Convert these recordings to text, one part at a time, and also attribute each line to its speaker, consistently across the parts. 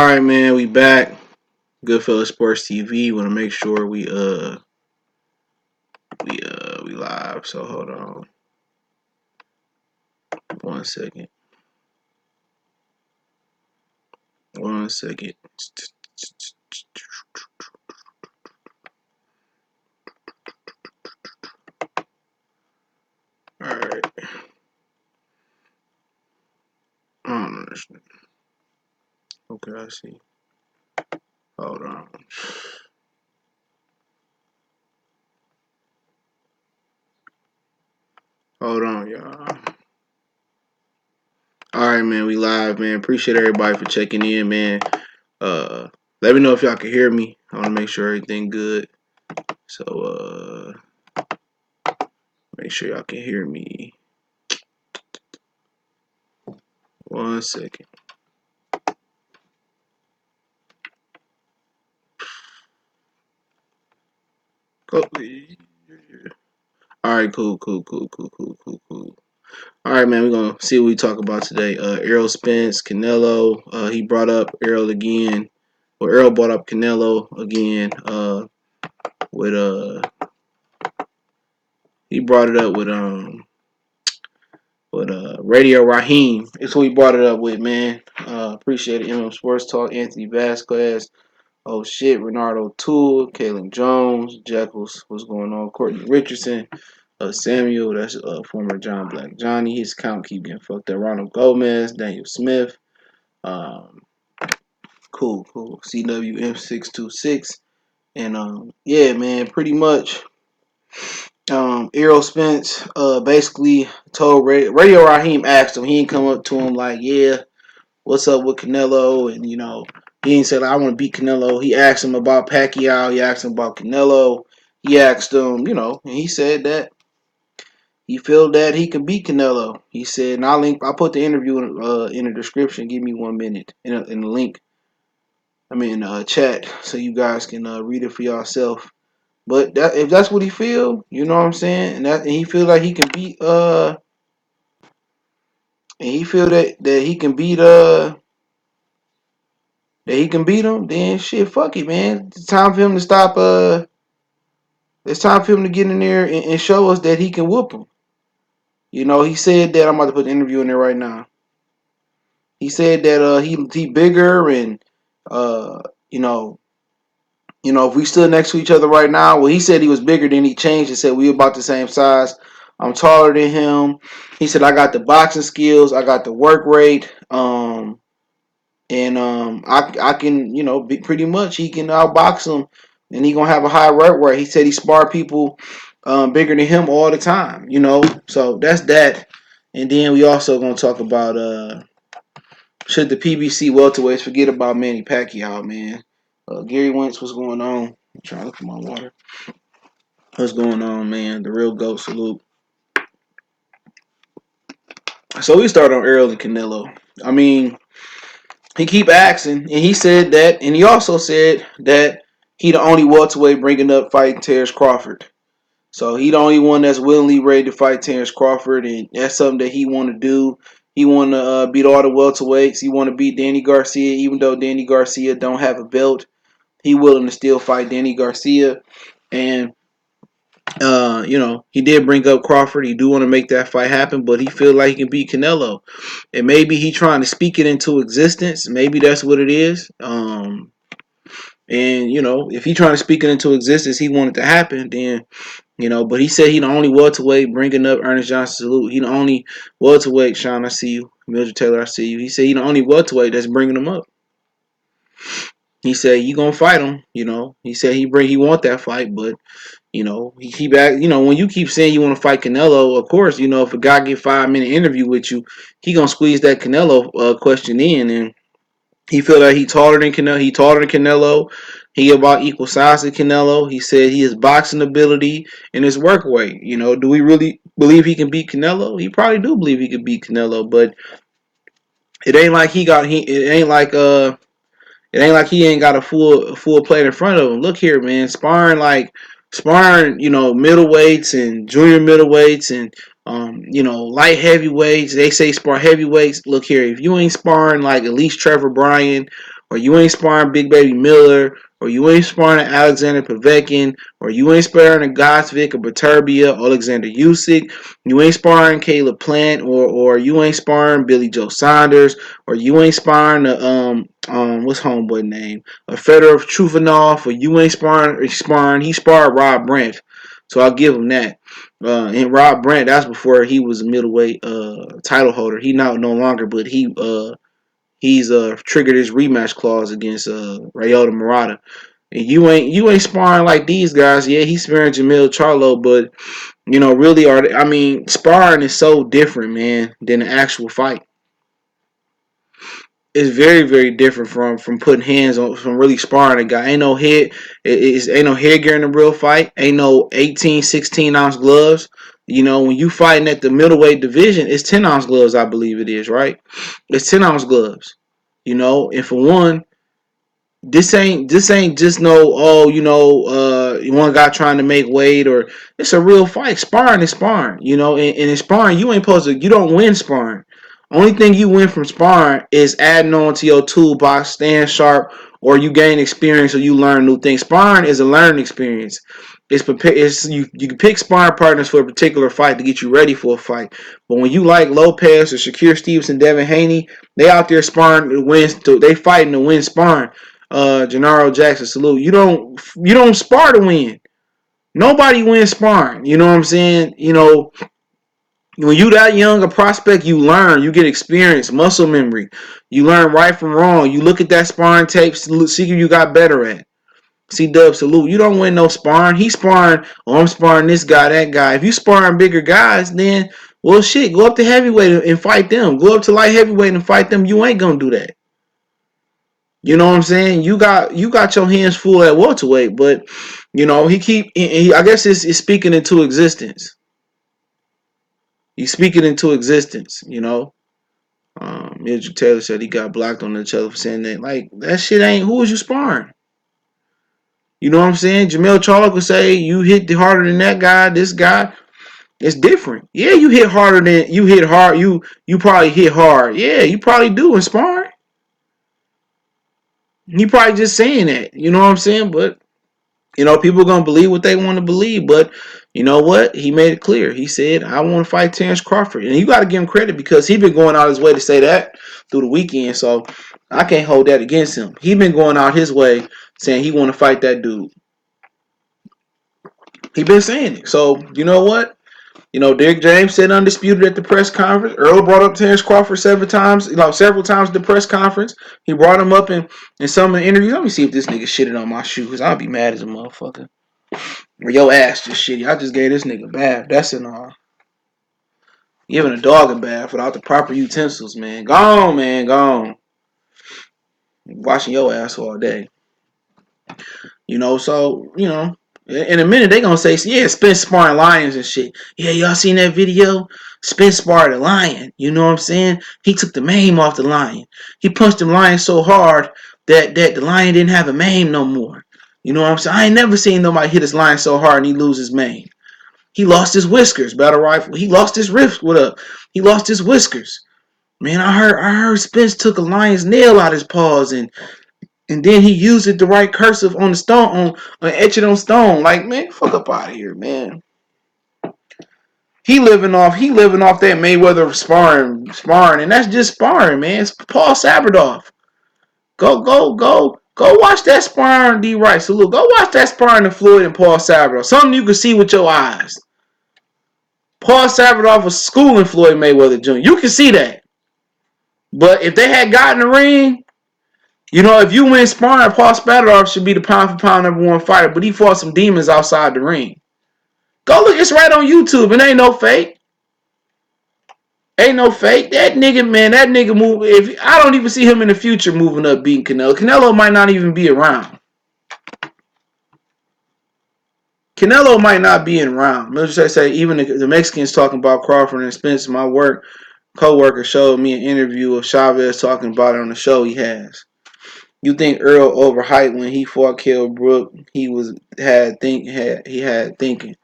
Speaker 1: Alright, man, we back. Goodfellas Sports TV. Want to make sure we live. So hold on 1 second. 1 second. Alright. I don't understand. Okay, I see. Hold on. Hold on, y'all. Alright, man, we live, man. Appreciate everybody for checking in, man. Let me know if y'all can hear me. I want to make sure everything good. So, make sure y'all can hear me. 1 second. Go. Alright, cool. Alright, man, we're going to see what we talk about today. Errol Spence, Canelo. He brought up Errol again. Well, Errol brought up Canelo again. He brought it up with Radio Raheem. It's who he brought it up with, man. Appreciate it. MM Sports Talk, Anthony Vasquez. Oh shit, Renardo Toole, Kalen Jones, Jekyll's, what's going on? Courtney Richardson, Samuel, that's former John Black Johnny. His count keep getting fucked up. Ronald Gomez, Daniel Smith. Cool. CWM626. And yeah, man, pretty much. Errol Spence basically told Radio Raheem asked him. He didn't come up to him like, yeah, what's up with Canelo? And, he ain't said, I want to beat Canelo. He asked him about Pacquiao. He asked him about Canelo. He asked him, and he said that he felt that he could beat Canelo. He said, and I'll put the interview in the description. Give me 1 minute in the link. Chat, so you guys can read it for yourself. But if that's what he feel, you know what I'm saying, and he feel like he can beat and he feel that he can beat him, then shit, fuck it, man. It's time for him to stop. It's time for him to get in there and show us that he can whoop him. He said that. I'm about to put the interview in there right now. He said that he bigger and if we stood next to each other right now, well, he said he was bigger, then he changed and said we about the same size. I'm taller than him. He said I got the boxing skills, I got the work rate, I can, pretty much he can outbox him, and he gonna have a high work rate. He said he sparred people bigger than him all the time, So that's that. And then we also gonna talk about should the PBC welterweights forget about Manny Pacquiao, man? Gary Wentz, what's going on? I'm trying to look for my water. What's going on, man? The real GOAT salute. So we start on Errol and Canelo. He keep asking, and he said that, and he also said that he the only welterweight bringing up fighting Terrence Crawford. So he the only one that's willingly ready to fight Terrence Crawford, and that's something that he want to do. He want to beat all the welterweights. He want to beat Danny Garcia, even though Danny Garcia don't have a belt. He willing to still fight Danny Garcia, and he did bring up Crawford. He do want to make that fight happen, but he feel like he can beat Canelo, and maybe he trying to speak it into existence. Maybe that's what it is. And if he trying to speak it into existence, he want it to happen. Then, but he said he the only welterweight bringing up Ernest Johnson salute. He the only welterweight. Sean, I see you. Mildred Taylor, I see you. He said he the only welterweight that's bringing him up. He said you gonna fight him. He said he want that fight, but. He keep back. When you keep saying you want to fight Canelo, of course, if a guy get 5-minute interview with you, he gonna squeeze that Canelo question in, and he feel like he taller than Canelo. He taller than Canelo. He about equal size to Canelo. He said his boxing ability and his work weight. Do we really believe he can beat Canelo? He probably do believe he can beat Canelo, but it ain't like it ain't like he ain't got a full plate in front of him. Look here, man. Sparring, middleweights and junior middleweights and light heavyweights. They say spar heavyweights. Look here, if you ain't sparring like at least Trevor Bryan or you ain't sparring Big Baby Miller, or you ain't sparring Alexander Povetkin, or you ain't sparring a Gosvick or Baturbia, Alexander Usyk, you ain't sparring Caleb Plant, or you ain't sparring Billy Joe Saunders, or you ain't sparring what's homeboy name? A Fedor Trufanov, or you ain't sparring he sparred Rob Brandt. So I'll give him that. And Rob Brandt, that's before he was a middleweight title holder. He no longer, but he's triggered his rematch clause against Ryota Murata. And you ain't sparring like these guys. Yeah, he's sparring Jamil Charlo, but really sparring is so different, man, than an actual fight. It's very, very different from putting hands on, from really sparring a guy. Ain't no ain't no headgear in a real fight. Ain't no 18, 16-ounce gloves. When you fighting at the middleweight division, it's 10-ounce gloves, I believe it is, right? It's 10-ounce gloves. And for one, this ain't just no one guy trying to make weight, or it's a real fight. Sparring is sparring, and in sparring you don't win sparring. Only thing you win from sparring is adding on to your toolbox, staying sharp, or you gain experience, or you learn new things. Sparring is a learning experience. You can pick sparring partners for a particular fight to get you ready for a fight. But when you like Lopez or Shakir Stevenson, Devin Haney, they out there sparring to win. They fighting to win sparring. Gennaro Jackson, salute. You don't spar to win. Nobody wins sparring. You know what I'm saying? When you that young a prospect, you learn, you get experience, muscle memory. You learn right from wrong. You look at that sparring tape, see who you got better at. C-Dub, salute. You don't win no sparring. He's sparring, I'm sparring this guy, that guy. If you sparring bigger guys, then, well, shit, go up to heavyweight and fight them. Go up to light heavyweight and fight them. You ain't gonna do that. You know what I'm saying? You got your hands full at welterweight, but I guess it's speaking into existence. He's speaking into existence, Midget Taylor said he got blocked on the channel for saying that. Like, that shit ain't, who was you sparring? You know what I'm saying? Jamel Charlo could say you hit harder than that guy, this guy. It's different. Yeah, you hit harder than you hit hard. You probably hit hard. Yeah, you probably do in sparring. He probably just saying that. You know what I'm saying? But people are gonna believe what they want to believe. But you know what? He made it clear. He said, "I want to fight Terrence Crawford," and you got to give him credit because he been going out his way to say that through the weekend. So I can't hold that against him. He been going out his way saying he want to fight that dude. He been saying it. So you know what? Derek James said undisputed at the press conference. Earl brought up Terrence Crawford several times at the press conference. He brought him up in some of the interviews. Let me see if this nigga shitted on my shoe, because I'll be mad as a motherfucker. Or your ass just shitty. I just gave this nigga a bath. That's an giving a dog a bath without the proper utensils, man. Gone, man, gone. Washing your ass all day. So, in a minute they gonna say, yeah, Spence sparring lions and shit. Yeah, y'all seen that video? Spence sparred a lion. You know what I'm saying? He took the mane off the lion. He punched the lion so hard that the lion didn't have a mane no more. You know what I'm saying? I ain't never seen nobody hit his lion so hard and he lose his mane. He lost his whiskers, battle rifle. He lost his wrist. What up? He lost his whiskers. Man, I heard Spence took a lion's nail out his paws and then he used it to write cursive on the stone, on etch it on stone. Like, man, fuck up out of here, man. He living off that Mayweather sparring, and that's just sparring, man. It's Paul Sabradoff. Go watch that sparring, D. Rice. So look, go watch that sparring of Floyd and Paul Sabradoff. Something you can see with your eyes. Paul Sabradoff was schooling Floyd Mayweather Jr. You can see that. But if they had gotten the ring, if you win sparring, Paul Sabradoff should be the pound for pound #1 fighter. But he fought some demons outside the ring. Go look, it's right on YouTube. It ain't no fake. Ain't no fake. That nigga move. If I don't even see him in the future moving up beating Canelo. Canelo might not even be around. Canelo might not be around. Let's just say even the Mexicans talking about Crawford and Spence. My co-worker showed me an interview of Chavez talking about it on the show he has. You think Earl overhyped when he fought Kell Brook? He had thinking.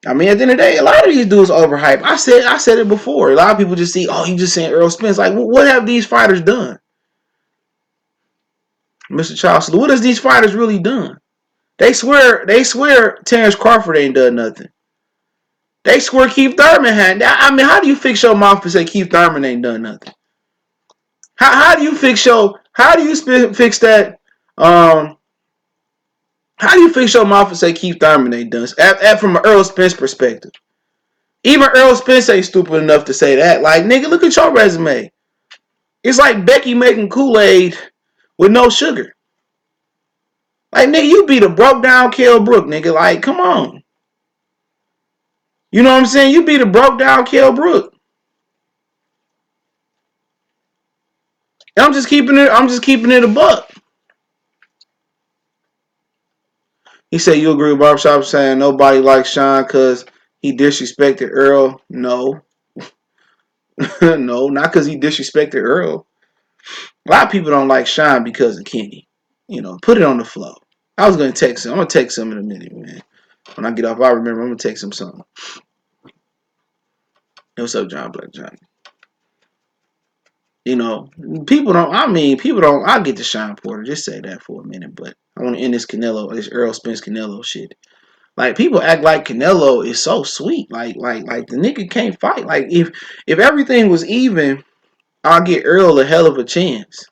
Speaker 1: I mean, at the end of the day, a lot of these dudes overhyped. I said it before. A lot of people just see, oh, you just saying Errol Spence. Like, what have these fighters done? Mr. Charles, what has these fighters really done? They swear Terrence Crawford ain't done nothing. They swear Keith Thurman had. I mean, how do you fix your mouth and say Keith Thurman ain't done nothing? How do you fix that? How do you fix your mouth and say Keith Thurman ain't done? From an Errol Spence perspective, even Errol Spence ain't stupid enough to say that. Like, nigga, look at your resume. It's like Becky making Kool-Aid with no sugar. Like, nigga, you beat a broke down Kell Brook, nigga. Like, come on. You know what I'm saying? You beat a broke down Kell Brook. And I'm just keeping it a buck. He said, you agree with Barbershop saying nobody likes Sean because he disrespected Earl? No. No, not because he disrespected Earl. A lot of people don't like Sean because of Kenny. You know, put it on the flow. I was going to text him. I'm going to text him in a minute, man. When I get off, I remember I'm going to text him something. Hey, what's up, John Black Johnny? You know, people don't, I'll get to Sean Porter. Just say that for a minute, but I want to end this Errol Spence Canelo shit. Like, people act like Canelo is so sweet. Like the nigga can't fight. Like, if everything was even, I'll get Earl a hell of a chance.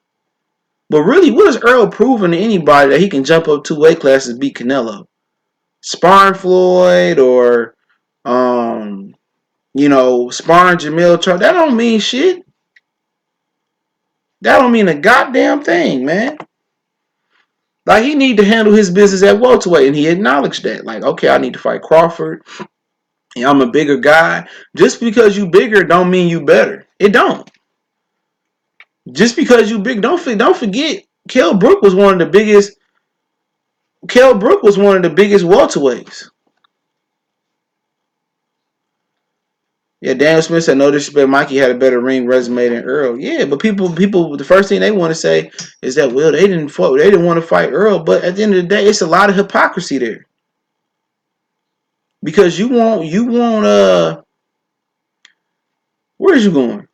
Speaker 1: But really, what has Earl proven to anybody that he can jump up 2 weight classes and beat Canelo? Sparring Floyd or, sparring Jamil Charles. That don't mean shit. That don't mean a goddamn thing, man. Like, he need to handle his business at welterweight, and he acknowledged that. Like, okay, I need to fight Crawford. And I'm a bigger guy. Just because you bigger don't mean you better. It don't. Just because you big, don't forget, Kell Brook was one of the biggest. Kell Brook was one of the biggest welterweights. Yeah, Daniel Smith said, no disrespect, Mikey had a better ring resume than Earl. Yeah, but people, the first thing they want to say is that, well, they didn't want to fight Earl. But at the end of the day, it's a lot of hypocrisy there. Because you want, where's you going?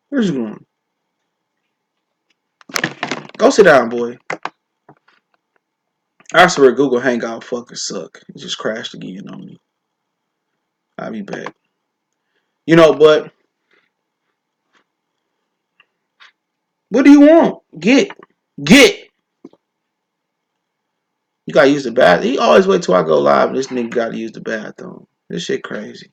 Speaker 1: Where's you going? Go sit down, boy. I swear Google Hangout fucking suck. It just crashed again on me. I'll be back. But what do you want? Get. You gotta use the bathroom. He always wait till I go live and this nigga gotta use the bathroom. This shit crazy.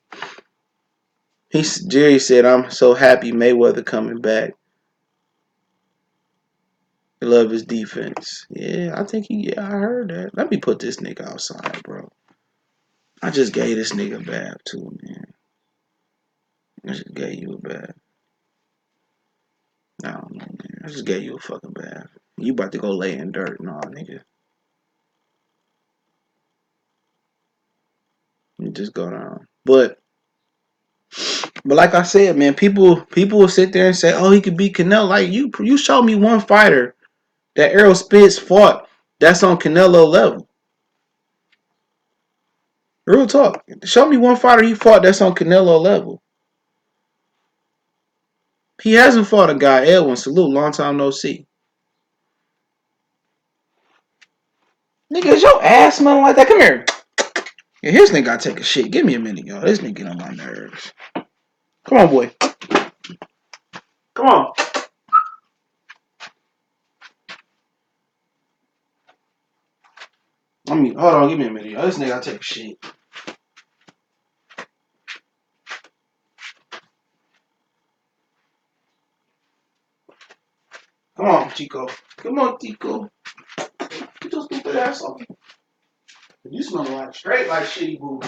Speaker 1: Jerry said, I'm so happy Mayweather coming back. I love his defense. Yeah, I heard that. Let me put this nigga outside, bro. I just gave this nigga a bath too, man. I just gave you a bath. I don't know, man. I just gave you a fucking bath. You about to go lay in dirt. Nah, nigga. You just go down. But like I said, man, people will sit there and say, oh, he could beat Canelo. Like, you show me one fighter that Errol Spence fought that's on Canelo level. Real talk. Show me one fighter he fought that's on Canelo level. He hasn't fought a guy, Edwin. Salute, long time no see. Nigga, is your ass smelling like that? Come here. Yeah, his nigga gotta take a shit. Give me a minute, y'all. This nigga get on my nerves. Come on, boy. Come on. Hold on, give me a minute, y'all. This nigga gotta take a shit. Come on, Chico. Come on, Tico. Get your stupid ass on. You smell like straight like shitty booty.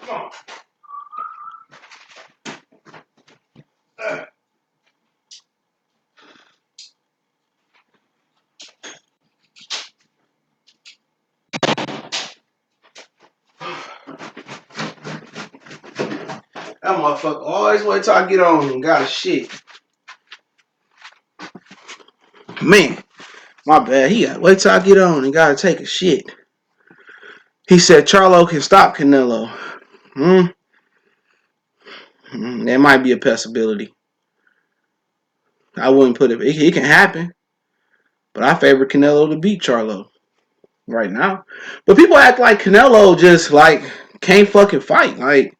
Speaker 1: Come on. That motherfucker always wait till I get on and got a shit. Man, my bad. He got wait till I get on and gotta take a shit. He said Charlo can stop Canelo. That might be a possibility. I wouldn't put it. It can happen, but I favor Canelo to beat Charlo right now. But people act like Canelo just like can't fucking fight. Like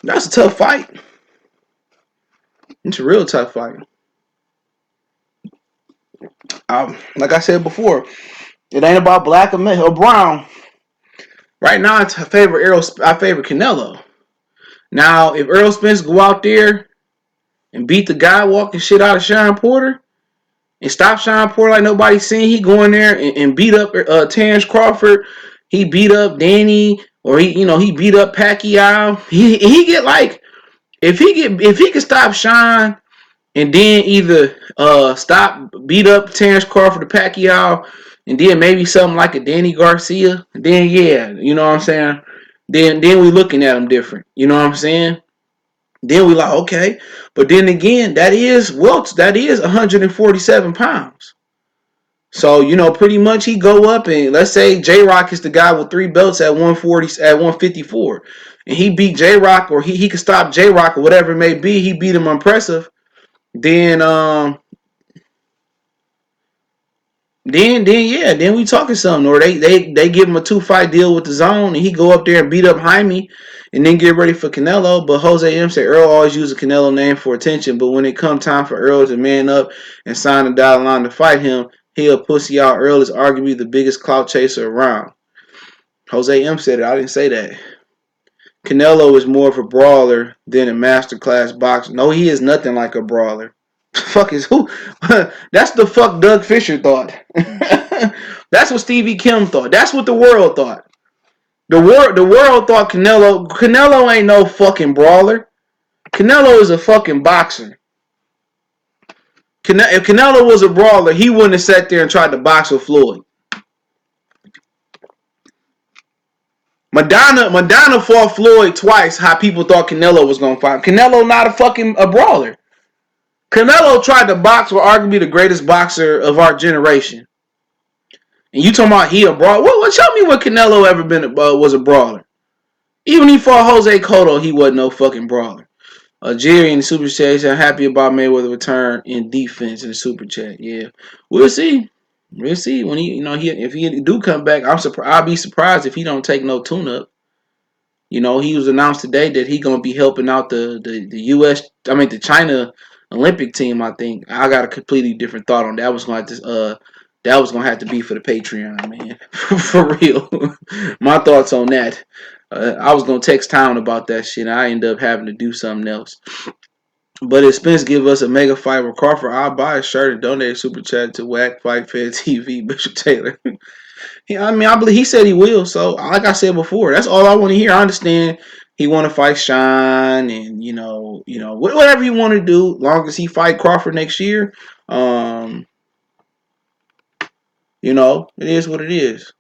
Speaker 1: that's a tough fight. It's a real tough fight. Like I said before, it ain't about black or brown. Right now, I favor Canelo. Now, if Errol Spence go out there and beat the guy walking shit out of Sean Porter and stop Sean Porter like nobody's seen, he go in there and beat up Terrence Crawford. He beat up Danny, or he beat up Pacquiao. He get like if he could stop Sean and then either beat up Terrence Crawford or Pacquiao, and then maybe something like a Danny Garcia, then yeah, you know what I'm saying? Then we looking at him different. You know what I'm saying? Then we like, okay. But then again, that is 147 pounds. So, pretty much he go up and let's say J-Rock is the guy with 3 belts at 154. And he beat J-Rock, or he could stop J-Rock or whatever it may be. He beat him impressive. Then then we talking something. Or they give him a 2-fight deal with the zone, and he go up there and beat up Jaime, and then get ready for Canelo. But Jose M said Earl always use a Canelo name for attention, but when it come time for Earl to man up and sign a dotted line to fight him, he'll pussy out. Earl is arguably the biggest clout chaser around. Jose M said it. I didn't say that. Canelo is more of a brawler than a masterclass boxer. No, he is nothing like a brawler. Fuck is who? That's the fuck Doug Fisher thought. That's what Stevie Kim thought. That's what the world thought. The world thought Canelo ain't no fucking brawler. Canelo is a fucking boxer. If Canelo was a brawler, he wouldn't have sat there and tried to box with Floyd. Madonna fought Floyd twice. How people thought Canelo was gonna fight. Canelo not a brawler. Canelo tried to box with arguably the greatest boxer of our generation. And you talking about he a brawler? Well, show me what Canelo ever was a brawler. Even he fought Jose Cotto, he wasn't no fucking brawler. Jerry in the super chat said, happy about Mayweather return in defense in the super chat. Yeah, we'll see. We'll see when if he do come back. I'll be surprised if he don't take no tune up. He was announced today that he gonna be helping out the the China Olympic team. I think I got a completely different thought on that. That was gonna have to be for the Patreon, man. For real. My thoughts on that. I was gonna text Town about that shit. I ended up having to do something else. But if Spence give us a mega fight with Crawford, I'll buy a shirt and donate a super chat to Whack Fight Fed TV, Bishop Taylor. I believe he said he will. So, like I said before, that's all I want to hear. I understand he want to fight Sean, and whatever he want to do, long as he fight Crawford next year. It is what it is.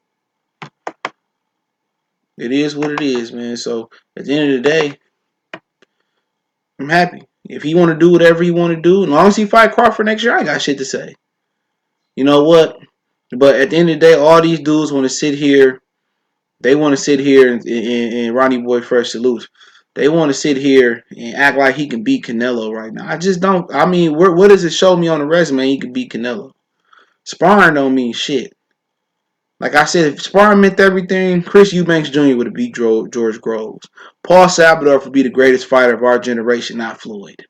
Speaker 1: It is what it is, man. So at the end of the day, I'm happy. If he want to do whatever he want to do, as long as he fight Crawford next year, I got shit to say. You know what? But at the end of the day, all these dudes want to sit here. They want to sit here and Ronnie Boy Fresh salutes. They want to sit here and act like he can beat Canelo right now. I just don't. I mean, what does it show me on the resume he can beat Canelo? Sparring don't mean shit. Like I said, if sparring meant everything, Chris Eubanks Jr. would have beat George Groves. Paul Sabador would be the greatest fighter of our generation, not Floyd.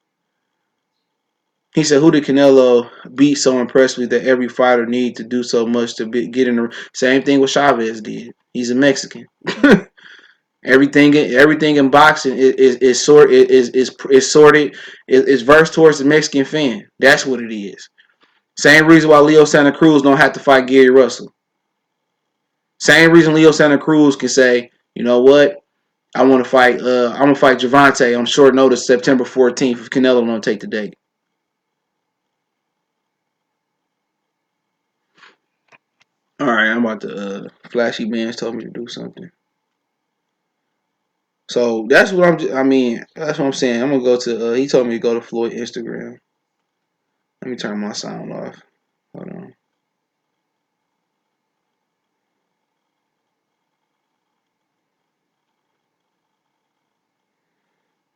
Speaker 1: He said, who did Canelo beat so impressively that every fighter need to do so much to get in the same thing what Chavez did. He's a Mexican. Everything in boxing is sorted is versed towards the Mexican fan. That's what it is. Same reason why Leo Santa Cruz don't have to fight Gary Russell. Same reason Leo Santa Cruz can say, you know what, I'm gonna fight Gervonta on short notice September 14th if Canelo don't take the date. All right, I'm about to Flashy Bands told me to do something. So that's what I mean, that's what I'm saying. I'm gonna go to. He told me to go to Floyd Instagram. Let me turn my sound off. Hold on.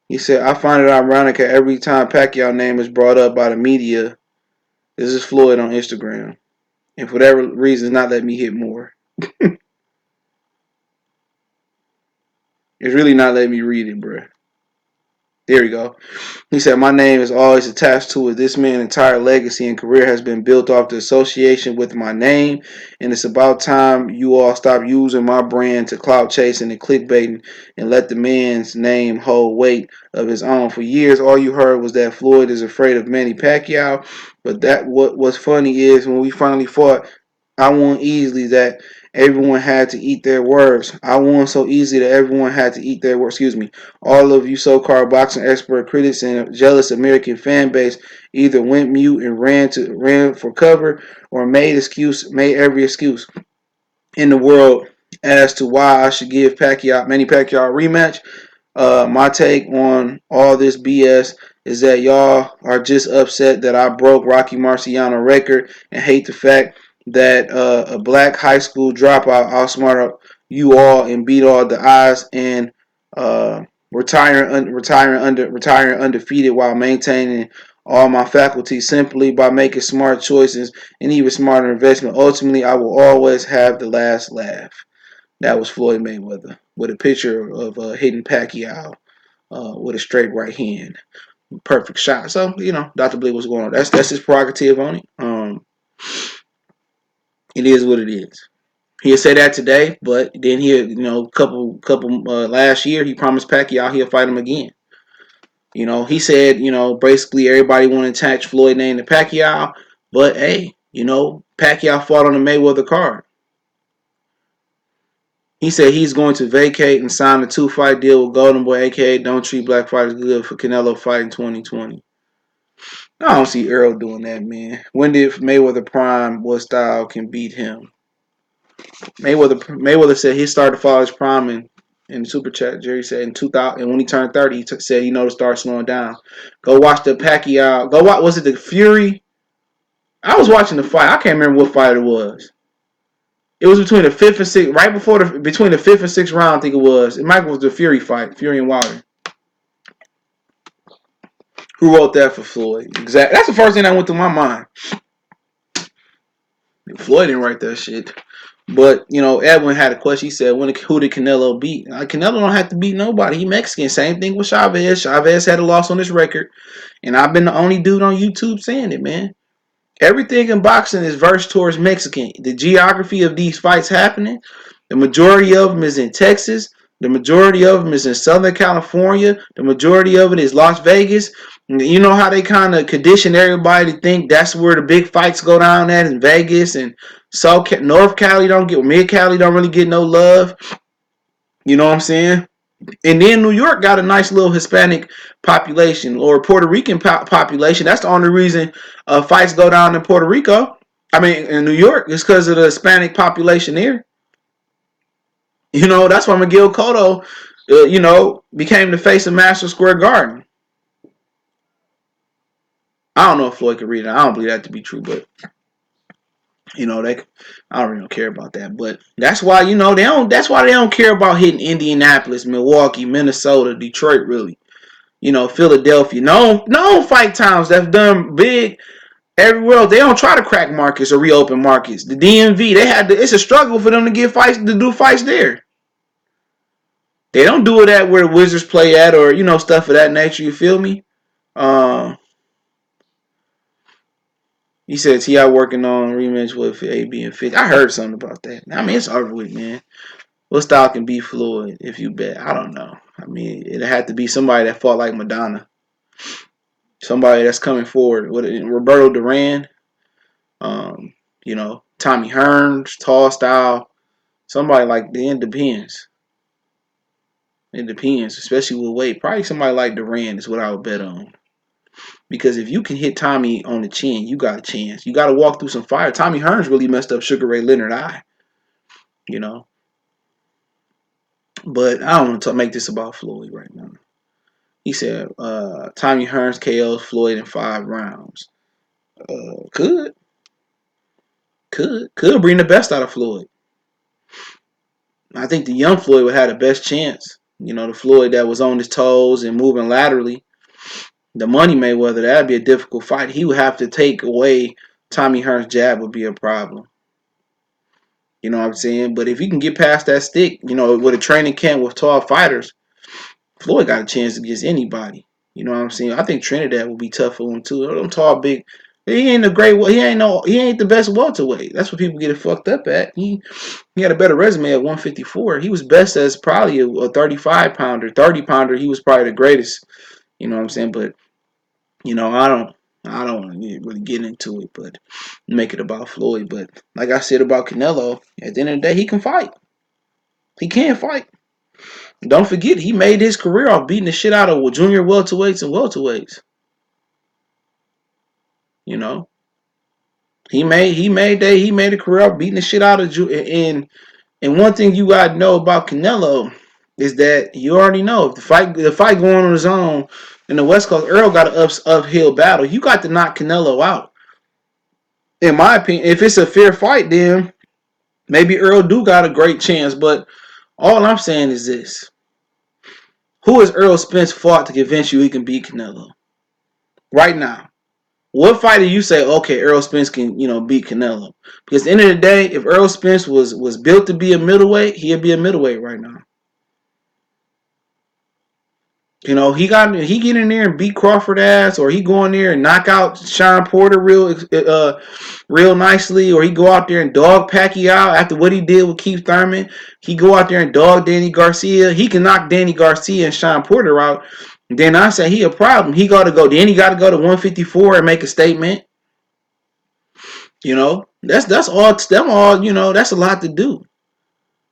Speaker 1: He said, I find it ironic that every time Pacquiao name is brought up by the media, this is Floyd on Instagram. And for whatever reason, not letting me hit more. It's really not letting me read it, bro. There we go. He said, my name is always attached to it. This man's entire legacy and career has been built off the association with my name. And it's about time you all stop using my brand to clout chasing and clickbaiting and let the man's name hold weight of his own. For years, all you heard was that Floyd is afraid of Manny Pacquiao. But what's funny is when we finally fought, I won easily that everyone had to eat their words. I won so easily that everyone had to eat their words. Excuse me. All of you so-called boxing expert critics and a jealous American fan base either went mute and ran for cover or made every excuse in the world as to why I should give Manny Pacquiao a rematch. My take on all this BS is that y'all are just upset that I broke Rocky Marciano record and hate the fact that a black high school dropout outsmarted you all and beat all the odds and uh, retiring undefeated while maintaining all my faculties simply by making smart choices and even smarter investment. Ultimately, I will always have the last laugh. That was Floyd Mayweather with a picture of hitting Pacquiao with a straight right hand, perfect shot. So Dr. Blee, what's going on? That's his prerogative on it. It is what it is. He'll say that today, but then couple last year he promised Pacquiao he'll fight him again. He said basically everybody want to attach Floyd name to Pacquiao, but hey, Pacquiao fought on the Mayweather card. He said he's going to vacate and sign a 2-fight deal with Golden Boy, aka Don't Treat Black Fighters Good, for Canelo fight in 2020. I don't see Errol doing that, man. When did Mayweather prime what style can beat him? Mayweather said he started to follow his prime in the super chat. Jerry said in 2000, and when he turned 30, he said to start slowing down. Go watch the Pacquiao. Go watch. Was it the Fury? I was watching the fight. I can't remember what fight it was. It was between the fifth and sixth, right before between the fifth and sixth round. I think it was. It might was the Fury fight, Fury and Wilder. Who wrote that for Floyd? Exactly. That's the first thing that went through my mind. Floyd didn't write that shit. But Edwin had a question. He said, who did Canelo beat?" Canelo don't have to beat nobody. He Mexican. Same thing with Chavez. Chavez had a loss on his record, and I've been the only dude on YouTube saying it, man. Everything in boxing is versed towards Mexican. The geography of these fights happening, the majority of them is in Texas. The majority of them is in Southern California. The majority of it is Las Vegas. You know how they kind of condition everybody to think that's where the big fights go down at in Vegas, and North Cali Mid Cali don't really get no love. You know what I'm saying? And then New York got a nice little Hispanic population or Puerto Rican population. That's the only reason fights go down in Puerto Rico. I mean, in New York, it's because of the Hispanic population there. That's why Miguel Cotto, became the face of Madison Square Garden. I don't know if Floyd could read it. I don't believe that to be true, but I don't really care about that. But that's why they don't. That's why they don't care about hitting Indianapolis, Milwaukee, Minnesota, Detroit, really. Philadelphia. No fight times that's done big everywhere else. They don't try to crack markets or reopen markets. The DMV, it's a struggle for them to get fights to do fights there. They don't do it at where the Wizards play at or stuff of that nature. You feel me? He said T.I. working on rematch with AB and 50. I heard something about that. I mean, it's over with, man. What style can beat Floyd if you bet? I don't know. I mean, it had to be somebody that fought like Madonna. Somebody that's coming forward. Roberto Duran, Tommy Hearns, tall style. Somebody like the end depends. It depends, especially with weight. Probably somebody like Duran is what I would bet on. Because if you can hit Tommy on the chin, you got a chance. You got to walk through some fire. Tommy Hearns really messed up Sugar Ray Leonard's eye. But I don't want to make this about Floyd right now. He said Tommy Hearns KOs Floyd in 5 rounds. Could bring the best out of Floyd. I think the young Floyd would have the best chance. You know, the Floyd that was on his toes and moving laterally. The money Mayweather, that'd be a difficult fight. He would have to take away Tommy Hearns' jab would be a problem. You know what I'm saying? But if he can get past that stick, you know, with a training camp with tall fighters, Floyd got a chance against anybody. You know what I'm saying? I think Trinidad will be tough for him too. Them tall, big. He ain't he ain't the best welterweight. That's what people get it fucked up at. He had a better resume at 154. He was best as probably a 35 pounder, 30 pounder. He was probably the greatest. You know what I'm saying? But you know, I don't want to really get into it, but make it about Floyd. But like I said about Canelo, at the end of the day, he can fight. He can fight. Don't forget, he made his career off beating the shit out of junior welterweights and welterweights. You know, he made a career off beating the shit out of and one thing you gotta know about Canelo is that you already know if the fight going on his own in the West Coast, Errol got an uphill battle. You got to knock Canelo out. In my opinion, if it's a fair fight, then maybe Earl do got a great chance. But all I'm saying is this: who has Errol Spence fought to convince you he can beat Canelo right now? What fighter you say, okay, Errol Spence can, beat Canelo? Because at the end of the day, if Errol Spence was built to be a middleweight, he'd be a middleweight right now. You know, he get in there and beat Crawford ass, or he go in there and knock out Sean Porter real nicely, or he go out there and dog Pacquiao after what he did with Keith Thurman. He go out there and dog Danny Garcia. He can knock Danny Garcia and Sean Porter out. Then I say he a problem. He got to go. Then he got to go to 154 and make a statement. You know, that's all. Them all. You know, that's a lot to do.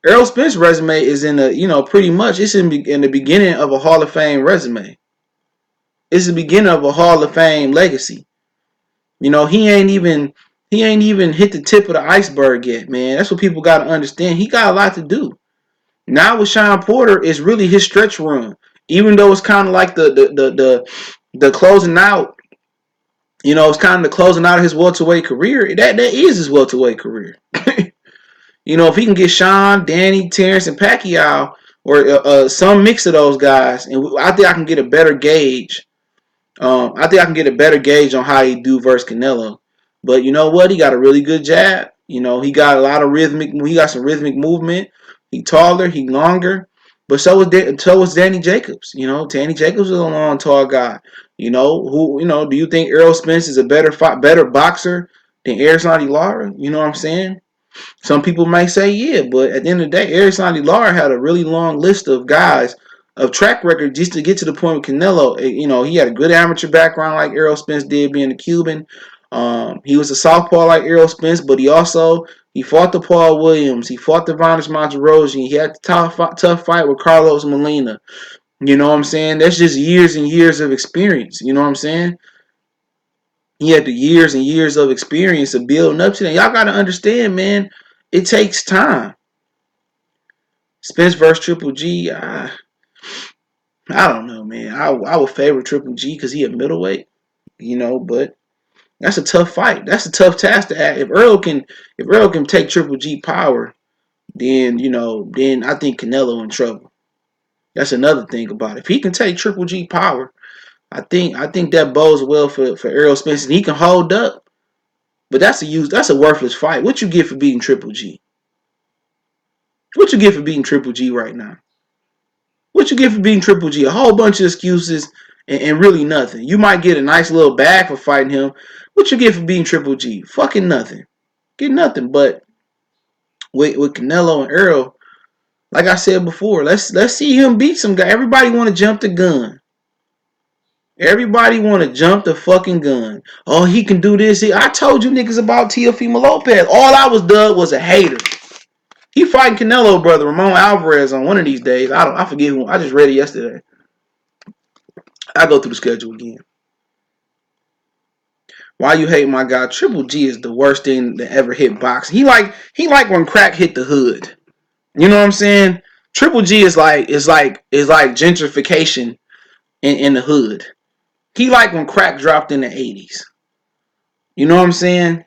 Speaker 1: Errol Spence's resume is pretty much it's in the beginning of a Hall of Fame resume. It's the beginning of a Hall of Fame legacy. You know, he ain't even hit the tip of the iceberg yet, man. That's what people got to understand. He got a lot to do. Now with Sean Porter, it's really his stretch run. Even though it's kind of like the closing out. You know, it's kind of the closing out of his welterweight career. That is his welterweight career. You know, if he can get Sean, Danny, Terrence, and Pacquiao, or some mix of those guys, and I think I can get a better gauge. I think I can get a better gauge on how he do versus Canelo. But you know what? He got a really good jab. You know, he got a lot of rhythmic. He got some rhythmic movement. He taller. He longer. But so was Danny Jacobs. You know, Danny Jacobs is a long, tall guy. You know who? You know, do you think Errol Spence is a better boxer than Erislandy Lara? You know what I'm saying? Some people might say, yeah, but at the end of the day, Erislandy Lara had a really long list of guys of track record just to get to the point with Canelo. You know, he had a good amateur background like Errol Spence did, being a Cuban. He was a southpaw like Errol Spence, but he fought the Paul Williams. He fought the Vanes Monterosian. He had the tough fight with Carlos Molina. You know what I'm saying? That's just years and years of experience. You know what I'm saying? He had the years and years of experience of building up to that. Y'all got to understand, man, it takes time. Spence versus Triple G, I don't know, man. I would favor Triple G because he a middleweight, you know, but that's a tough fight. That's a tough task to add. If Earl can take Triple G power, then I think Canelo in trouble. That's another thing about it. If he can take Triple G power, I think that bodes well for Errol Spence, and he can hold up. But that's a worthless fight. What you get for beating Triple G? What you get for beating Triple G right now? What you get for beating Triple G? A whole bunch of excuses and really nothing. You might get a nice little bag for fighting him. What you get for beating Triple G? Fucking nothing. Get nothing. But with Canelo and Errol, like I said before, let's see him beat some guy. Everybody want to jump the gun. Everybody want to jump the fucking gun. Oh, he can do this. I told you niggas about Teofimo Lopez. All I was a hater. He fighting Canelo brother Ramon Alvarez on one of these days. I forget who. I just read it yesterday. I go through the schedule again. Why you hate my guy? Triple G is the worst thing that ever hit boxing. He like when crack hit the hood. You know what I'm saying? Triple G is like gentrification in the hood. He like when crack dropped in the 80s. You know what I'm saying?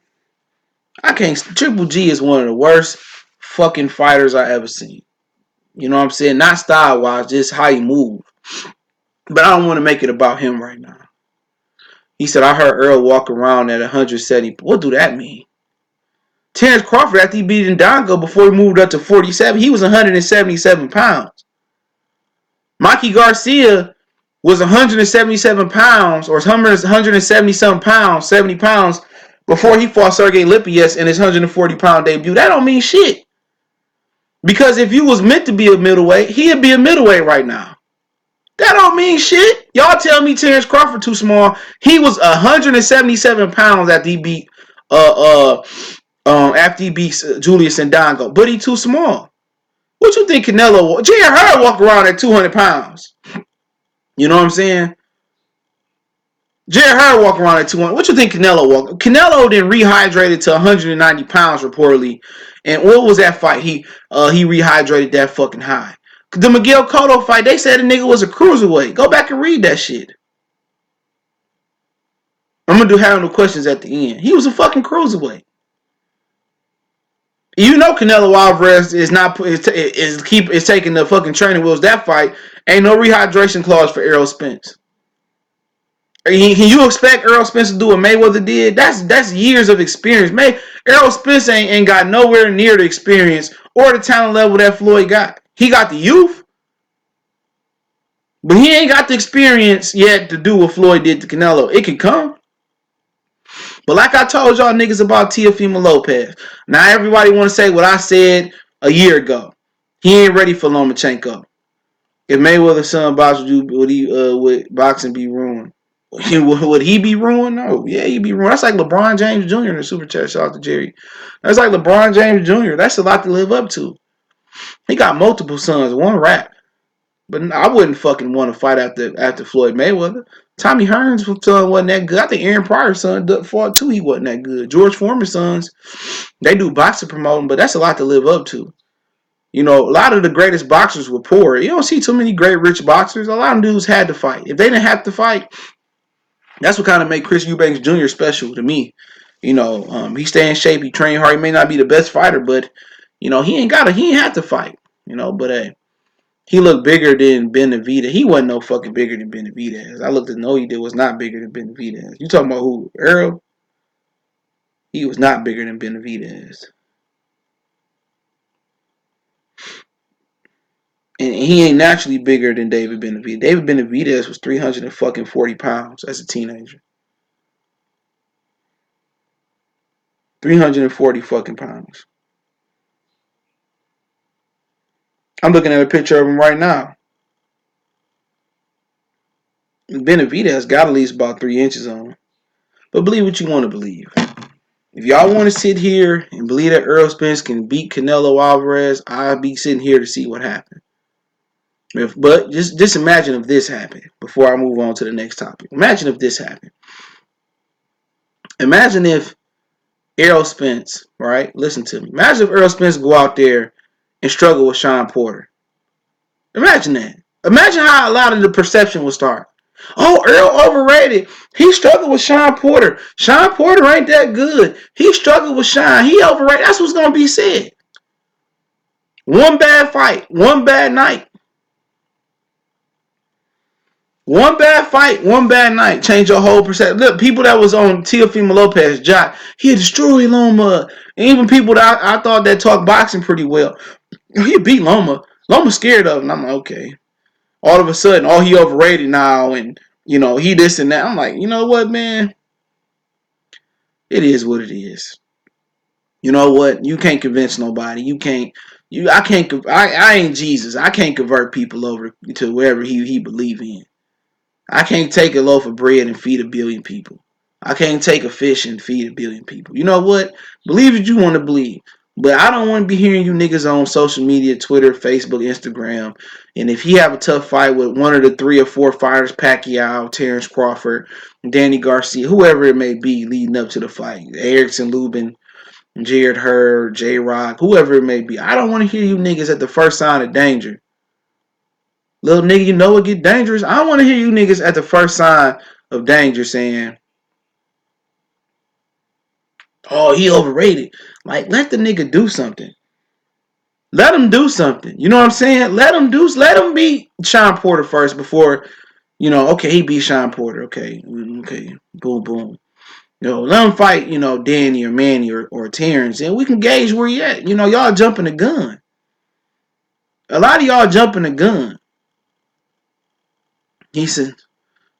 Speaker 1: I can't. Triple G is one of the worst fucking fighters I ever seen. You know what I'm saying? Not style wise, just how he move. But I don't want to make it about him right now. He said, I heard Earl walk around at 170. What do that mean? Terrence Crawford, after he beat Ndongo before he moved up to 47, he was 177 pounds. Mikey Garcia was 177 pounds, or 170 some pounds, 70 pounds, before he fought Sergey Lipies in his 140-pound debut. That don't mean shit. Because if you was meant to be a middleweight, he'd be a middleweight right now. That don't mean shit. Y'all tell me Terrence Crawford too small. He was 177 pounds after he beat Julius Ndongo, but he too small. What you think Canelo? J.R. Hurd walk around at 200 pounds. You know what I'm saying? J.R. Hurd walk around at 200. What you think Canelo walk? Canelo then rehydrated to 190 pounds reportedly. And what was that fight? He rehydrated that fucking high. The Miguel Cotto fight, they said the nigga was a cruiserweight. Go back and read that shit. I'm gonna do handle questions at the end. He was a fucking cruiserweight. You know Canelo Alvarez is taking the fucking training wheels. That fight ain't no rehydration clause for Errol Spence. Can you expect Errol Spence to do what Mayweather did? That's years of experience. Errol Spence ain't got nowhere near the experience or the talent level that Floyd got. He got the youth, but he ain't got the experience yet to do what Floyd did to Canelo. It can come. But like I told y'all niggas about Teofimo Lopez, now everybody want to say what I said a year ago. He ain't ready for Lomachenko. If Mayweather's son boxing, would boxing be ruined? Would he be ruined? No. Yeah, he'd be ruined. That's like LeBron James Jr. in the Super Chat. Shout out to Jerry. That's like LeBron James Jr. That's a lot to live up to. He got multiple sons. One rap. But I wouldn't fucking want to fight after Floyd Mayweather. Tommy Hearns' son wasn't that good. I think Aaron Pryor's son fought too. He wasn't that good. George Foreman's sons, they do boxing promoting, but that's a lot to live up to. You know, a lot of the greatest boxers were poor. You don't see too many great rich boxers. A lot of dudes had to fight. If they didn't have to fight, that's what kind of made Chris Eubanks Jr. special to me. You know, he stay in shape. He train hard. He may not be the best fighter, but you know he ain't have to fight. You know, but hey. He looked bigger than Benavidez. He wasn't no fucking bigger than Benavidez. I looked and know he was not bigger than Benavidez. You talking about who? Errol? He was not bigger than Benavidez. And he ain't naturally bigger than David Benavidez. David Benavidez was 340 pounds as a teenager. 340 fucking pounds. I'm looking at a picture of him right now. Benavidez got at least about 3 inches on him. But believe what you want to believe. If y'all want to sit here and believe that Errol Spence can beat Canelo Alvarez, I'll be sitting here to see what happens. But just imagine if this happened before I move on to the next topic. Imagine if this happened. Imagine if Errol Spence, right? Listen to me. Imagine if Errol Spence go out there and struggle with Sean Porter. Imagine that. Imagine how a lot of the perception will start. Oh, Earl overrated. He struggled with Sean Porter. Sean Porter ain't that good. He struggled with Sean. He overrated. That's what's going to be said. One bad fight. One bad night. One bad fight. One bad night. Change your whole perception. Look, people that was on Teofimo Lopez, Jock, he destroyed Loma. And even people that I thought that talk boxing pretty well. He beat Loma. Loma's scared of him. I'm like, okay. All of a sudden, oh, he overrated now, and you know he this and that. I'm like, you know what, man? It is what it is. You know what? You can't convince nobody. You can't. I can't. I ain't Jesus. I can't convert people over to wherever he believe in. I can't take a loaf of bread and feed 1 billion people. I can't take a fish and feed 1 billion people. You know what? Believe what you want to believe. But I don't want to be hearing you niggas on social media, Twitter, Facebook, Instagram. And if he have a tough fight with one of the 3 or 4 fighters, Pacquiao, Terrence Crawford, Danny Garcia, whoever it may be leading up to the fight, Erickson Lubin, Jared Hurd, J-Rock, whoever it may be. I don't want to hear you niggas at the first sign of danger Little nigga, you know it get dangerous. I don't want to hear you niggas at the first sign of danger saying, oh, he overrated. Like, let the nigga do something. Let him do something. You know what I'm saying? Let him beat Sean Porter first before, okay, he beat Sean Porter. Okay. Boom, boom. Let him fight, Danny or Manny or Terrence, and we can gauge where he at. Y'all jumping the gun. A lot of y'all jumping the gun. He said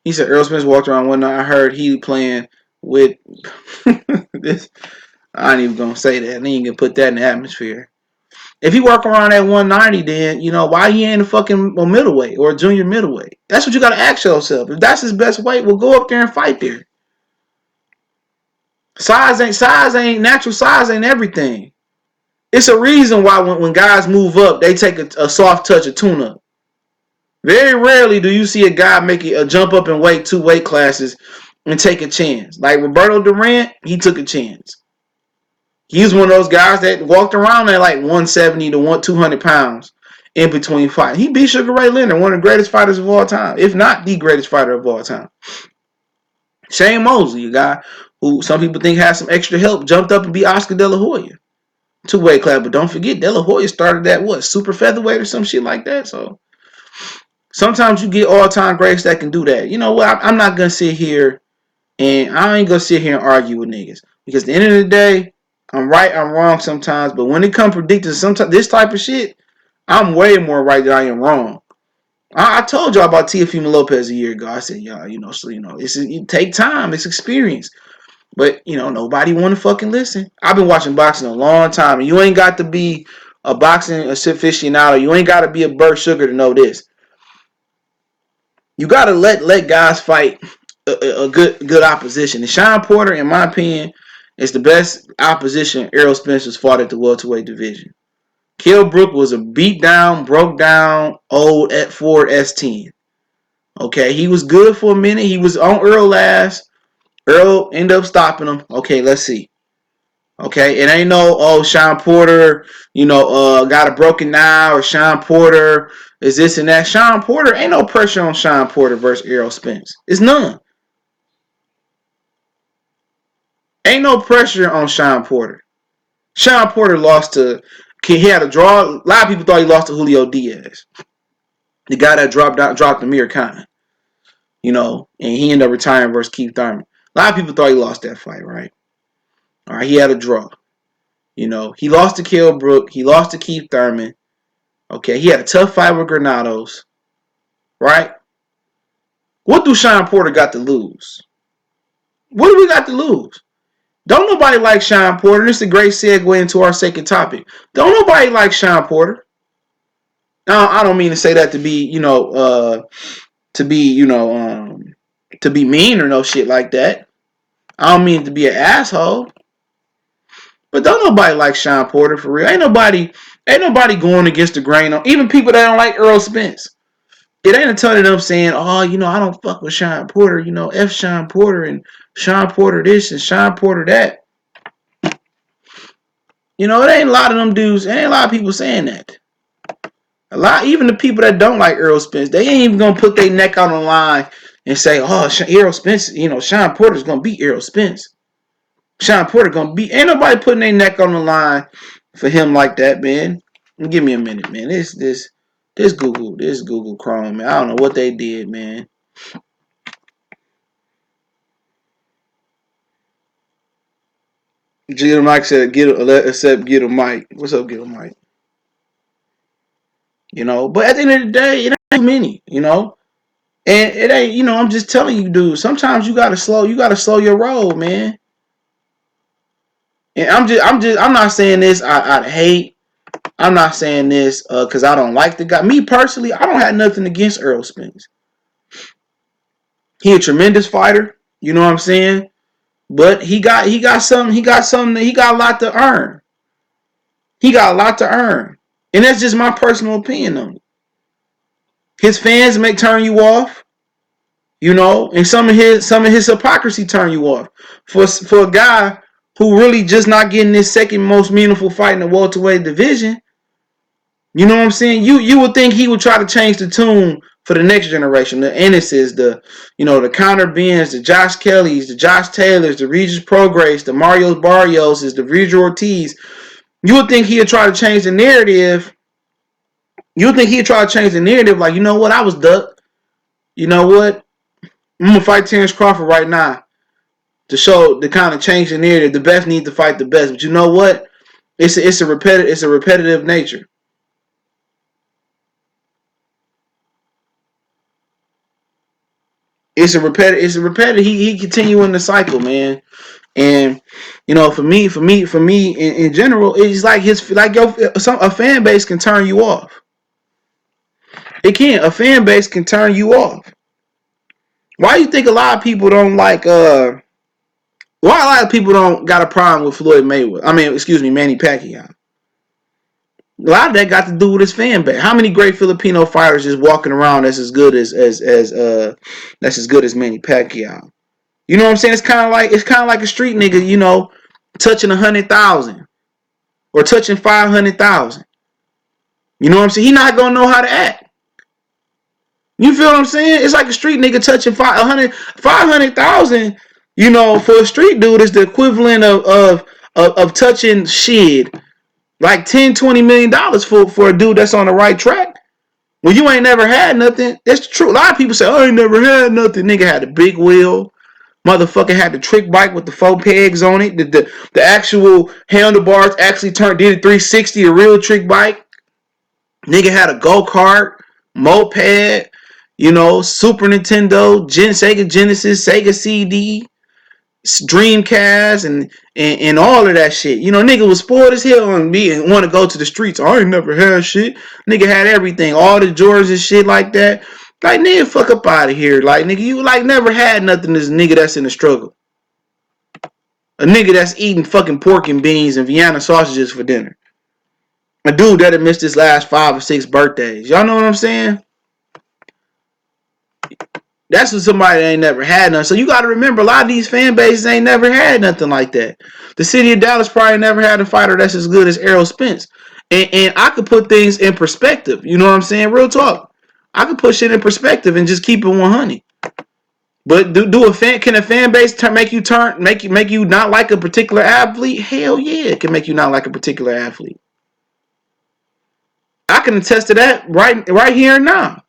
Speaker 1: Errol Spence walked around one night. I heard he playing with this. I ain't even gonna say that. I ain't gonna put that in the atmosphere. If he walk around at 190, then why he ain't a fucking middleweight or a junior middleweight? That's what you gotta ask yourself. If that's his best weight, well, go up there and fight there. Size ain't natural. Size ain't everything. It's a reason why when guys move up, they take a soft touch, a tune-up. Very rarely do you see a guy make a jump up in weight 2 weight classes and take a chance. Like Roberto Durant, he took a chance. He's one of those guys that walked around at like 170 to 200 pounds in between fights. He beat Sugar Ray Leonard, one of the greatest fighters of all time, if not the greatest fighter of all time. Shane Mosley, a guy who some people think has some extra help, jumped up and beat Oscar De La Hoya. 2 weight class, but don't forget, De La Hoya started at super featherweight or some shit like that. So sometimes you get all-time greats that can do that. You know what? I'm not gonna sit here and I ain't gonna sit here and argue with niggas because at the end of the day, I'm right, I'm wrong sometimes. But when it comes predicting sometimes this type of shit, I'm way more right than I am wrong. I told y'all about Teofimo Lopez a year ago. I said, y'all, it take time, it's experience. But, nobody want to fucking listen. I've been watching boxing a long time. And you ain't got to be a boxing aficionado. You ain't got to be a Burt Sugar to know this. You got to let guys fight a good opposition. And Sean Porter, in my opinion, is the best opposition Errol Spence has fought at the welterweight division. Kell Brook was a beat down, broke down, old Ford S10. Okay, he was good for a minute. He was on Earl last. Earl ended up stopping him. Okay, let's see. Okay, it ain't no, Sean Porter, got a broken eye, or Sean Porter is this and that. Sean Porter, ain't no pressure on Sean Porter versus Errol Spence. It's none. Ain't no pressure on Sean Porter. Sean Porter lost to, he had a draw. A lot of people thought he lost to Julio Diaz. The guy that dropped Amir Khan. And he ended up retiring versus Keith Thurman. A lot of people thought he lost that fight, right? All right, he had a draw. He lost to Kell Brook. He lost to Keith Thurman. Okay, he had a tough fight with Granados. Right? What do Sean Porter got to lose? What do we got to lose? Don't nobody like Sean Porter. This is a great segue into our second topic. Don't nobody like Sean Porter. Now, I don't mean to say that to be, to be mean or no shit like that. I don't mean to be an asshole. But don't nobody like Sean Porter for real. Ain't nobody going against the grain on even people that don't like Errol Spence. It ain't a ton of them saying, oh, I don't fuck with Sean Porter, F Sean Porter and Sean Porter this and Sean Porter that. It ain't a lot of them dudes, it ain't a lot of people saying that. Even the people that don't like Errol Spence, they ain't even gonna put their neck on the line and say, oh, Errol Spence, Sean Porter's gonna beat Errol Spence. Sean Porter gonna beat. Ain't nobody putting their neck on the line for him like that, man. Give me a minute, man. This Google Chrome, man. I don't know what they did, man. Get Mike said, get a mic. What's up, get a mic? But at the end of the day, it ain't too many, And it ain't, I'm just telling you, dude. Sometimes you gotta slow your roll, man. And I'm not saying this. I'd hate. I'm not saying this because I don't like the guy. Me personally, I don't have nothing against Errol Spence. He a tremendous fighter. You know what I'm saying? But he got something. He got a lot to earn. He got a lot to earn, and that's just my personal opinion on it. His fans may turn you off, and some of his hypocrisy turn you off. For a guy who really just not getting his second most meaningful fight in the welterweight division. You know what I'm saying? You would think he would try to change the tune for the next generation. The Ennis's, the Conor Benns, the Josh Kellys, the Josh Taylors, the Regis Prograis, the Mario Barrioses, the Virgil Ortiz. You would think he'd try to change the narrative. You would think he'd try to change the narrative. Like, you know what? I was ducked. You know what? I'm gonna fight Terrence Crawford right now to kind of change the narrative. The best need to fight the best. But you know what? It's a repetitive nature. It's a repetitive. He continuing the cycle, man. And for me, in general, it's like a fan base can turn you off. It can. A fan base can turn you off. Why do you think a lot of people don't like? Why a lot of people don't got a problem with Floyd Mayweather? I mean, excuse me, Manny Pacquiao. A lot of that got to do with his fan base. How many great Filipino fighters just walking around that's as good as Manny Pacquiao? You know what I'm saying? It's kind of like a street nigga, touching 100,000 or touching 500,000. You know what I'm saying? He not gonna know how to act. You feel what I'm saying? It's like a street nigga touching 500,000. For a street dude, is the equivalent of touching shit like $10-20 million for a dude that's on the right track. Well, you ain't never had nothing. That's true. A lot of people say, I ain't never had nothing. Nigga had a big wheel. Motherfucker had the trick bike with the 4 pegs on it. The actual handlebars actually did a 360, a real trick bike. Nigga had a go-kart, moped, Super Nintendo, Sega Genesis, Sega CD, Dreamcast, and all of that shit. Nigga was spoiled as hell on me and want to go to the streets. I ain't never had shit. Nigga had everything, all the Jordans and shit like that. Like, nigga, fuck up out of here. Like, nigga, you like never had nothing as a nigga that's in the struggle. A nigga that's eating fucking pork and beans and Vienna sausages for dinner. A dude that had missed his last 5 or 6 birthdays. Y'all know what I'm saying? That's what somebody that ain't never had nothing. So you got to remember, a lot of these fan bases ain't never had nothing like that. The city of Dallas probably never had a fighter that's as good as Errol Spence. And I could put things in perspective. You know what I'm saying? Real talk. I could put shit in perspective and just keep it 100. But can a fan base make you not like a particular athlete? Hell yeah, it can make you not like a particular athlete. I can attest to that right here and now.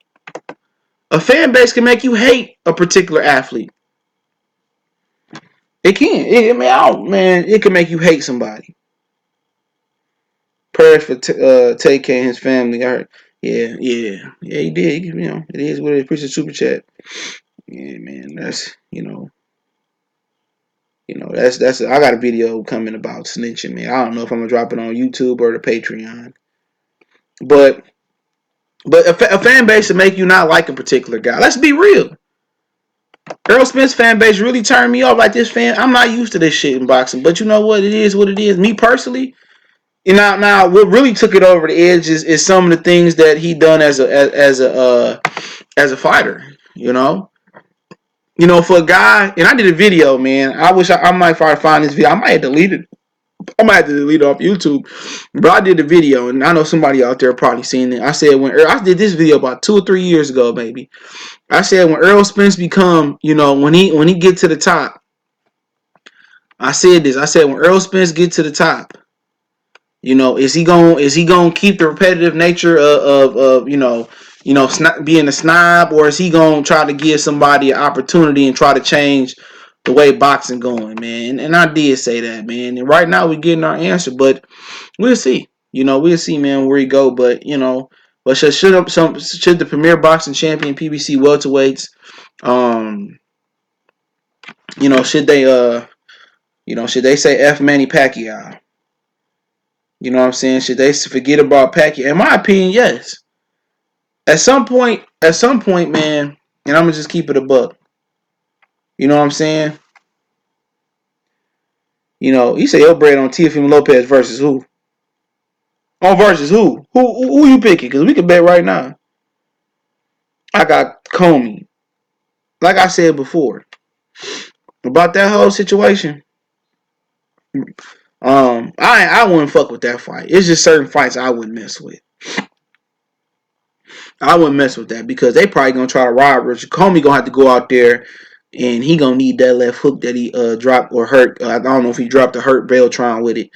Speaker 1: A fan base can make you hate a particular athlete. It can. It can make you hate somebody. Prayers for TK and his family. All right. Yeah, he did. It is what it is. Appreciate the super chat. Yeah, man, that's that's. I got a video coming about snitching, man. I don't know if I'm gonna drop it on YouTube or the Patreon, but a fan base to make you not like a particular guy. Let's be real. Errol Spence fan base really turned me off. Like, this fan, I'm not used to this shit in boxing. But you know what? It is what it is. Me personally, now what really took it over the edge is some of the things that he done as a fighter. For a guy, and I did a video, man. I wish I might find this video. I might have deleted it. I might have to delete it off YouTube. But I did a video, and I know somebody out there probably seen it. I said I did this video about 2 or 3 years ago, baby. I said when Errol Spence become, when he get to the top. I said this. I said when Errol Spence get to the top, is he gonna keep the repetitive nature of being a snob, or is he gonna try to give somebody an opportunity and try to change the way boxing going, man? And I did say that, man. And right now we're getting our answer, but we'll see. We'll see, man, where he go. But but should the premier boxing champion PBC welterweights, should they say F Manny Pacquiao? You know what I'm saying? Should they forget about Pacquiao? In my opinion, yes. At some point, man, and I'm gonna just keep it a buck. You know what I'm saying? You say your bread on Teofimo Lopez versus who? On versus who? Who you picking? Because we can bet right now. I got Comey. Like I said before, about that whole situation. I wouldn't fuck with that fight. It's just certain fights I wouldn't mess with. I wouldn't mess with that because they probably gonna try to rob Richard. Comey gonna have to go out there and he gonna need that left hook that he dropped or hurt. I don't know if he dropped a hurt Beltron with it,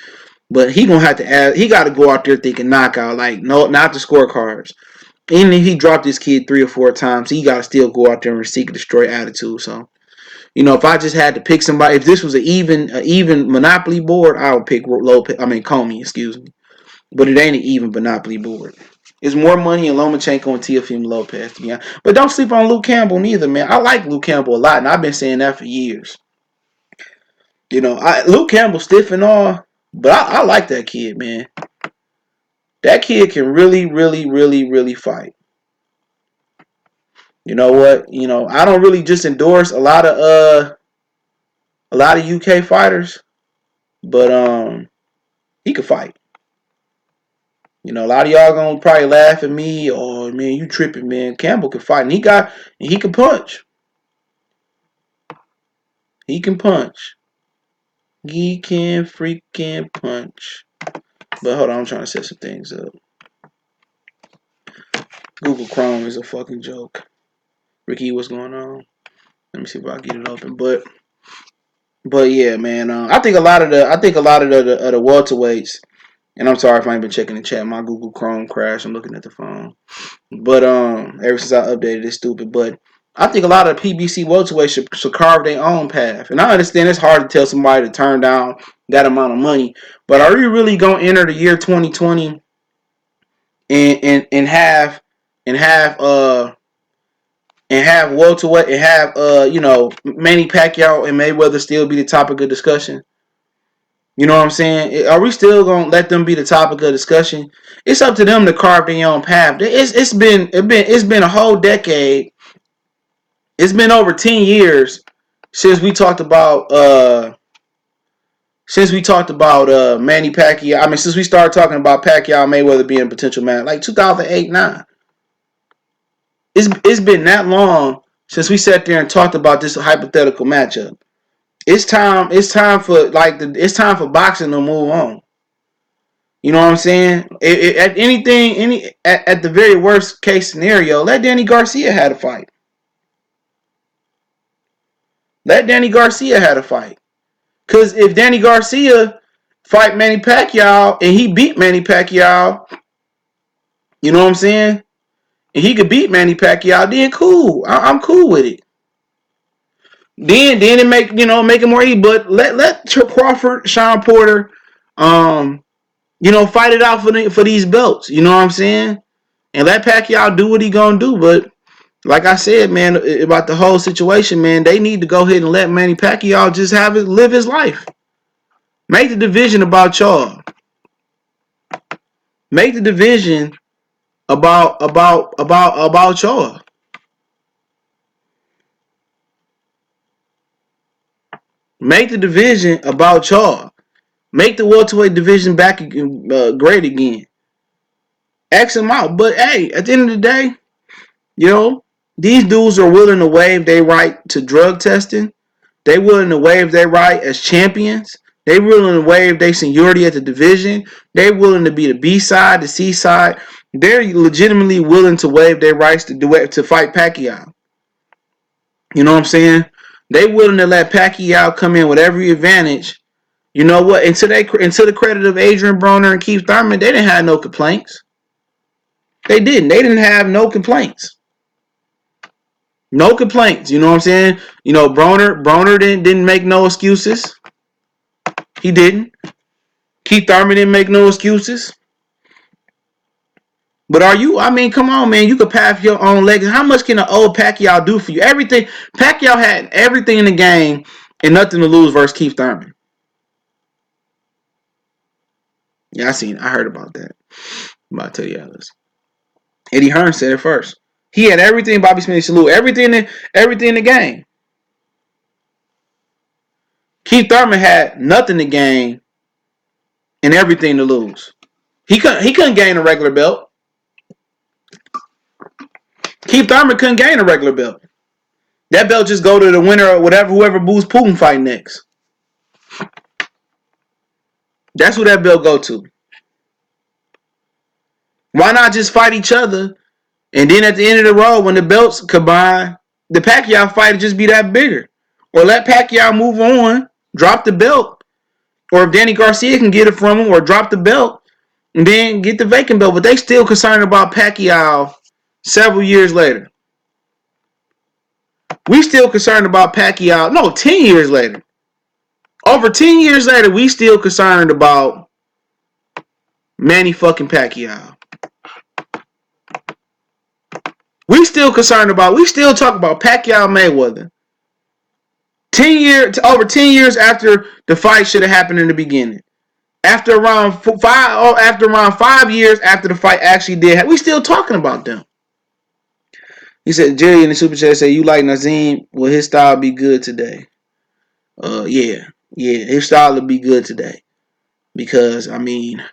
Speaker 1: but he gonna have to add. He got to go out there thinking knockout, like no, not the scorecards. Even if he dropped this kid 3 or 4 times, he got to still go out there and seek a destroy attitude. So, if I just had to pick somebody, if this was an even Monopoly board, I would pick Lopez. I mean Comey, excuse me. But it ain't an even Monopoly board. It's more money in Lomachenko and Teofimo Lopez, to be honest. But don't sleep on Luke Campbell neither, man. I like Luke Campbell a lot, and I've been saying that for years. Luke Campbell stiff and all, but I like that kid, man. That kid can really, really, really, really fight. You know what? I don't really just endorse a lot of UK fighters, but he could fight. A lot of y'all gonna probably laugh at me, or man, you tripping, man. Campbell can fight, and he can punch. He can punch. He can freaking punch. But hold on, I'm trying to set some things up. Google Chrome is a fucking joke. Ricky, what's going on? Let me see if I can get it open. But yeah, man. I think a lot of the welterweights. And I'm sorry if I ain't been checking the chat. My Google Chrome crashed. I'm looking at the phone. But ever since I updated, it's stupid. But I think a lot of PBC welterweights should carve their own path. And I understand it's hard to tell somebody to turn down that amount of money. But are you really gonna enter the year 2020 and have welterweight and have Manny Pacquiao and Mayweather still be the topic of discussion? You know what I'm saying? Are we still gonna let them be the topic of discussion? It's up to them to carve their own path. It's been a whole decade. It's been over 10 years since we talked about Manny Pacquiao. I mean, since we started talking about Pacquiao and Mayweather being a potential match, like 2008-9. It's been that long since we sat there and talked about this hypothetical matchup. It's time for boxing to move on. You know what I'm saying? At the very worst case scenario, let Danny Garcia have a fight. Let Danny Garcia have a fight. Because if Danny Garcia fight Manny Pacquiao and he beat Manny Pacquiao, you know what I'm saying? And he could beat Manny Pacquiao, then cool. I'm cool with it. Then it make it more easy. But let Crawford, Sean Porter, fight it out for these belts. You know what I'm saying? And let Pacquiao do what he gonna do. But like I said, man, about the whole situation, man, they need to go ahead and let Manny Pacquiao just live his life. Make the division about y'all. Make the division about y'all. Make the division about y'all. Make the welterweight division back great again. X them out. But hey, at the end of the day, these dudes are willing to waive their right to drug testing. They willing to waive their right as champions. They willing to waive their seniority at the division. They willing to be the B side, the C side. They're legitimately willing to waive their rights to fight Pacquiao. You know what I'm saying? They willing to let Pacquiao come in with every advantage. You know what? And to the credit of Adrian Broner and Keith Thurman, they didn't have no complaints. They didn't. They didn't have no complaints. No complaints. You know what I'm saying? Broner didn't make no excuses. He didn't. Keith Thurman didn't make no excuses. But come on, man. You could path your own legacy. How much can an old Pacquiao do for you? Everything. Pacquiao had everything in the game and nothing to lose versus Keith Thurman. Yeah, I heard about that. I'm about to tell you others. Eddie Hearn said it first. He had everything Bobby Smith salute. Everything in the game. Keith Thurman had nothing to gain and everything to lose. He couldn't gain a regular belt. Keith Thurman couldn't gain a regular belt. That belt just go to the winner or whoever Boo's Putin fight next. That's who that belt go to. Why not just fight each other And then at the end of the road, when the belts combine, the Pacquiao fight would just be that bigger. Or let Pacquiao move on, drop the belt. Or if Danny Garcia can get it from him, or drop the belt, and then get the vacant belt. But they still concerned about Pacquiao several years later. We still concerned about Pacquiao. No, 10 years later. Over 10 years later, we still concerned about Manny fucking Pacquiao. We still talk about Pacquiao Mayweather. Over 10 years after the fight should have happened in the beginning. After around 5 years after the fight actually did happen, we still talking about them. He said, Jerry in the super chat said, you like Nazim? Will his style be good today? Yeah, his style will be good today. Because, I mean,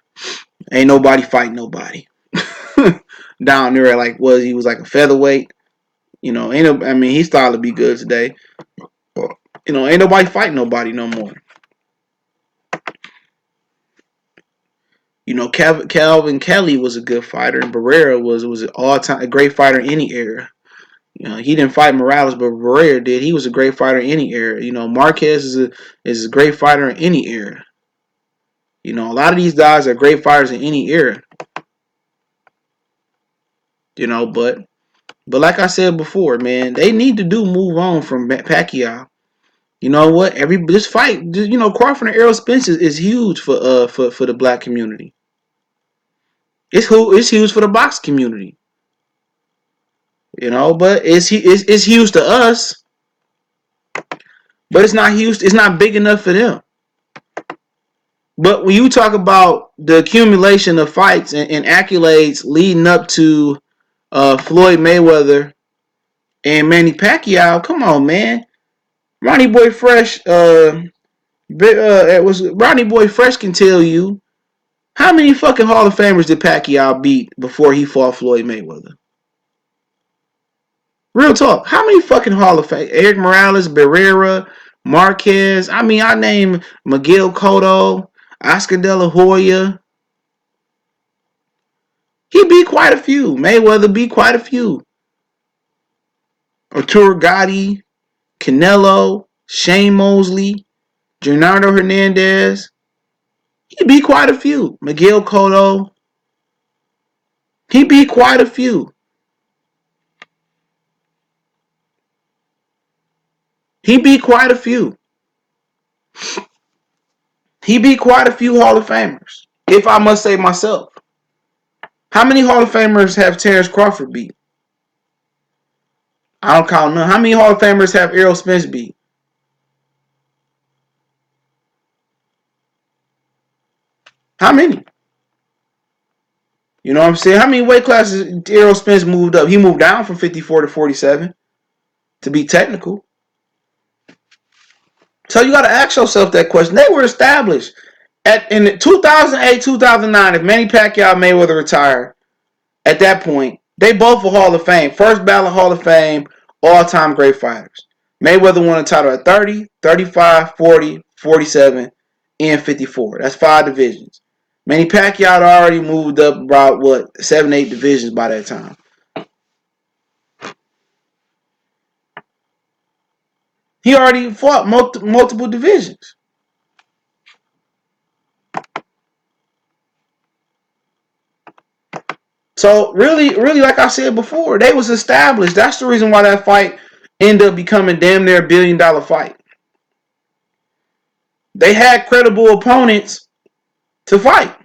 Speaker 1: ain't nobody fighting nobody. Down there, like, he was like a featherweight. You know, his style will be good today. You know, ain't nobody fighting nobody no more. You know, Calvin Kelly was a good fighter, and Barrera was an all-time a great fighter in any era. You know, he didn't fight Morales, but Barrera did. He was a great fighter in any era. You know, Marquez is a great fighter in any era. You know, a lot of these guys are great fighters in any era. You know, but like I said before, man, they need to move on from Pacquiao. You know what? This fight, you know, Crawford and Errol Spence is huge for the black community. It's huge for the box community. You know, but it's huge to us. But it's not huge. It's not big enough for them. But when you talk about the accumulation of fights and accolades leading up to Floyd Mayweather and Manny Pacquiao, come on, man. Ronnie Boy Fresh, Ronnie Boy Fresh can tell you how many fucking Hall of Famers did Pacquiao beat before he fought Floyd Mayweather? Real talk. How many fucking Hall of Fame? Eric Morales, Barrera, Marquez. I mean, I name Miguel Cotto, Oscar De La Hoya. He beat quite a few. Mayweather beat quite a few. Arturo Gatti, Canelo, Shane Mosley, Gennaro Hernandez. He beat quite a few. Miguel Cotto. He beat quite a few. He beat quite a few. He beat quite a few Hall of Famers, if I must say myself. How many Hall of Famers have Terrence Crawford beat? I don't count none. How many Hall of Famers have Errol Spence beat? How many? You know what I'm saying? How many weight classes Errol Spence moved up? He moved down from 54 to 47 to be technical. So you got to ask yourself that question. They were established in 2008, 2009. If Manny Pacquiao Mayweather retired at that point, they both were Hall of Fame. First ballot Hall of Fame, all-time great fighters. Mayweather won a title at 30, 35, 40, 47, and 54. That's 5 divisions. Manny Pacquiao had already moved up about, 7, 8 divisions by that time. He already fought multiple divisions. So really, like I said before, they was established. That's the reason why that fight ended up becoming damn near $1 billion fight. They had credible opponents to fight.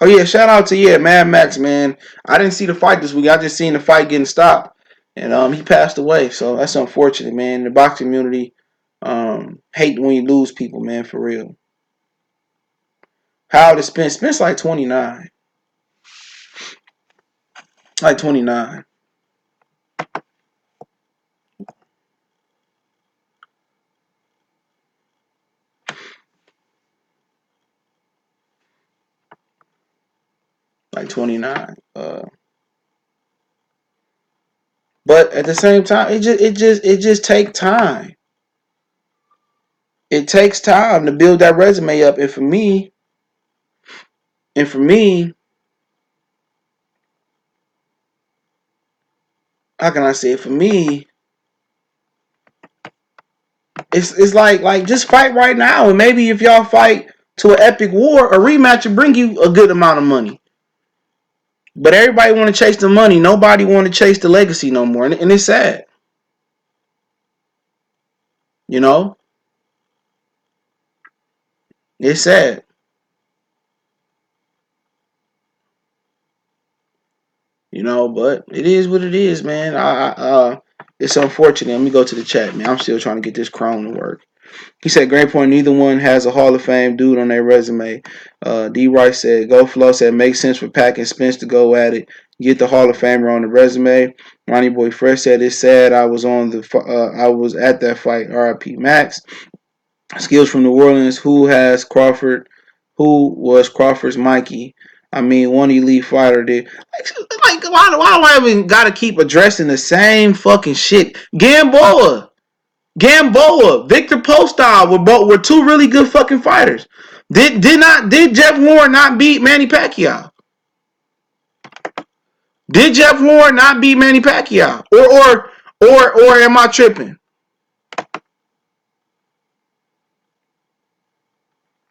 Speaker 1: Oh yeah, shout out to Mad Max, man. I didn't see the fight this week. I just seen the fight getting stopped, and he passed away. So that's unfortunate, man. The boxing community hate when you lose people, man, for real. How old is Spence? Spence like 29. Like 29. Like 29. But at the same time, it just takes time. It takes time to build that resume up. And for me, And for me, how can I say it? For me, it's like just fight right now, and maybe if y'all fight to an epic war, a rematch will bring you a good amount of money. But everybody want to chase the money. Nobody want to chase the legacy no more, and it's sad. You know, it's sad. You know, but it is what it is, man. It's unfortunate. Let me go to the chat, man. I'm still trying to get this Chrome to work. He said, great point. Neither one has a Hall of Fame dude on their resume. D. Rice said, Go Flow said, makes sense for Pac and Spence to go at it. Get the Hall of Famer on the resume. Ronnie Boy Fresh said, it's sad. I was at that fight. R.I.P. Max. Skills from New Orleans. Who has Crawford? Who was Crawford's Mikey? I mean, one elite fighter did. Why do I even gotta keep addressing the same fucking shit? Gamboa, Victor Postol were two really good fucking fighters. Did Jeff Warren not beat Manny Pacquiao? Did Jeff Warren not beat Manny Pacquiao? Or am I tripping?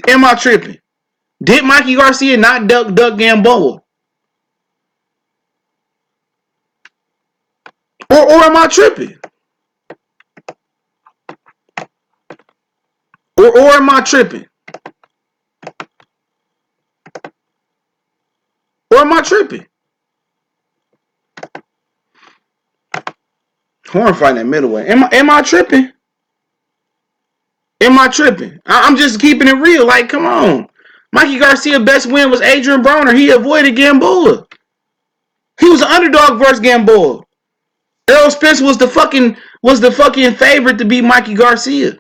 Speaker 1: Am I tripping? Did Mikey Garcia not duck Gamboa? Or am I tripping? Or am I tripping? Or am I tripping? Horn fighting at middleweight. Am I tripping? Am I tripping? I'm just keeping it real. Like, come on. Mikey Garcia's best win was Adrian Broner. He avoided Gamboa. He was an underdog versus Gamboa. Errol Spence was the fucking favorite to beat Mikey Garcia.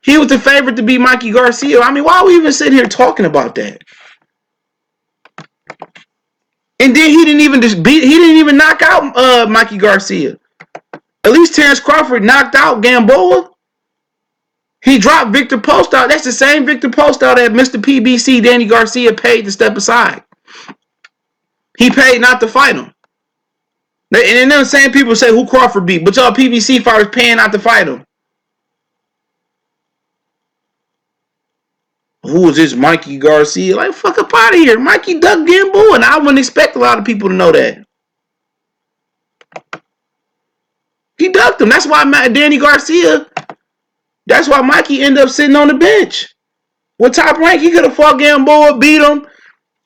Speaker 1: He was the favorite to beat Mikey Garcia. I mean, why are we even sitting here talking about that? And then he didn't even knock out Mikey Garcia. At least Terrence Crawford knocked out Gamboa. He dropped Victor Postol. That's the same Victor Postol that Mr. PBC Danny Garcia paid to step aside. He paid not to fight him. And then the same people say who Crawford beat, but y'all PBC fighters paying not to fight him. Who is this Mikey Garcia? Like, fuck up out of here. Mikey ducked Gamboa, and I wouldn't expect a lot of people to know that. He ducked him. That's why Danny Garcia, that's why Mikey ended up sitting on the bench. With Top Rank, he could have fought Gamboa, beat him,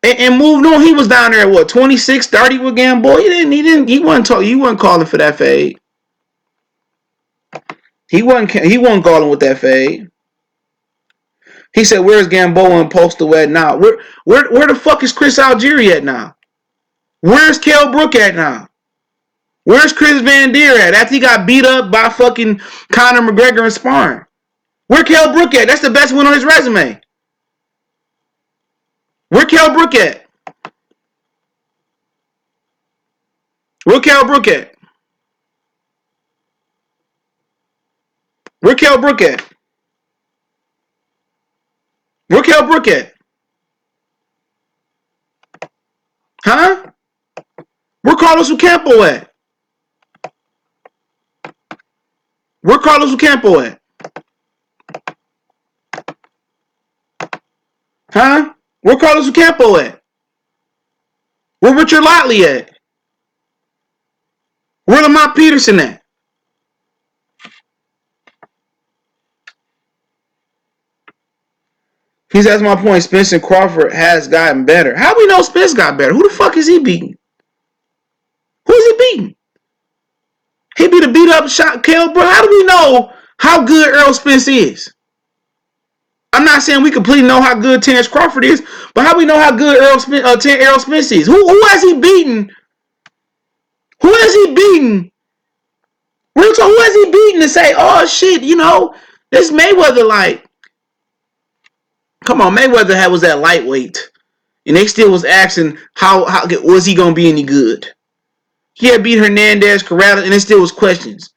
Speaker 1: and moved on. He was down there at what, 26, 30 with Gamboa. He wasn't calling for that fade. He wasn't calling with that fade. He said, where's Gamboa and Postal at now? Where the fuck is Chris Algieri at now? Where's Kell Brook at now? Where's Chris Van Deer at? After he got beat up by fucking Conor McGregor and Sparring. Where Kell Brook at? That's the best one on his resume. Where Kell Brook at? Where Kell Brook at? Where Kell Brook at? Where Kell Brook at? Huh? Where Carlos Ocampo at? Where Carlos Ocampo at? Huh? Where Carlos Ocampo at? Where Richard Lotley at? Where Lamont Peterson at? He's that's my point. Spence and Crawford has gotten better. How do we know Spence got better? Who the fuck is he beating? Who is he beating? He beat a beat up shot Kell Brook. How do we know how good Errol Spence is? I'm not saying we completely know how good Terrence Crawford is, but how do we know how good Errol Spence is? Who has he beaten? Who has he beaten? Who has he beaten to say, oh shit, this Mayweather like? Come on, Mayweather was that lightweight, and they still was asking how was he gonna be any good? He had beat Hernandez, Corrales, and there still was questions.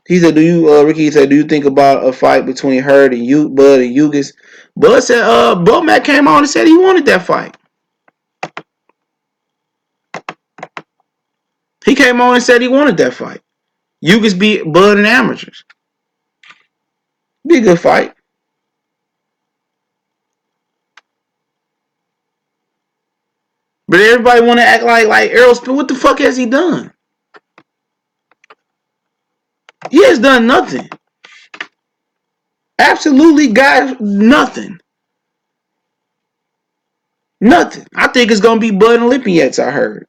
Speaker 1: He said, "Do you, Ricky said, do you think about a fight between Hurd and you, Bud and Yugas?" Bud said, Bud Mac came on and said he wanted that fight. He came on and said he wanted that fight. Yugas beat Bud and amateurs. Be a good fight. But everybody want to act like Errol Spence. What the fuck has he done? He has done nothing. Absolutely got nothing. Nothing. I think it's going to be Bud and Olympiads, I heard.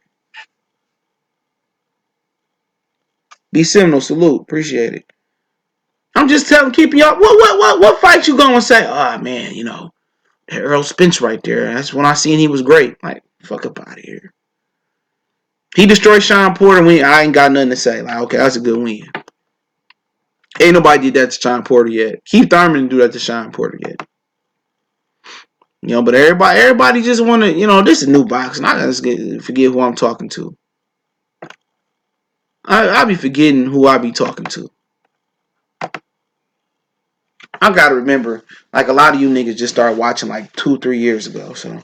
Speaker 1: Be Seminole, salute. Appreciate it. I'm just keeping y'all. What fight you going to say? Oh, man, you know, Errol Spence right there. That's when I seen he was great. Like, fuck up out of here. He destroyed Sean Porter. I ain't got nothing to say. Like, okay, that's a good win. Ain't nobody did that to Sean Porter yet. Heath didn't do that to Sean Porter yet. You know, but everybody just want to, you know, this is new boxing. I just forget who I'm talking to. I be forgetting who I be talking to. I gotta remember, like a lot of you niggas just started watching like 2-3 years ago. So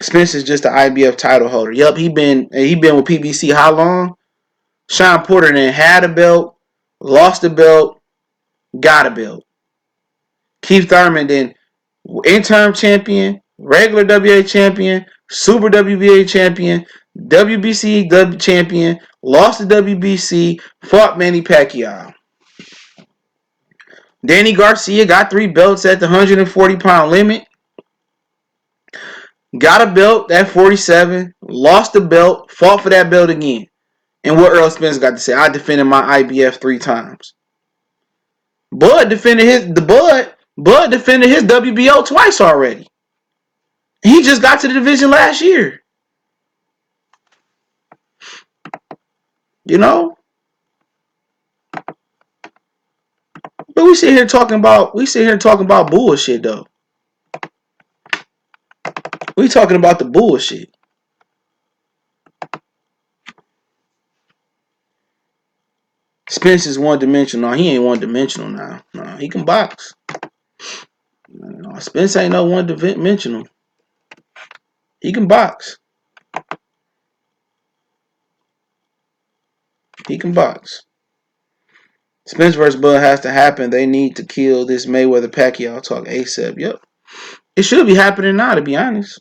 Speaker 1: Spence is just the IBF title holder. Yup, he been with PBC how long? Sean Porter then had a belt, lost a belt, got a belt. Keith Thurman then interim champion, regular WA champion, Super WBA champion, WBC champion, lost to WBC, fought Manny Pacquiao. Danny Garcia got 3 belts at the 140-pound limit. Got a belt at 47, lost the belt, fought for that belt again. And what Errol Spence got to say, I defended my IBF 3 times. Bud defended his WBO twice already. He just got to the division last year. You know? But we sit here talking about bullshit though. We talking about the bullshit. Spence is one-dimensional. No, he ain't one-dimensional now. No, he can box. No, Spence ain't no one-dimensional. He can box. He can box. Spence versus Bud has to happen. They need to kill this Mayweather Pacquiao talk ASAP. Yep. It should be happening now, to be honest.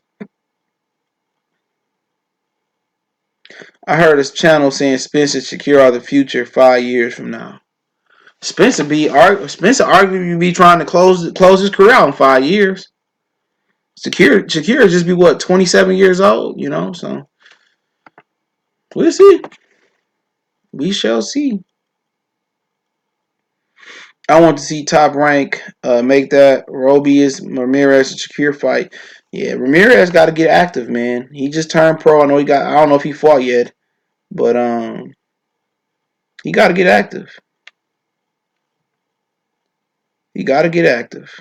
Speaker 1: I heard this channel saying Spence and Shakir are the future 5 years from now. Spence arguably be trying to close his career out in 5 years. Shakir just be what, 27 years old, you know, so we'll see. We shall see. I want to see Top Rank make that Robius Ramirez and Shakir fight. Yeah, Ramirez got to get active, man. He just turned pro. I don't know if he fought yet, but he got to get active. He got to get active.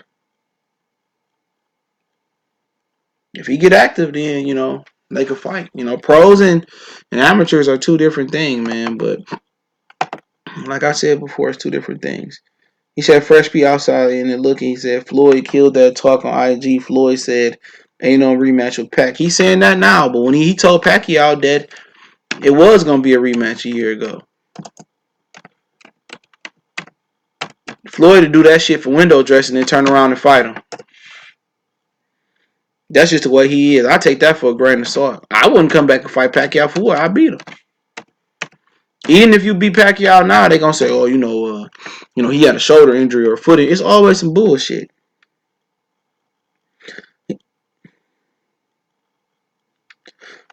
Speaker 1: If he get active, then, you know, they could fight. You know, pros and amateurs are 2 different things, man. But like I said before, it's 2 different things. He said Fresh P outside and then looking. He said Floyd killed that talk on IG. Floyd said ain't no rematch with Pac. He's saying that now, but when he told Pacquiao that it was gonna be a rematch a year ago. Floyd to do that shit for window dressing and turn around and fight him. That's just the way he is. I take that for a grain of salt. I wouldn't come back and fight Pacquiao for what? I beat him. Even if you beat Pacquiao now, they gonna say, oh, you know, he had a shoulder injury or a foot. It's always some bullshit.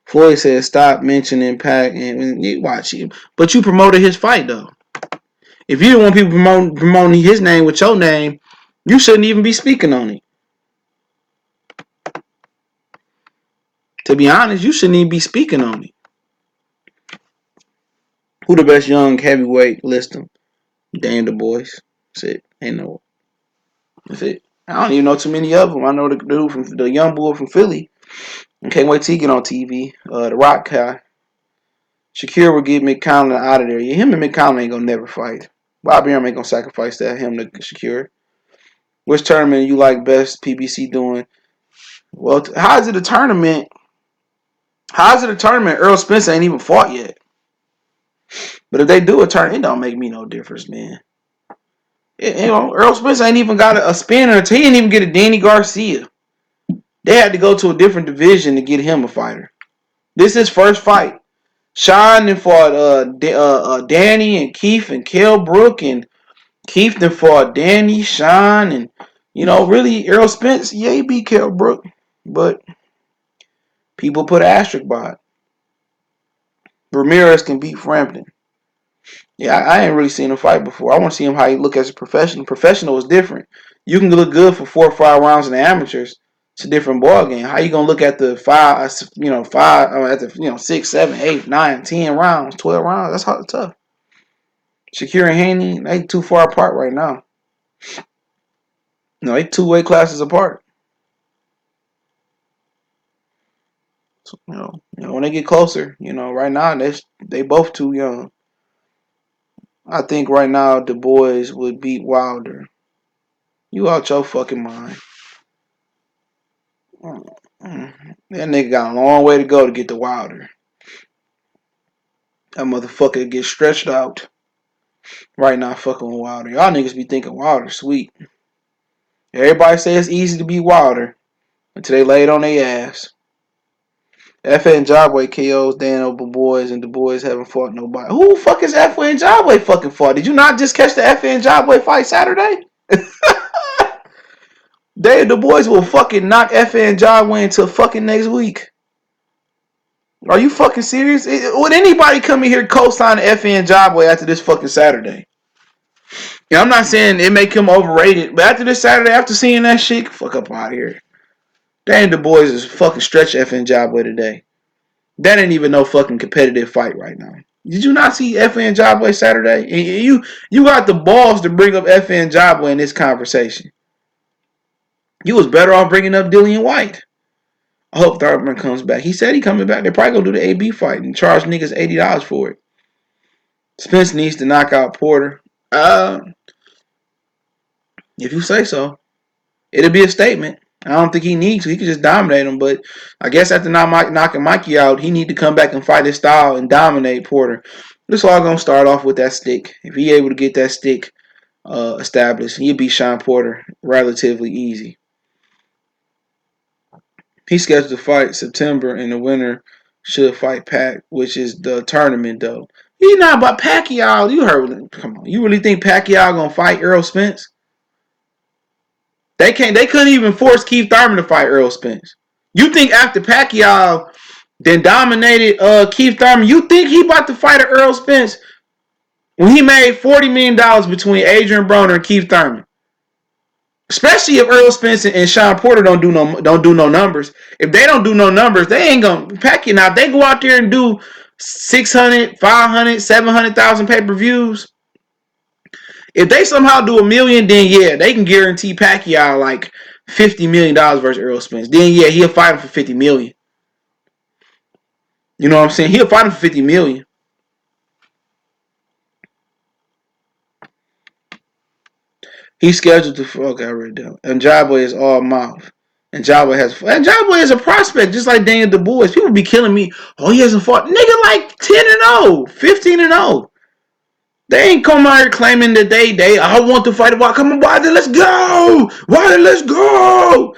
Speaker 1: Floyd said, stop mentioning Pac and you watch him. But you promoted his fight though. If you don't want people promoting his name with your name, you shouldn't even be speaking on it. To be honest, you shouldn't even be speaking on it. Who the best young heavyweight? List them. Damn the boys. That's it. Ain't no. That's it. I don't even know too many of them. I know the dude from the young boy from Philly. I can't wait till he get on TV. The Rock guy. Shakir will get McConnell out of there. Yeah, him and McConnell ain't gonna never fight. Bobby Arum ain't gonna sacrifice that him to Shakur. Which tournament you like best? PBC doing well. How is it a tournament? How is it a tournament? Errol Spence ain't even fought yet. But if they do a tournament, it don't make me no difference, man. Errol Spence ain't even got a spinner. He didn't even get a Danny Garcia. They had to go to a different division to get him a fighter. This is his first fight. Sean then fought Danny and Keith and Kell Brook, and Keith then fought Danny, Sean, and really Errol Spence. Yeah, he beat Kell Brook, but people put an asterisk by it. Ramirez can beat Frampton. Yeah, I ain't really seen him fight before. I want to see him how he look as a professional. Professional is different. You can look good for 4 or 5 rounds in the amateurs. It's a different ball game. How you gonna look at the five, at the 6, 7, 8, 9, 10 rounds, 12 rounds? That's hard, tough. Shakur and Haney, they too far apart right now. No, they 2 weight classes apart. So, when they get closer, right now they both too young. I think right now the boys would beat Wilder. You out your fucking mind. That nigga got a long way to go to get to Wilder. That motherfucker get stretched out right now fucking with Wilder. Y'all niggas be thinking Wilder sweet. Everybody say it's easy to beat Wilder until they lay it on their ass. F.A. and Jabway KOs Dan over boys, and the boys haven't fought nobody. Who the fuck is F.A. and Jabway fucking fought? Did you not just catch the F.A. and Jabway fight Saturday? The boys will fucking knock F.A. and Jabway until fucking next week. Are you fucking serious? Would anybody come in here co-sign F.A. and Jabway after this fucking Saturday? Yeah, I'm not saying it make him overrated, but after this Saturday, after seeing that shit, fuck up out of here. Dang, the boys is fucking stretch F.A. and Jabway today. That ain't even no fucking competitive fight right now. Did you not see F.A. and Jabway Saturday? And you got the balls to bring up F.A. and Jabway in this conversation. You was better off bringing up Dillian White. I hope Thurman comes back. He said he coming back. They're probably going to do the AB fight and charge niggas $80 for it. Spence needs to knock out Porter. If you say so. It'll be a statement. I don't think he needs to. He could just dominate him. But I guess after knocking Mikey out, he need to come back and fight his style and dominate Porter. This all going to start off with that stick. If he able to get that stick established, he'll beat Sean Porter relatively easy. He's scheduled to fight September, and the winner should fight Pac, which is the tournament, though. He's not about Pacquiao. You heard. Come on. You really think Pacquiao going to fight Errol Spence? They couldn't even force Keith Thurman to fight Errol Spence. You think after Pacquiao then dominated Keith Thurman, you think he about to fight Errol Spence when he made $40 million between Adrian Broner and Keith Thurman? Especially if Errol Spence and Sean Porter don't do no numbers. If they don't do no numbers, they ain't gonna Pacquiao. Now if they go out there and do 600, 500, 700,000 pay-per-views. If they somehow do $1 million, then yeah, they can guarantee Pacquiao like $50 million versus Errol Spence. Then yeah, he'll fight him for $50 million. You know what I'm saying? He'll fight him for $50 million. He's scheduled to. Okay, I read that. And Jabba is all mouth. And Jabba is a prospect, just like Daniel Dubois. People be killing me. Oh, he hasn't fought. Nigga, like 10-0, 15-0. They ain't come out here claiming that I want to fight. Come on, Wilder, let's go. Wilder, let's go.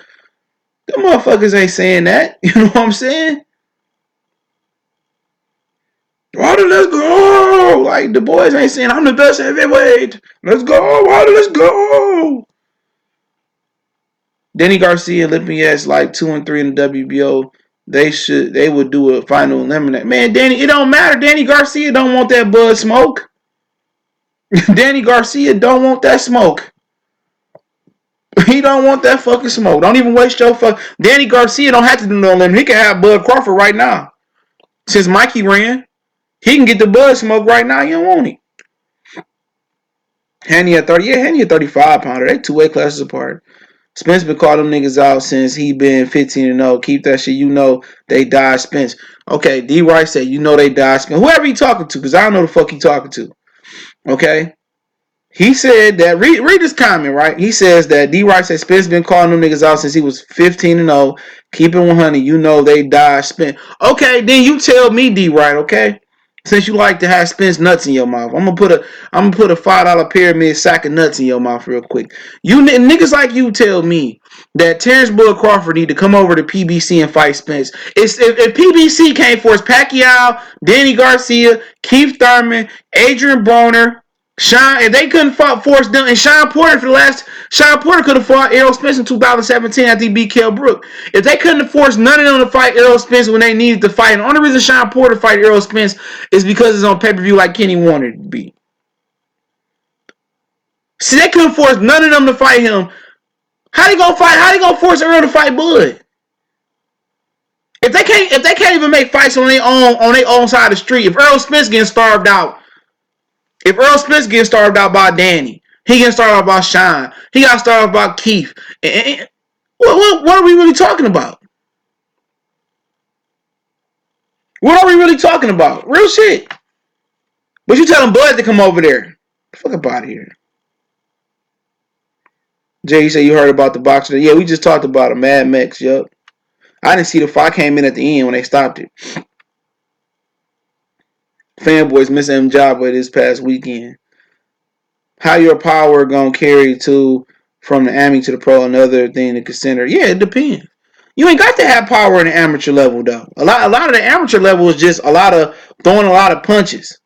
Speaker 1: The motherfuckers ain't saying that. You know what I'm saying? Wilder, let's go. Like, the boys ain't saying, I'm the best heavyweight. Let's go, Wilder, let's go. Danny Garcia, Lipinets, like 2-3 in the WBO. They would do a final eliminate. Man, Danny, it don't matter. Danny Garcia don't want that bud smoke. Danny Garcia don't want that smoke. He don't want that fucking smoke. Don't even waste your fuck. Danny Garcia don't have to do no limit. He can have Bud Crawford right now. Since Mikey ran, he can get the Bud smoke right now. You don't want it. Haney at 30. Yeah, Haney at 35 pounder. They 2 weight classes apart. Spence been calling them niggas out since he been 15-0. Keep that shit. You know they died Spence. Okay, D. Rice said, you know they died Spence. Whoever he talking to, because I don't know the fuck he talking to. Okay? He said that, read this comment, right? He says that D-Wright said Spence been calling them niggas out since he was 15-0. Keep it 100. You know they died. Spence. Okay, then you tell me, D-Wright, okay? Since you like to have Spence nuts in your mouth. I'm gonna put a $5 pyramid sack of nuts in your mouth real quick. You niggas like you tell me that Terrence Bud Crawford need to come over to PBC and fight Spence. If PBC can't force Pacquiao, Danny Garcia, Keith Thurman, Adrian Broner, if they couldn't force them, and Sean Porter could have fought Errol Spence in 2017 after he beat Kell Brook. If they couldn't have forced none of them to fight Errol Spence when they needed to fight, and the only reason Sean Porter fight Errol Spence is because it's on pay-per-view like Kenny wanted it to be. See, they couldn't force none of them to fight him. How they gonna force Errol to fight Bud? If they can't even make fights on their own side of the street, if Errol Spence getting starved out by Danny, he getting starved out by Sean, he got starved out by Keith. What are we really talking about? What are we really talking about? Real shit. But you telling Bud to come over there. Fuck up out of here. Jay, you say you heard about the boxer. Yeah, we just talked about a Mad Max, yup. I didn't see the fight came in at the end when they stopped it. Fanboys miss Mjabba this past weekend. How your power gonna carry to from the AMI to the pro, another thing to consider. Yeah, it depends. You ain't got to have power in the amateur level though. A lot of the amateur level is just a lot of throwing a lot of punches.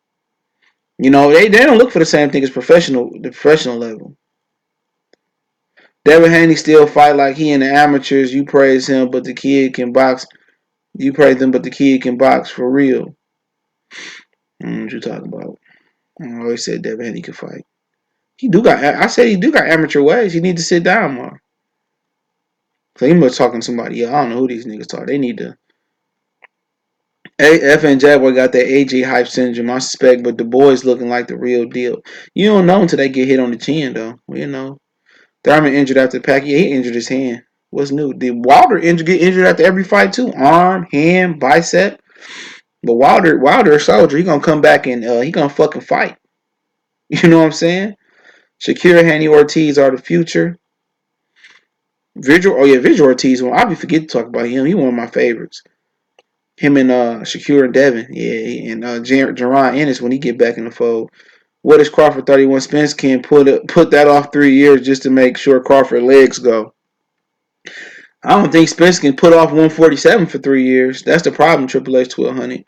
Speaker 1: You know, they don't look for the same thing as the professional level. Devin Haney still fight like he in the amateurs. You praise him, but the kid can box. You praise him, but the kid can box for real. What you talking about? I always said Devin Haney can fight. I said he do got amateur ways. He need to sit down more. So he must talking to somebody else. I don't know who these niggas are. They need to. FN Jaguar got that AJ hype syndrome, I suspect, but the boys looking like the real deal. You don't know until they get hit on the chin, though. You know. Thurman injured after Pacquiao. He injured his hand. What's new? Did Wilder get injured after every fight, too? Arm, hand, bicep. But Wilder a soldier. He gonna come back and he gonna fucking fight. You know what I'm saying? Shakira, Hanny Ortiz are the future. Vigil Ortiz. Well, I'll be forget to talk about him. He one of my favorites. Him and Shakira and Devin. Yeah, and Jerron Ennis when he get back in the fold. What is Crawford 31? Spence can put that off 3 years just to make sure Crawford legs go. I don't think Spence can put off 147 for 3 years. That's the problem, Triple H 1200.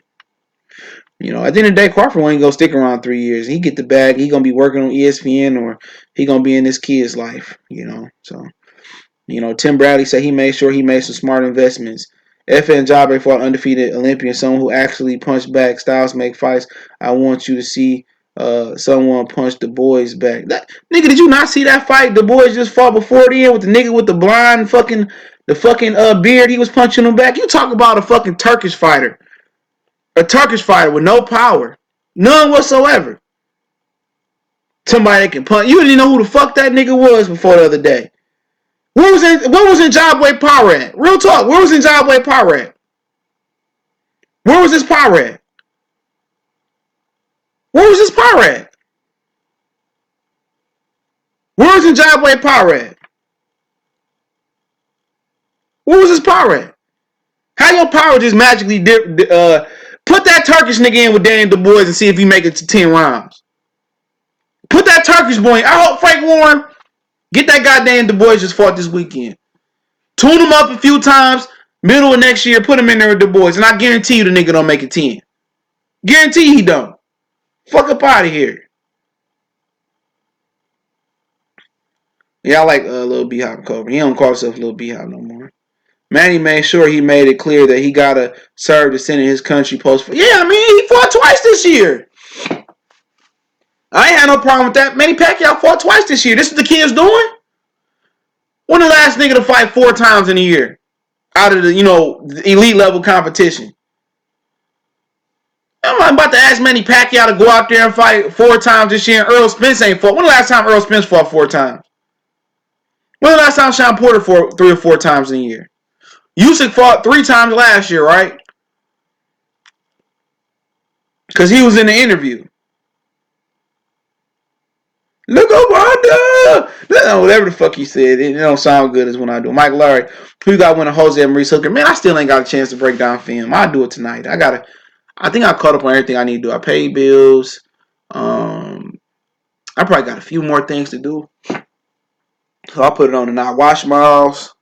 Speaker 1: You know, at the end of the day, Crawford ain't gonna stick around 3 years. He get the bag. He gonna be working on ESPN or he gonna be in this kid's life. You know, so you know, Tim Bradley said he made sure he made some smart investments. FN Jabe fought undefeated Olympian, someone who actually punched back. Styles make fights. I want you to see someone punch the boys back. Nigga, did you not see that fight the boys just fought before the end with the nigga with the blind fucking beard? He was punching him back. You talk about a fucking Turkish fighter. A Turkish fighter with no power. None whatsoever. Somebody that can punch. You didn't know who the fuck that nigga was before the other day. What was in Jobway power at? Real talk. Where was in Jobway power at? Where was his power at? Where was his power at? Where was in Jobway power at? Where was his power at? How your power just magically put that Turkish nigga in with Daniel Dubois and see if he make it to 10 rounds. Put that Turkish boy in. I hope Frank Warren get that goddamn Dubois just fought this weekend. Tune him up a few times. Middle of next year, put him in there with Dubois, and I guarantee you the nigga don't make it 10. Guarantee he don't. Fuck up out of here. Yeah, I like Lil B-Hop cover. He don't call himself Lil B-Hop no more. Manny made sure he made it clear that he gotta serve the sin in his country post. Yeah, I mean, he fought twice this year. I ain't had no problem with that. Manny Pacquiao fought twice this year. This is what the kid's doing? When the last nigga to fight 4 times in a year? Out of the, the elite level competition. I'm about to ask Manny Pacquiao to go out there and fight 4 times this year, and Errol Spence ain't fought. When the last time Errol Spence fought 4 times? When the last time Sean Porter fought 3 or 4 times in a year? Usyk fought 3 times last year, right? Because he was in the interview. Look up Wanda. Whatever the fuck he said, it don't sound good as when I do. Mike Larry, who you got winning Jose and Maurice Hooker? Man, I still ain't got a chance to break down film. I'll do it tonight. I think I caught up on everything I need to do. I paid bills. I probably got a few more things to do. So I'll put it on tonight. Wash my house.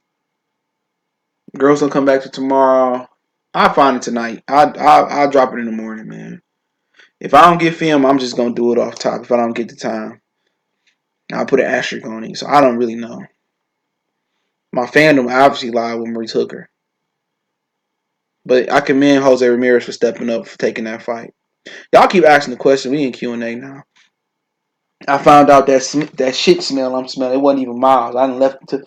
Speaker 1: Girls don't come back to tomorrow. I'll find it tonight. I'll drop it in the morning, man. If I don't get film, I'm just gonna do it off top. If I don't get the time, I'll put an asterisk on it. So I don't really know. My fandom obviously lied with Maurice Hooker, but I commend Jose Ramirez for stepping up for taking that fight. Y'all keep asking the question. We in Q&A now. I found out that shit smell I'm smelling. It wasn't even Miles. I didn't left it to.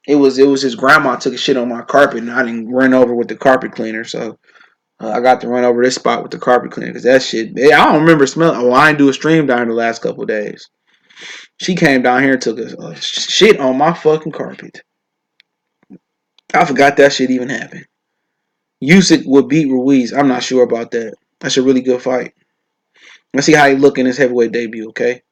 Speaker 1: It was his grandma took a shit on my carpet, and I didn't run over with the carpet cleaner. So I got to run over this spot with the carpet cleaner because that shit. I don't remember smelling. Well, I didn't do a stream down here the last couple of days. She came down here and took a shit on my fucking carpet. I forgot that shit even happened. Usyk would beat Ruiz. I'm not sure about that. That's a really good fight. Let's see how he look in his heavyweight debut, okay?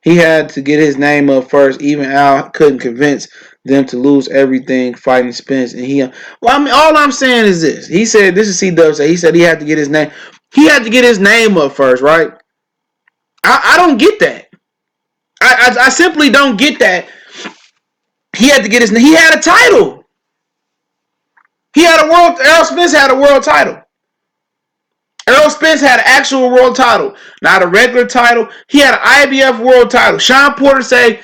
Speaker 1: He had to get his name up first. Even Al couldn't convince them to lose everything fighting Spence. And well, I mean, all I'm saying is this. He said, this is C-Dub say, he said he had to get his name. He had to get his name up first, right? I don't get that. I simply don't get that. He had to get his name. He had a title. Errol Spence had a world title. Errol Spence had an actual world title, not a regular title. He had an IBF world title. Sean Porter say,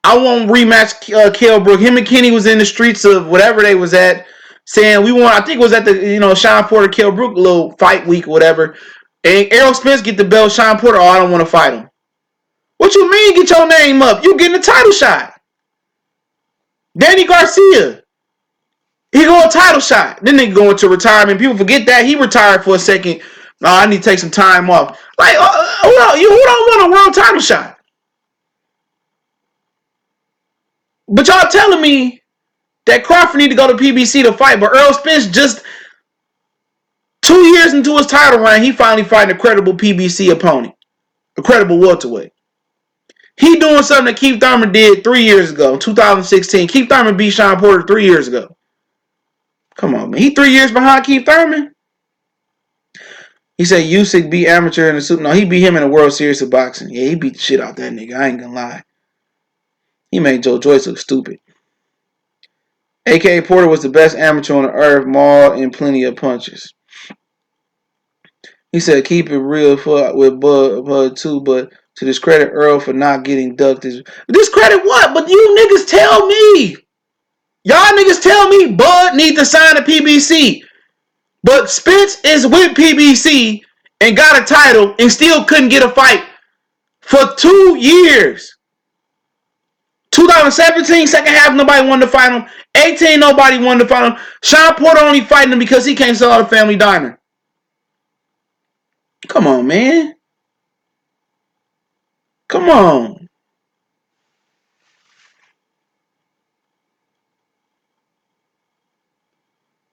Speaker 1: I want rematch Kell Brook. Him and Kenny was in the streets of whatever they was at, saying we want, I think it was at the, Sean Porter, Kell Brook little fight week or whatever. And Errol Spence get the belt. Sean Porter, I don't want to fight him. What you mean get your name up? You getting a title shot. Danny Garcia, he go a title shot. Then they go into retirement. People forget that. He retired for a second. No, I need to take some time off. Like, who don't want a world title shot? But y'all telling me that Crawford need to go to PBC to fight, but Errol Spence just 2 years into his title reign, he finally fighting a credible PBC opponent, a credible welterweight. He doing something that Keith Thurman did 3 years ago, 2016. Keith Thurman beat Sean Porter 3 years ago. Come on, man. He 3 years behind Keith Thurman. He said Usyk beat amateur in the Super. No, he beat him in the World Series of Boxing. Yeah, he beat the shit out that nigga. I ain't gonna lie. He made Joe Joyce look stupid. A.K.A. Porter was the best amateur on the earth, mauled in plenty of punches. He said keep it real with Bud too, but to discredit Earl for not getting ducked. Discredit what? But you niggas tell me. Y'all niggas tell me Bud need to sign a PBC. But Spence is with PBC and got a title and still couldn't get a fight for 2 years. 2017, second half, nobody wanted to fight him. 18, nobody wanted to fight him. Sean Porter only fighting him because he can't sell out a family diner. Come on, man. Come on.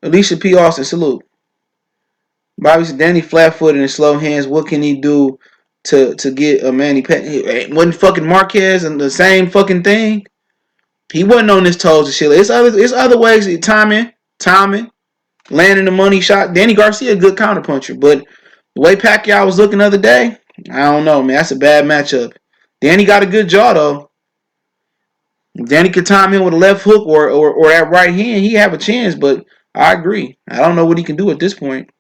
Speaker 1: Alicia P. Austin, salute. Bobby said, Danny flat-footed and slow hands. What can he do to get a Manny Pacquiao? Wasn't fucking Marquez and the same fucking thing? He wasn't on his toes and shit. It's other ways. Timing, landing the money shot. Danny Garcia, a good counterpuncher. But the way Pacquiao was looking the other day, I don't know, man. That's a bad matchup. Danny got a good jaw, though. If Danny could time him with a left hook or that right hand, he have a chance. But I agree. I don't know what he can do at this point.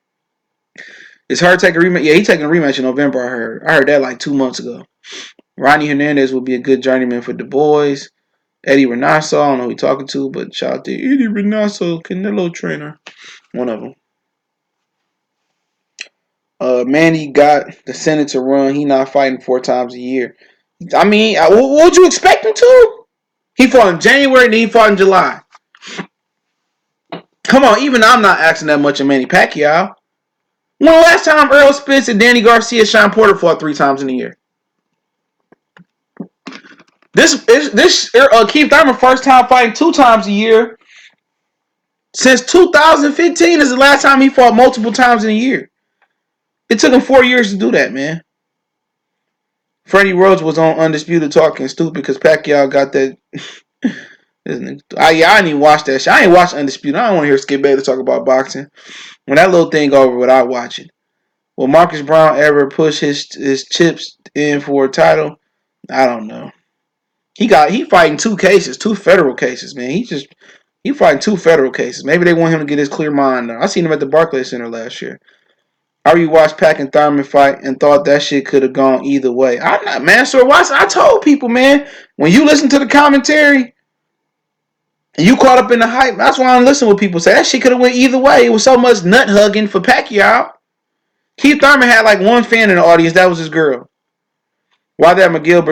Speaker 1: It's hard to take a rematch. Yeah, he's taking a rematch in November, I heard that like 2 months ago. Ronnie Hernandez will be a good journeyman for the boys. Eddie Renasso, I don't know who he's talking to, but shout out to Eddie Renasso, Canelo trainer. One of them. Manny got the Senate to run. He not fighting 4 times a year. I mean, what would you expect him to? He fought in January and then he fought in July. Come on, even I'm not asking that much of Manny Pacquiao. When the last time Errol Spence and Danny Garcia, Sean Porter fought 3 times in a year? This Keith Thurman first time fighting 2 times a year since 2015 is the last time he fought multiple times in a year. It took him 4 years to do that, man. Freddie Rhodes was on Undisputed talking stupid because Pacquiao got that. I didn't even watch that shit. I ain't watched Undisputed. I don't want to hear Skip Bayless talk about boxing. When that little thing over with, I watch it. Will Marcus Brown ever push his chips in for a title? I don't know. He fighting 2 cases, 2 federal cases, man. He fighting 2 federal cases. Maybe they want him to get his clear mind. I seen him at the Barclays Center last year. I rewatched Pac and Thurman fight and thought that shit could have gone either way. I'm not, man. So I told people, man, when you listen to the commentary and you caught up in the hype, that's why I don't listen to what people say. That shit could have went either way. It was so much nut hugging for Pacquiao. Keith Thurman had like 1 fan in the audience. That was his girl. Why that McGill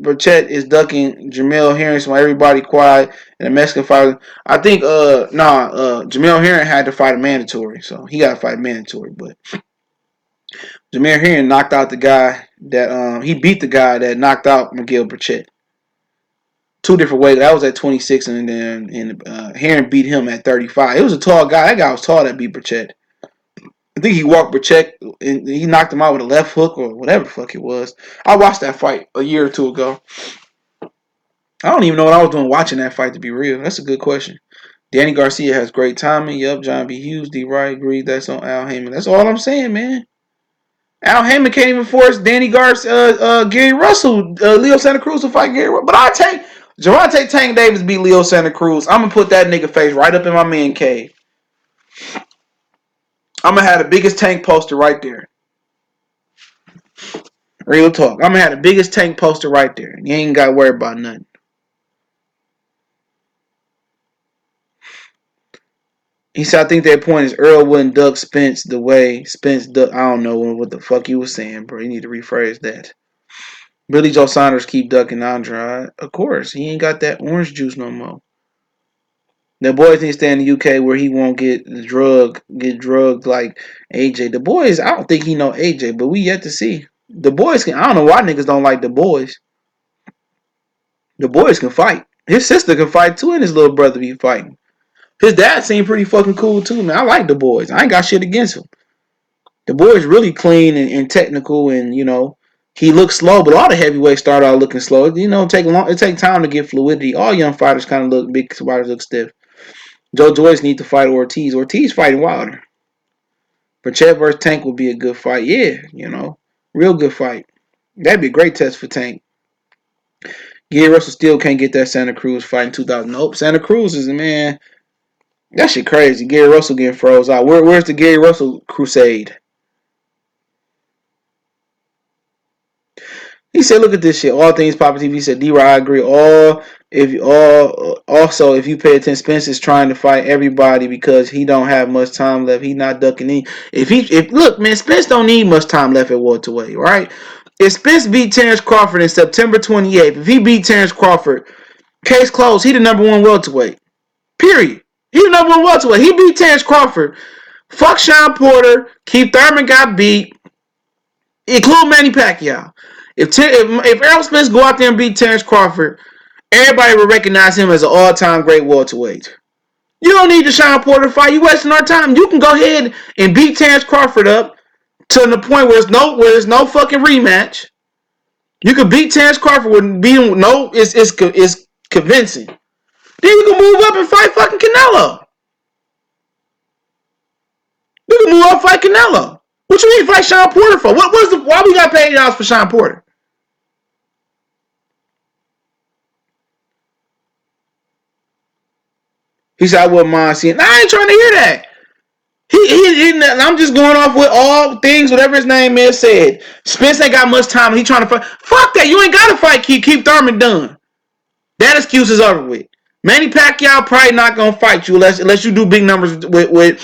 Speaker 1: Burchett is ducking Jamel Herring while everybody quiet and the Mexican fighter. I think Jamel Herring had to fight a mandatory, so he got to fight mandatory. But Jamel Herring knocked out the guy that he beat the guy that knocked out McGill Burchett. 2 different ways. That was at 26, and then Herring beat him at 35. It was a tall guy. That guy was tall that beat Burchett. I think he walked Burchett and he knocked him out with a left hook or whatever the fuck it was. I watched that fight a year or 2 ago. I don't even know what I was doing watching that fight, to be real. That's a good question. Danny Garcia has great timing. Yup, John B. Hughes, D. Wright agreed. That's on Al Heyman. That's all I'm saying, man. Al Heyman can't even force Danny Garcia, Gary Russell, Leo Santa Cruz to fight Gary Russell. But I take Gervonta Tank Davis beat Leo Santa Cruz. I'm going to put that nigga face right up in my man cave. I'm going to have the biggest Tank poster right there. Real talk. I'm going to have the biggest Tank poster right there. You ain't got to worry about nothing. He said, I think that point is Earl wouldn't duck Spence the way Spence duck. I don't know what the fuck you was saying, bro. You need to rephrase that. Billy Joe Saunders keep ducking Andrade. Of course. He ain't got that orange juice no more. The boys need to stay in the UK where he won't get drugged like AJ. The boys, I don't think he know AJ, but we yet to see. The boys can, I don't know why niggas don't like the boys. The boys can fight. His sister can fight too, and his little brother be fighting. His dad seemed pretty fucking cool too, man. I like the boys. I ain't got shit against him. The boy's really clean and technical, and you know he looks slow. But all the heavyweights start out looking slow. You know, it take time to get fluidity. All young fighters kind of look big. Fighters look stiff. Joe Joyce need to fight Ortiz. Ortiz fighting Wilder. Burchett versus Tank would be a good fight. Yeah, you know, real good fight. That'd be a great test for Tank. Gary Russell still can't get that Santa Cruz fight in 2000. Nope, Santa Cruz is a man. That shit crazy. Gary Russell getting froze out. Where's the Gary Russell crusade? He said, "Look at this shit. All things Papa TV said. D-Rod, I agree. Also, if you pay attention, Spence is trying to fight everybody because he don't have much time left. He not ducking in. Look, man, Spence don't need much time left at welterweight, right? If Spence beat Terrence Crawford in September 28th, if he beat Terrence Crawford, case closed. He the #1 welterweight. Period. He the #1 welterweight. He beat Terrence Crawford. Fuck Sean Porter. Keith Thurman got beat. Include Manny Pacquiao. If Errol Spence go out there and beat Terrence Crawford, everybody will recognize him as an all-time great welterweight. You don't need the Sean Porter fight. You wasting our time. You can go ahead and beat Terrence Crawford up to the point where there's no fucking rematch. You can beat Terrence Crawford with beating it's convincing. Then you can move up and fight fucking Canelo. You can move up and fight Canelo. What you mean fight Sean Porter for? Why we got paid $80 for Sean Porter? He said, I wouldn't mind seeing. I ain't trying to hear that. I'm just going off with all things, whatever his name is, said. Spence ain't got much time. He trying to fight. Fuck that. You ain't got to fight. Keep Thurman done. That excuse is over with. Manny Pacquiao probably not going to fight you unless you do big numbers with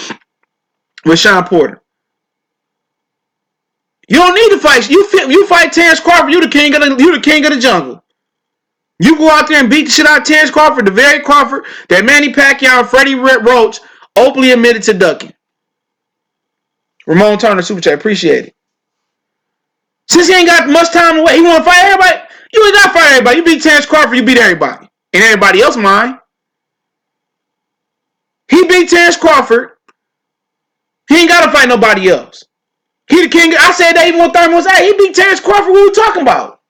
Speaker 1: Sean Porter. You don't need to fight. You fight Terrence Crawford. You the king of the jungle. You go out there and beat the shit out of Terrence Crawford, the very Crawford that Manny Pacquiao and Freddie Roach openly admitted to ducking. Ramon Turner, Super Chat, appreciate it. Since he ain't got much time to wait, he want to fight everybody. You ain't got to fight everybody. You beat Terrence Crawford, you beat everybody. In everybody else's mind. He beat Terrence Crawford. He ain't got to fight nobody else. He the king. I said that even when Thurman was he beat Terrence Crawford. What we talking about?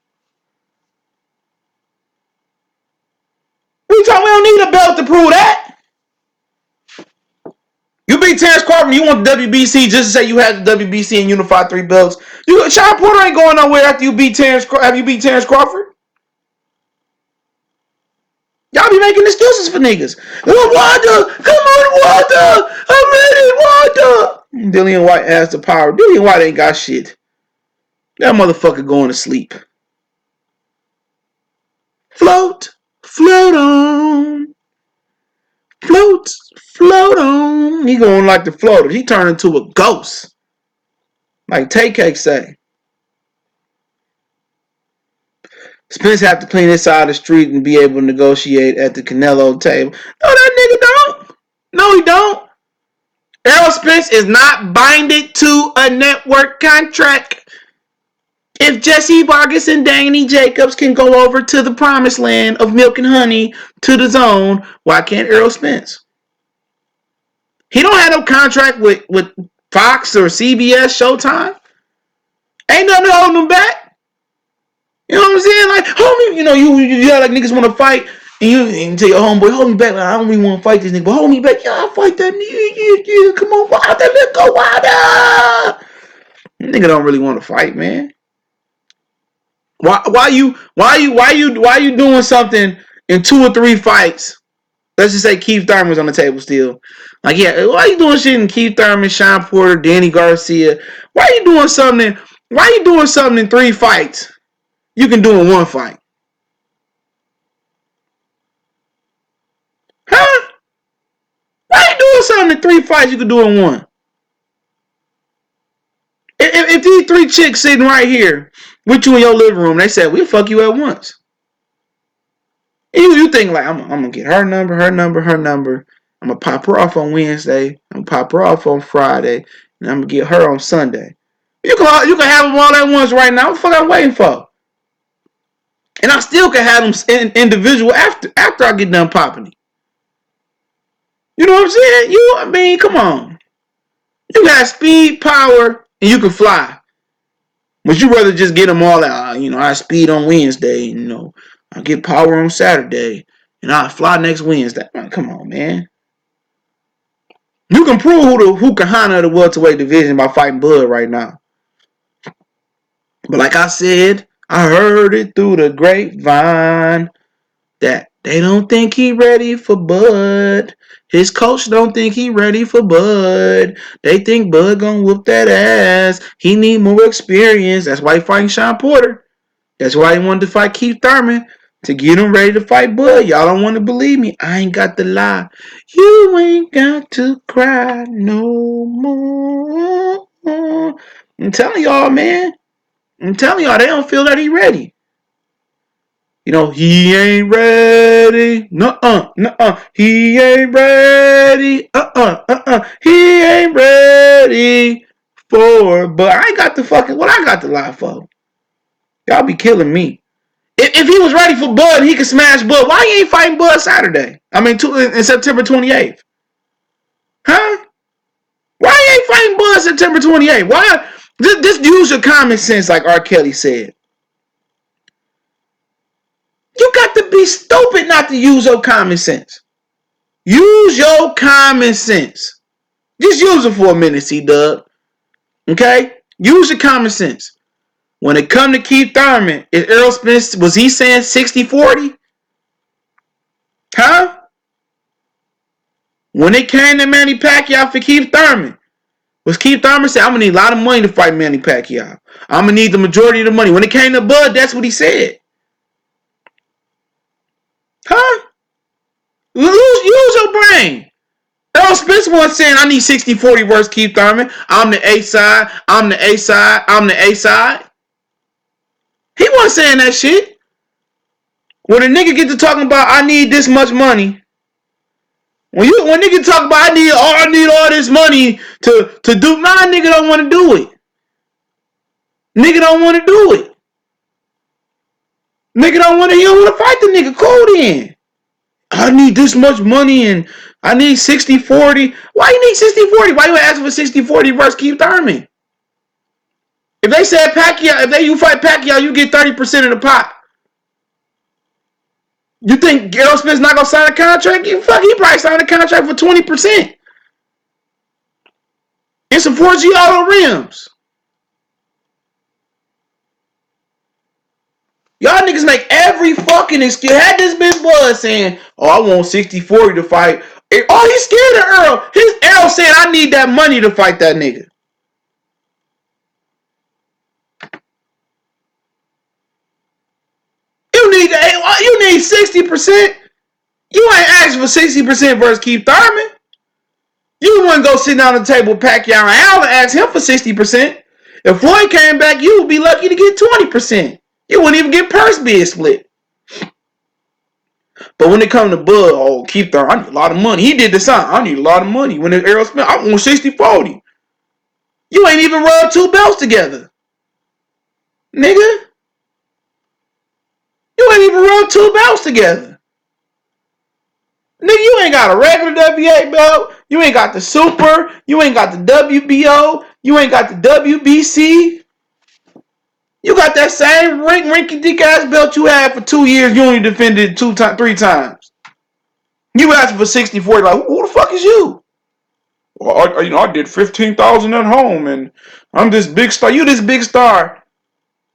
Speaker 1: We don't need a belt to prove that. You beat Terrence Crawford, you want the WBC just to say you had the WBC and unified 3 belts. Sean Porter ain't going nowhere after you beat Terrence Crawford. Y'all be making excuses for niggas. Wanda, come on, Wanda. I'm ready, Wanda. Dillian White has the power. Dillian White ain't got shit. That motherfucker going to sleep. Float on. Float on. He going like the floater. He turned into a ghost. Like Tay-Cake say. Spence have to clean his side of the street and be able to negotiate at the Canelo table. No, that nigga don't. No, he don't. Errol Spence is not binded to a network contract. If Jesse Vargas and Danny Jacobs can go over to the promised land of milk and honey to the zone, why can't Errol Spence? He don't have no contract with Fox or CBS, Showtime. Ain't nothing holding him back. You know what I'm saying? Like, homie, you like niggas want to fight, and you tell your homeboy, hold me back. Like, I don't really want to fight this nigga, but hold me back. Yeah, I'll fight that nigga. Yeah, come on, Wilder, let's go, Wilder. Nigga don't really want to fight, man. Why you doing something in 2 or 3 fights? Let's just say Keith Thurman's on the table still. Like, yeah, why you doing shit in Keith Thurman, Sean Porter, Danny Garcia? Why you doing something in 3 fights? You can do in 1 fight. Huh? Why you doing something in 3 fights you can do in 1? If these 3 chicks sitting right here with you in your living room, they said, we'll fuck you at once. You think like, I'm going to get her number. I'm going to pop her off on Wednesday. I'm going to pop her off on Friday. And I'm going to get her on Sunday. You can have them all at once right now. What the fuck I'm waiting for? And I still can have them individual after I get done popping it. You know what I'm saying? Come on. You got speed, power, and you can fly. But you rather just get them all out. I speed on Wednesday. I get power on Saturday. And I fly next Wednesday. Come on, man. You can prove who can handle the welterweight division by fighting Bud right now. But like I said, I heard it through the grapevine that they don't think he ready for Bud. His coach don't think he ready for Bud. They think Bud gonna whoop that ass. He need more experience. That's why he fighting Sean Porter. That's why he wanted to fight Keith Thurman, to get him ready to fight Bud. Y'all don't want to believe me. I ain't got to lie. You ain't got to cry no more. I'm telling y'all, man. They don't feel that he ready. He ain't ready. Nuh-uh. He ain't ready. He ain't ready for. But I ain't got the fucking. What I got to lie for? Y'all be killing me. If he was ready for Bud, he could smash Bud. Why he ain't fighting Bud Saturday? In September 28th. Huh? Why he ain't fighting Bud September 28th? Why? Just use your common sense, like R. Kelly said. You got to be stupid not to use your common sense. Use your common sense. Just use it for a minute, C-Dub. Okay? Use your common sense. When it come to Keith Thurman, is Errol Spence, was he saying 60-40? Huh? When it came to Manny Pacquiao for Keith Thurman, was Keith Thurman saying, I'm going to need a lot of money to fight Manny Pacquiao. I'm going to need the majority of the money. When it came to Bud, that's what he said. Huh? Use your brain. Errol Spence wasn't saying, I need 60-40 versus Keith Thurman. I'm the A side. He wasn't saying that shit. When a nigga get to talking about, I need this much money. When nigga talk about, I need all this money to do, nigga don't want to do it. Nigga don't want to do it. He don't want to fight the nigga. Cool then. I need this much money and I need 60-40. Why you need 60-40? Why you asking for 60-40 versus Keith Thurman? If they said Pacquiao, if you fight Pacquiao, you get 30% of the pot. You think Errol Spence not gonna sign a contract? He probably signed a contract for 20%. And some 4G auto rims. Y'all niggas make every fucking excuse. Had this been Bud saying, oh, I want 60-40 to fight. Oh, he's scared of Errol. Errol saying, I need that money to fight that nigga. You need 60%. You ain't asking for 60% versus Keith Thurman. You wouldn't go sit down at the table with Pacquiao and Allen and ask him for 60%. If Floyd came back, you would be lucky to get 20%. You wouldn't even get purse bid split. But when it comes to Bud, oh, Keith Thurman, I need a lot of money. He did the sign. I need a lot of money. When it's Errol Spence, I want 60-40. You ain't even rubbed two belts together. Nigga. You ain't even rubbed two belts together. Nigga, you ain't got a regular WA belt. You ain't got the Super. You ain't got the WBO. You ain't got the WBC. You got that same rinky-dink ass belt you had for 2 years. You only defended it 3 times. You asking for 60-40. Like, who the fuck is you? Well, I did 15,000 at home, and I'm this big star. You this big star.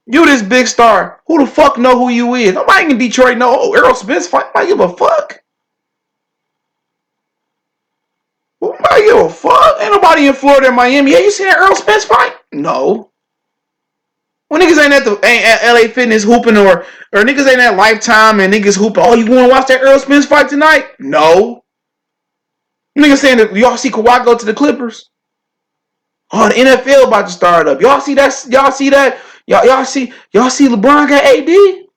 Speaker 1: You this big star. Who the fuck know who you is? Nobody in Detroit know. Oh, Errol Spence fight. I give a fuck. Nobody give a fuck. Ain't nobody in Florida and Miami. Yeah, you seen that Errol Spence fight? No. When niggas ain't at LA Fitness hooping or niggas ain't at Lifetime and niggas hooping, oh, you want to watch that Errol Spence fight tonight? No. Niggas saying that y'all see Kawhi go to the Clippers? Oh, the NFL about to start up. Y'all see that? Y'all see that? Y'all see LeBron got AD? Nigga,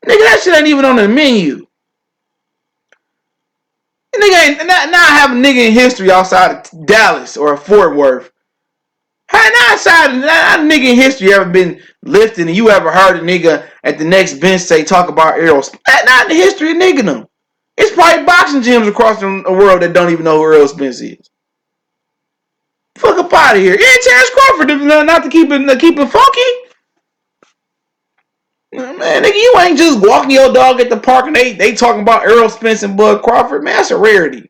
Speaker 1: that shit ain't even on the menu. Nigga ain't not have a nigga in history outside of Dallas or Fort Worth. Not a nigga in history ever been lifted and you ever heard a nigga at the next bench say talk about Errol Spence. Not in the history of nigga them. It's probably boxing gyms across the world that don't even know who Errol Spence is. Fuck up out of here. Yeah, Terrence Crawford not to keep it funky. Man, nigga, you ain't just walking your dog at the park and they talking about Errol Spence and Bud Crawford. Man, that's a rarity.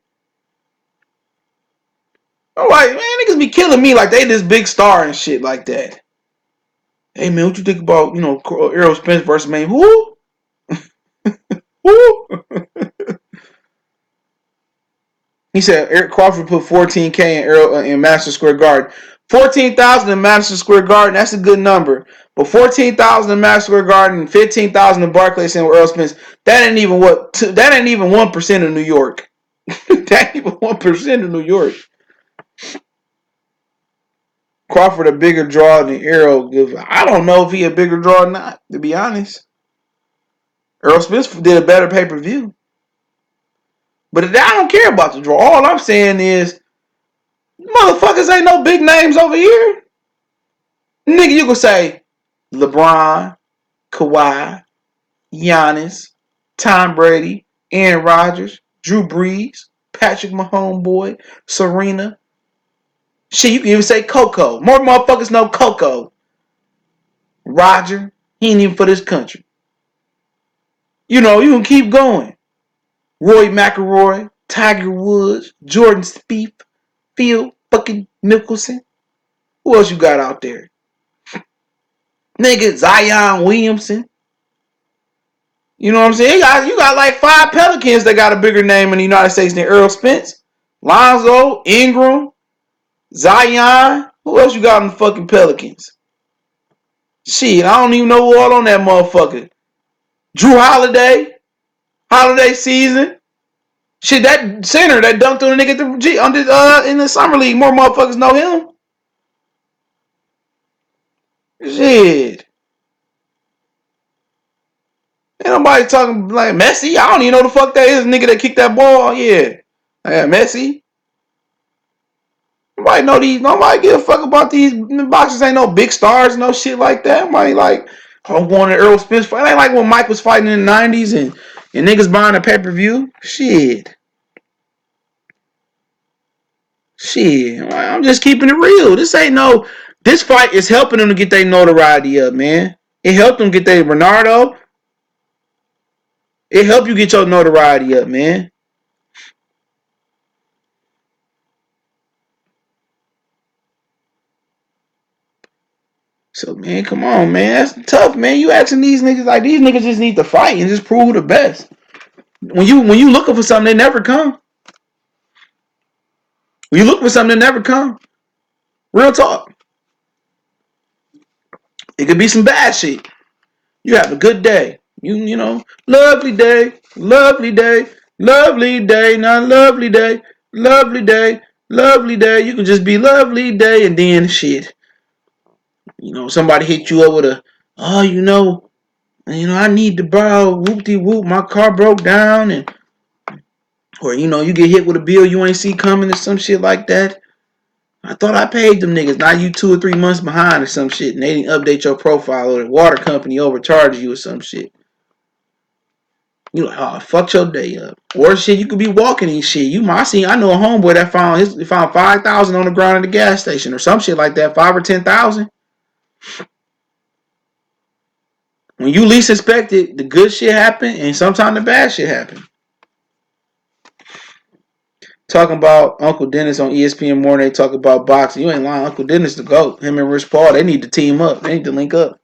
Speaker 1: I'm like, man, niggas be killing me like they this big star and shit like that. Hey, man, what you think about, Errol Spence versus, man, who? Who? He said Eric Crawford put $14K in Madison Square Garden. 14,000 in Madison Square Garden, that's a good number. But 14,000 in Madison Square Garden and 15,000 in Barclays Center with Errol Spence, that ain't even 1% of New York. That ain't even 1% of New York. Crawford a bigger draw than Errol. I don't know if he a bigger draw or not, to be honest. Errol Spence did a better pay-per-view. But I don't care about the draw. All I'm saying is, motherfuckers ain't no big names over here. Nigga, you can say LeBron, Kawhi, Giannis, Tom Brady, Aaron Rodgers, Drew Brees, Patrick Mahomes boy, Serena. Shit, you can even say Coco. More motherfuckers know Coco. Roger, he ain't even for this country. You can keep going. Roy McIlroy, Tiger Woods, Jordan Spieth, Phil fucking Mickelson. Who else you got out there? Nigga, Zion Williamson. You know what I'm saying? You got like 5 Pelicans that got a bigger name in the United States than Errol Spence. Lonzo, Ingram, Zion. Who else you got in the fucking Pelicans? Shit, I don't even know who all on that motherfucker. Drew Holiday. Holiday season. Shit, that center that dunked on a nigga in the summer league. More motherfuckers know him. Shit. Ain't nobody talking like Messi. I don't even know the fuck that is. Nigga that kicked that ball. Yeah. Messi. Nobody give a fuck about these boxers. Ain't no big stars, no shit like that. Nobody like, wanted Errol Spence fight. It ain't like when Mike was fighting in the 90s and niggas buying a pay-per-view. Shit. I'm just keeping it real. This ain't no This fight is helping them to get their notoriety up, man. It helped them get their Bernardo. It helped you get your notoriety up, man. So, man, come on, man. That's tough, man. You asking these niggas, like, these niggas just need to fight and just prove who the best. When you looking for something, they never come. When you look for something, they never come. Real talk. It could be some bad shit. You have a good day. You know, lovely day, lovely day, lovely day, not lovely day, lovely day, lovely day. You can just be lovely day and then shit. You know, somebody hit you up with a, oh, I need to borrow whoop-de-whoop. My car broke down, and or you get hit with a bill you ain't see coming or some shit like that. I thought I paid them niggas. Now you 2 or 3 months behind or some shit, and they didn't update your profile, or the water company overcharged you or some shit. You like, oh, fuck your day up. Or shit, you could be walking and shit. I know a homeboy that found 5,000 on the ground at the gas station or some shit like that, 5 or 10,000. When you least expect it, the good shit happen, and sometimes the bad shit happen. Talking about Uncle Dennis on ESPN Morning, they talk about boxing. You ain't lying. Uncle Dennis the GOAT. Him and Rich Paul, they need to team up. They need to link up.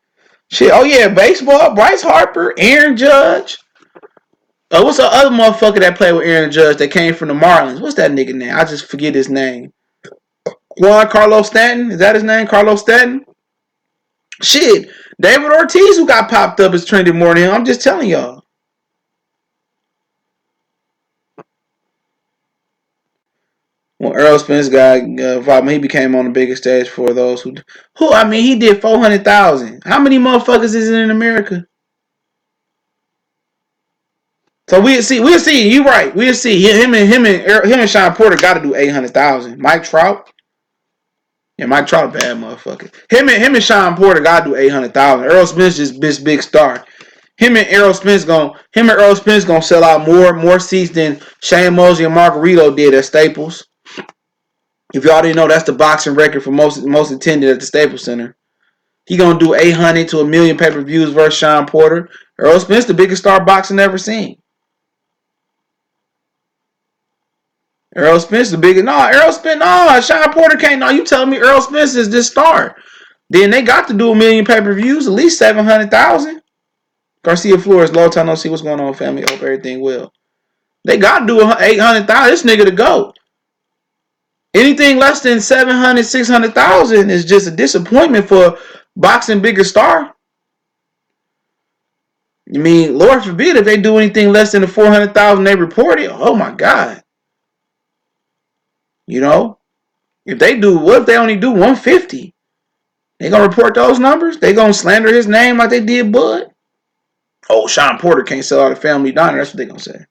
Speaker 1: Shit, oh yeah, baseball. Bryce Harper, Aaron Judge. What's the other motherfucker that played with Aaron Judge that came from the Marlins? What's that nigga name? I just forget his name. Juan Carlos Stanton? Is that his name? Carlos Stanton? Shit. David Ortiz, who got popped up, is trending more than him. I'm just telling y'all. When Errol Spence he became on the biggest stage for those who he did 400,000. How many motherfuckers is in America? So we'll see. You right. We'll see. Him and Sean Porter got to do 800,000. Mike Trout. Yeah, Mike Trout bad motherfucker. Him and Sean Porter got to do 800,000. Errol Spence just this big star. Him and Errol Spence gonna sell out more seats than Shane Mosley and Margarito did at Staples. If y'all didn't know, that's the boxing record for most attended at the Staples Center. He gonna do 800 to 1,000,000 pay-per-views versus Sean Porter. Errol Spence, the biggest star boxing ever seen. Errol Spence, the biggest. Sean Porter can't. No, you telling me Errol Spence is this star? Then they got to do 1,000,000 pay-per-views, at least 700,000. Garcia Flores, long time no see. What's going on, family? Hope everything well. They got to do 800,000. This nigga to go. Anything less than 700, 600,000 is just a disappointment for boxing bigger star. I mean, Lord forbid if they do anything less than the 400,000 they reported. Oh my God. If they do, what if they only do 150? They gonna report those numbers? They gonna slander his name like they did Bud? Oh, Sean Porter can't sell out a family diner. That's what they gonna say.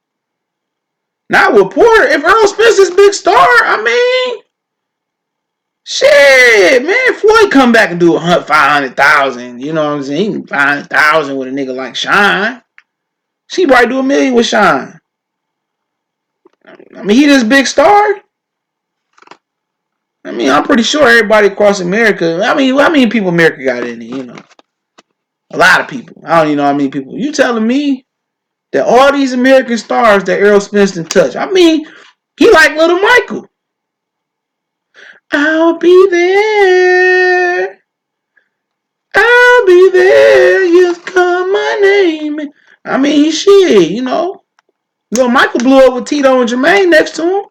Speaker 1: Not with Porter. If Errol Spence is big star, I mean, shit, man. Floyd come back and do 500,000. You know what I'm saying? 500,000 with a nigga like Sean. She probably do 1,000,000 with Sean. I mean, he this big star. I mean, I'm pretty sure everybody across America. I mean, how many people America got in it? A lot of people. I don't even know how many people. You telling me that all these American stars that Errol Spence didn't touch? I mean, he like Little Michael. I'll be there. I'll be there. You call my name. I mean, shit, Little Michael blew up with Tito and Jermaine next to him.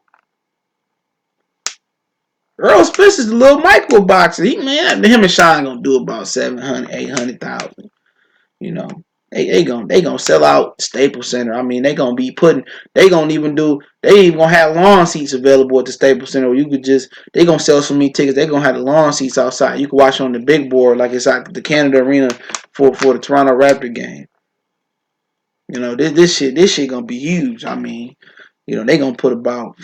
Speaker 1: Errol Spence is the Little Michael boxer. Him and Sean gonna do about 700, 800,000. They gonna sell out Staples Center. I mean, they gonna have lawn seats available at the Staples Center where they gonna sell so many tickets, they gonna have the lawn seats outside. You can watch on the big board like it's at the Canada Arena for the Toronto Raptor game. This shit gonna be huge. I mean, they gonna put about,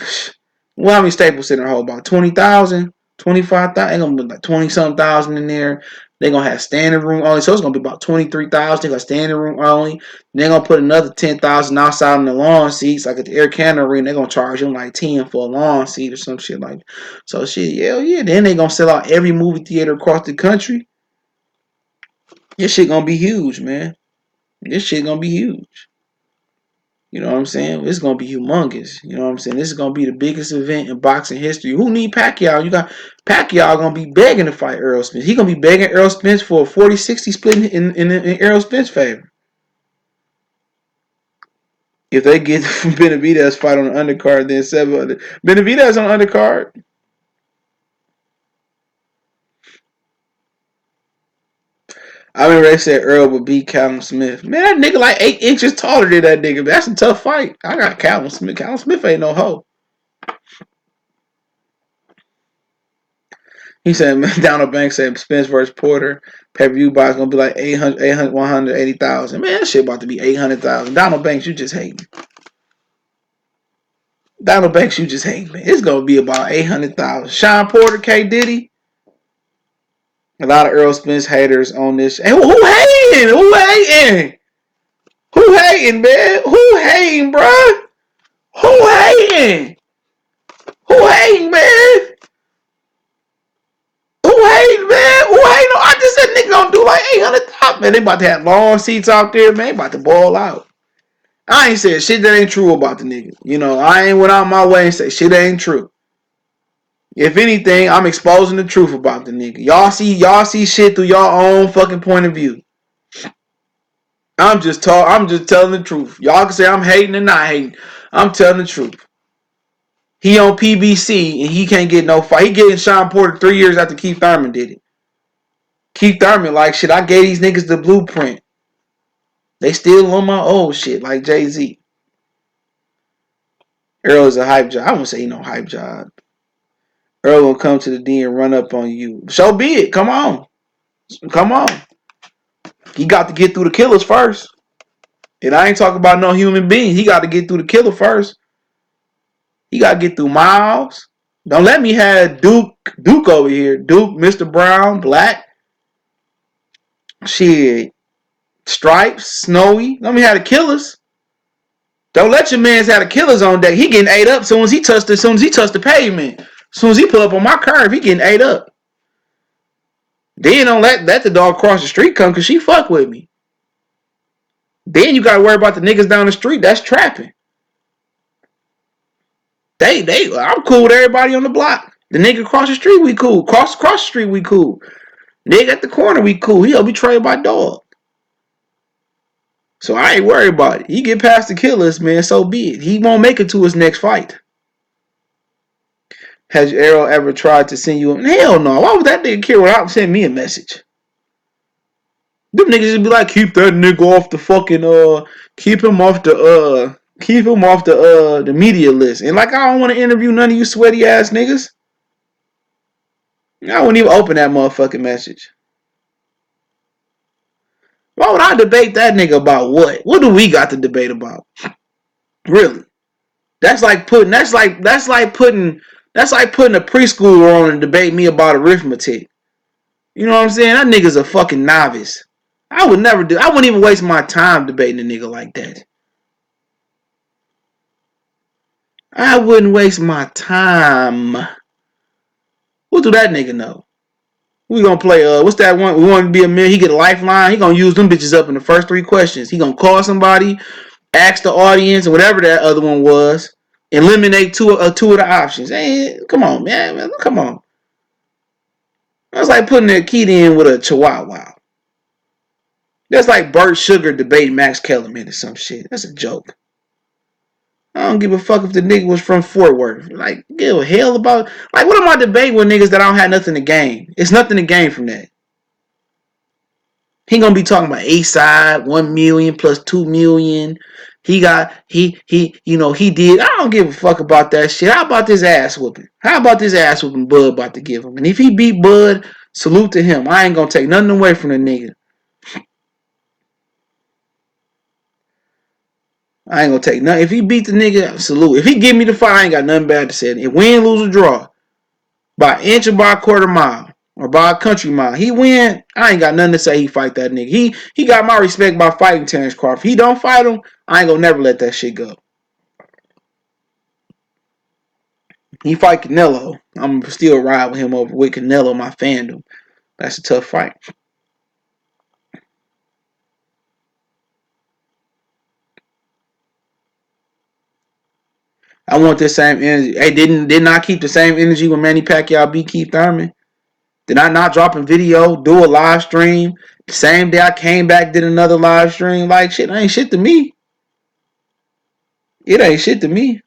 Speaker 1: how many Staples Center hold? About 20,000, 25,000. They gonna put like 20-something thousand in there. They're going to have standing room only. So it's going to be about 23,000. They're going to standing room only. They're going to put another 10,000 outside on the lawn seats. Like at the Air Canada Arena, they're going to charge them like 10 for a lawn seat or some shit like that. So shit, hell yeah. Then they're going to sell out every movie theater across the country. This shit going to be huge, man. This shit going to be huge. You know what I'm saying? It's going to be humongous. You know what I'm saying? This is going to be the biggest event in boxing history. Who need Pacquiao? You got Pacquiao going to be begging to fight Errol Spence. He going to be begging Errol Spence for a 40-60 split in Errol Spence's favor. If they get Benavidez fight on the undercard, then 700. Benavidez on the undercard. I remember they said Earl would beat Callum Smith. Man, that nigga like 8 inches taller than that nigga. That's a tough fight. I got Callum Smith. Callum Smith ain't no hoe. He said, Donald Banks said Spence versus Porter. Pay-per-view box going to be like 180,000. Man, that shit about to be 800,000. Donald Banks, you just hating. Donald Banks, you just hating, man. It's going to be about 800,000. Sean Porter, K. Diddy. A lot of Errol Spence haters on this. And who hating? Who hating? Who hating, man? Who hating, bruh? Who hating? Who hating, man? Who hating, man? Who hating? I just said nigga gonna do like 800,000. Man, they about to have long seats out there, man. They about to ball out. I ain't said shit that ain't true about the nigga. You know, I ain't went out my way and say shit that ain't true. If anything, I'm exposing the truth about the nigga. Y'all see shit through your own fucking point of view. I'm just telling the truth. Y'all can say I'm hating and not hating. I'm telling the truth. He on PBC and he can't get no fight. He getting Sean Porter 3 years after Keith Thurman did it. Keith Thurman like shit. I gave these niggas the blueprint. They still on my old shit like Jay-Z. Earl is a hype job. I wouldn't say he no hype job. Earl gonna come to the D and run up on you. So be it. Come on. Come on. He got to get through the killers first. And I ain't talking about no human being. He got to get through the killer first. He got to get through Miles. Don't let me have Duke over here. Duke, Mr. Brown, Black. Shit. Stripes, Snowy. Let me have the killers. Don't let your mans have the killers on deck. He getting ate up as soon as he touched the pavement. As soon as he pull up on my curve, he getting ate up. Then don't let the dog cross the street come because she fuck with me. Then you gotta worry about the niggas down the street that's trapping. I'm cool with everybody on the block. The nigga across the street, we cool. Cross the street, we cool. Nigga at the corner, we cool. He'll be trailed by dog. So I ain't worried about it. He get past the killers, man, so be it. He won't make it to his next fight. Has Errol ever tried to send you a... Hell no. Why would that nigga care without sending me a message? Them niggas just be like, keep that nigga off the fucking, keep him off the media list. And like, I don't want to interview none of you sweaty ass niggas. I wouldn't even open that motherfucking message. Why would I debate that nigga about what? What do we got to debate about? Really? That's like putting a preschooler on and debate me about arithmetic. You know what I'm saying? That nigga's a fucking novice. I wouldn't even waste my time debating a nigga like that. I wouldn't waste my time. What do that nigga know? We gonna play, what's that one? We want to be a man. He get a lifeline. He gonna use them bitches up in the first 3 questions. He gonna call somebody, ask the audience, or whatever that other one was, eliminate two of the options. Hey, come on, man. Come on. That's like putting a kid in with a chihuahua. That's like Bert Sugar debating Max Kellerman or some shit. That's a joke. I don't give a fuck if the nigga was from Fort Worth. Like, give a hell about... Like, what am I debating with niggas that I don't have nothing to gain? It's nothing to gain from that. He gonna be talking about A-side, 1 million plus 2 million. He did. I don't give a fuck about that shit. How about this ass whooping? How about this ass whooping Bud about to give him? And if he beat Bud, salute to him. I ain't gonna take nothing away from the nigga. I ain't gonna take nothing. If he beat the nigga, salute. If he give me the fight, I ain't got nothing bad to say. If win, lose, or draw, by an inch or by a quarter mile, or by a country mile. He win, I ain't got nothing to say he fight that nigga. He got my respect by fighting Terrence Crawford. If he don't fight him, I ain't gonna never let that shit go. He fight Canelo, I'm still ride with him over with Canelo, my fandom. That's a tough fight. I want this same energy. Hey, didn't I keep the same energy when Manny Pacquiao beat Keith Thurman? Did I not drop a video, do a live stream? The same day I came back, did another live stream. Like, shit, ain't shit to me. It ain't shit to me.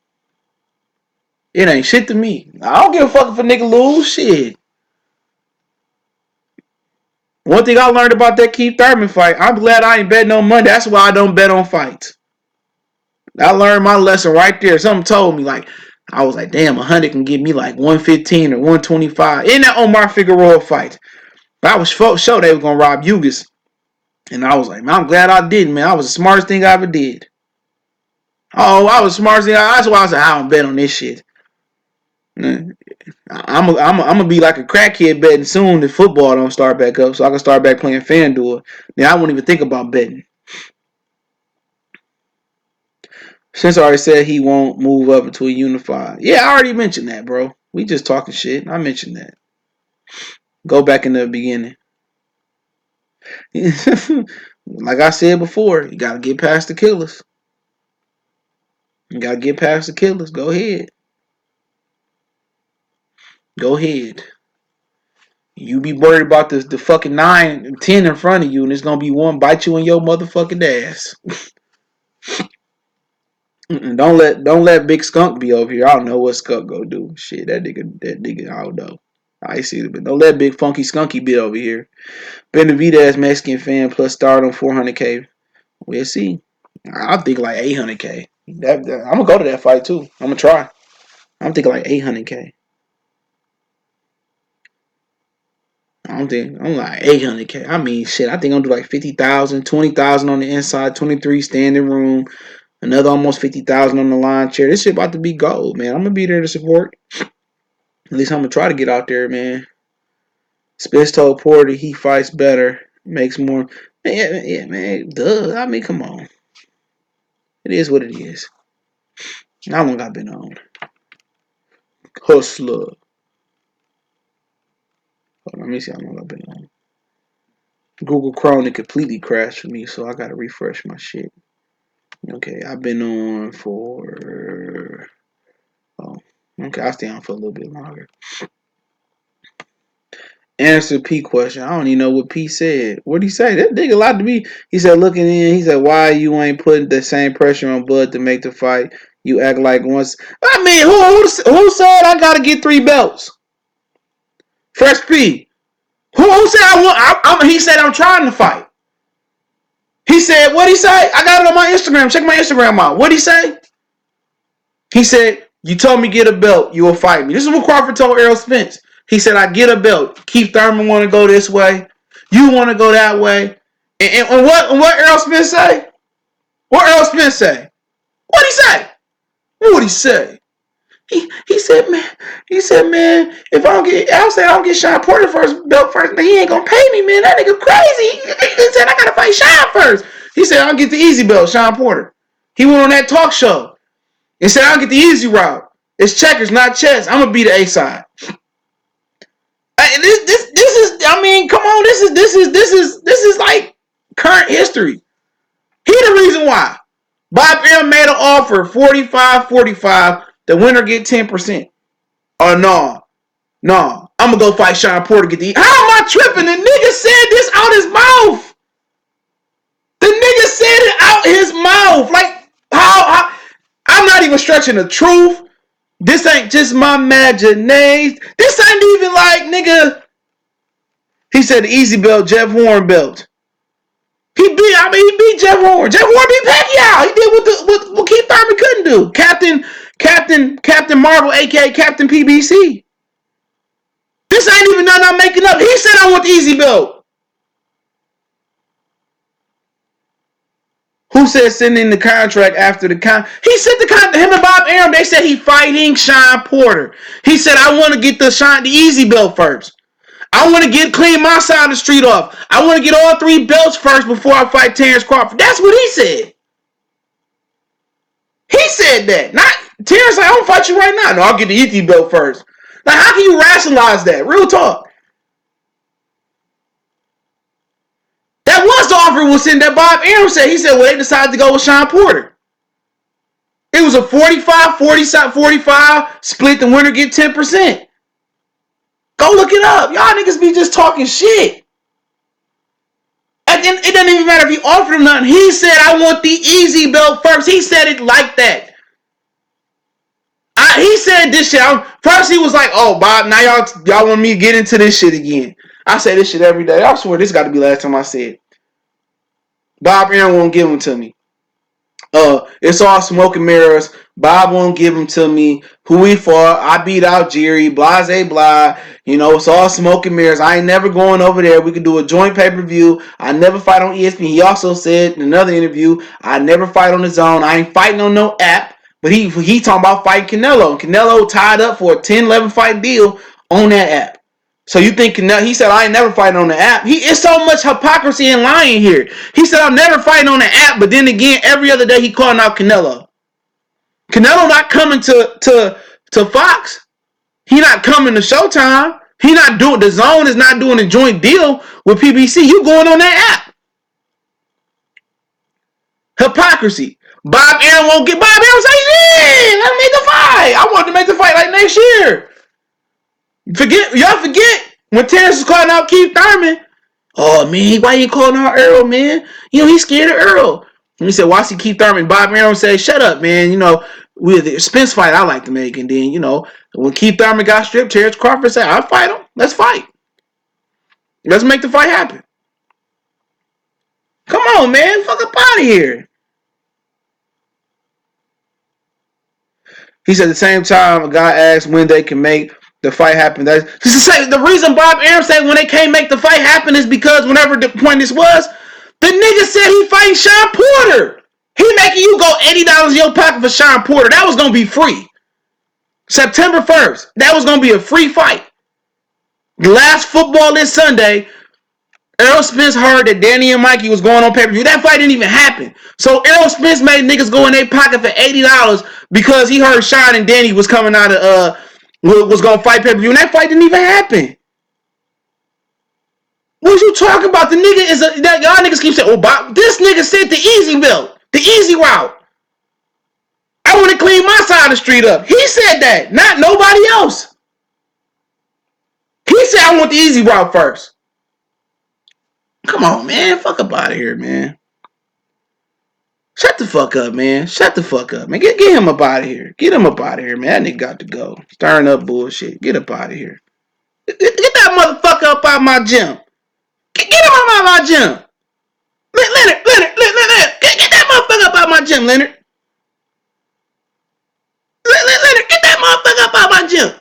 Speaker 1: It ain't shit to me. I don't give a fuck if a nigga lose. Shit. One thing I learned about that Keith Thurman fight, I'm glad I ain't bet no money. That's why I don't bet on fights. I learned my lesson right there. Something told me, like, I was like, damn, 100 can give me like 115 or 125 in that Omar Figueroa fight. But I was sure they were gonna rob Yugas. And I was like, man, I'm glad I didn't, man. That was the smartest thing I ever did. Oh, I was the smartest thing. That's why I was like, I don't bet on this shit. I'm gonna be like a crackhead betting soon if football don't start back up, so I can start back playing FanDuel. Now I won't even think about betting. Since I already said he won't move up into a unified. Yeah, I already mentioned that, bro. We just talking shit. I mentioned that. Go back in the beginning. Like I said before, you gotta get past the killers. You gotta get past the killers. Go ahead. Go ahead. You be worried about the fucking 9, 10 in front of you, and it's gonna be one bite you in your motherfucking ass. Don't let Big Skunk be over here. I don't know what Skunk go do. Shit, that nigga, I don't know. I see it, but don't let Big Funky Skunky be over here. Benavidez Mexican fan plus start on 400K. We'll see. I think like 800K. I'm gonna go to that fight too. I'm gonna try. I'm thinking like 800K. I'm like 800K. I mean, shit. I think I'm gonna do like 50,000, 20,000 on the inside, 23 standing room, another almost 50,000 on the line chair. This shit about to be gold, man. I'm gonna be there to support. At least I'm gonna try to get out there, man. Spence told Porter he fights better, makes more. Yeah, man. Duh. I mean, come on. It is what it is. How long I been on? Hustler. Let me see how long I've been on. Google Chrome, it completely crashed for me, so I gotta refresh my shit. Okay, I've been on for. Oh, okay, I'll stay on for a little bit longer. Answer P question. I don't even know what P said. What'd he say? That nigga lied to me. He said, looking in, he said, why you ain't putting the same pressure on Bud to make the fight? You act like once. I mean, who said I gotta get 3 belts? Fresh P. Who said I want? He said I'm trying to fight. He said, what'd he say? I got it on my Instagram. Check my Instagram out. What'd he say? He said, you told me get a belt, you will fight me. This is what Crawford told Errol Spence. He said, I get a belt. Keith Thurman want to go this way. You want to go that way. And what Errol Spence say? What Errol Spence say? What'd he say? What'd he say? He said, man, if I don't get Sean Porter belt first, man, he ain't gonna pay me, man. That nigga crazy. He said I gotta fight Sean first. He said I'll get the easy belt, Sean Porter. He went on that talk show and said I'll get the easy route. It's checkers, not chess. I'm gonna be the A side. This is. I mean, come on. This is like current history. He the reason why. Bob M made an offer 45-45. The winner get 10%. Oh no. I'm gonna go fight Sean Porter. Get the. How am I tripping? The nigga said this out his mouth. The nigga said it out his mouth. Like how I'm not even stretching the truth. This ain't just my imagination. This ain't even like, nigga. He said the easy belt, Jeff Horn belt. He beat Jeff Horn. Jeff Horn beat Pacquiao. He did what Keith Thurman couldn't do. Captain Marvel, aka Captain PBC. This ain't even nothing I'm making up. He said I want the easy belt. Who said send in the contract after the He said the contract. Him and Bob Arum, they said he fighting Sean Porter. He said I want to get the easy belt first. I want to clean my side of the street off. I want to get all 3 belts first before I fight Terrence Crawford. That's what he said. He said that. Not Terrence like, I'm going to fight you right now. No, I'll get the Heath belt first. Like, how can you rationalize that? Real talk. That was the offer was sent that Bob Arum said. He said, well, they decided to go with Sean Porter. It was a 45 split. The winner get 10%. Go look it up. Y'all niggas be just talking shit. And then it doesn't even matter if he offered him nothing. He said, I want the easy belt first. He said it like that. He said this shit. First he was like, oh, Bob, now y'all want me to get into this shit again. I say this shit every day. I swear this got to be the last time I said it. Bob Arum won't give them to me. It's all smoke and mirrors. Bob won't give them to me. Who we fought? I beat out Jerry. Blase blah. You know, it's all smoke and mirrors. I ain't never going over there. We could do a joint pay-per-view. I never fight on ESPN. He also said in another interview, I never fight on the zone. I ain't fighting on no app. But he talking about fighting Canelo. And Canelo tied up for a 10-11 fight deal on that app. So you think Canelo, he said, I ain't never fighting on the app. It's so much hypocrisy and lying here. He said, I'm never fighting on the app, but then again, every other day he calling out Canelo. Canelo not coming to Fox. He not coming to Showtime. He not doing, the zone is not doing a joint deal with PBC. You going on that app. Hypocrisy. Bob Arum won't get, Bob Arum say, yeah, let's make the fight. I want to make the fight like next year. Y'all forget when Terrence was calling out Keith Thurman. Oh man, why you calling out Errol, man? You know, he's scared of Errol. And he said, why see Keith Thurman? Bob Arum said, shut up, man. You know, with the Spence fight I like to make. And then, you know, when Keith Thurman got stripped, Terrence Crawford said, I'll fight him. Let's fight. Let's make the fight happen. Come on, man. Fuck up out of here. He said at the same time, a guy asked when they can make the fight happen. That's to say the reason Bob Arum said when they can't make the fight happen is because whenever the point this was, the nigga said he fighting Sean Porter. He making you go $80 in your pocket for Sean Porter. That was gonna be free. September 1st. That was gonna be a free fight. The last football this Sunday, Errol Spence heard that Danny and Mikey was going on pay-per-view. That fight didn't even happen. So Errol Spence made niggas go in their pocket for $80 because he heard Sean and Danny was coming out of was gonna fight pay-per-view, and that fight didn't even happen. What you talking about? The nigga is that y'all niggas keep saying, oh, Bob, this nigga said the easy belt, the easy route. I want to clean my side of the street up. He said that, not nobody else. He said I want the easy route first. Come on, man. Fuck up out of here, man. Shut the fuck up, man. Shut the fuck up, man. Get him up out of here. Get him up out of here, man. That nigga got to go. Stirring up bullshit. Get up out of here. Get that motherfucker up out my gym. Get him up out my gym. Leonard. Get that motherfucker up out my gym, Leonard. Leonard, get that motherfucker up out my gym.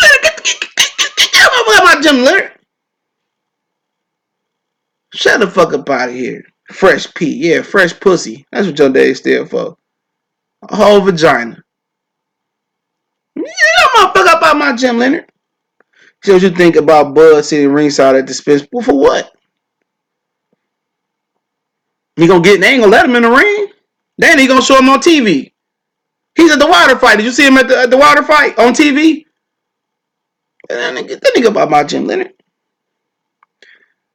Speaker 1: Leonard, get that motherfucker out my gym, Leonard. Shut the fuck up out of here. Fresh P. Yeah, fresh pussy. That's what your day stand for. A whole vagina. Get that motherfucker up out my gym, Leonard. See what you think about Bud sitting ringside at the Spence. Well, for what? He gonna get, they ain't gonna let him in the ring. Then he gonna show him on TV. He's at the Wilder fight. Did you see him at the Wilder fight on TV? Get that nigga up out my gym, Leonard.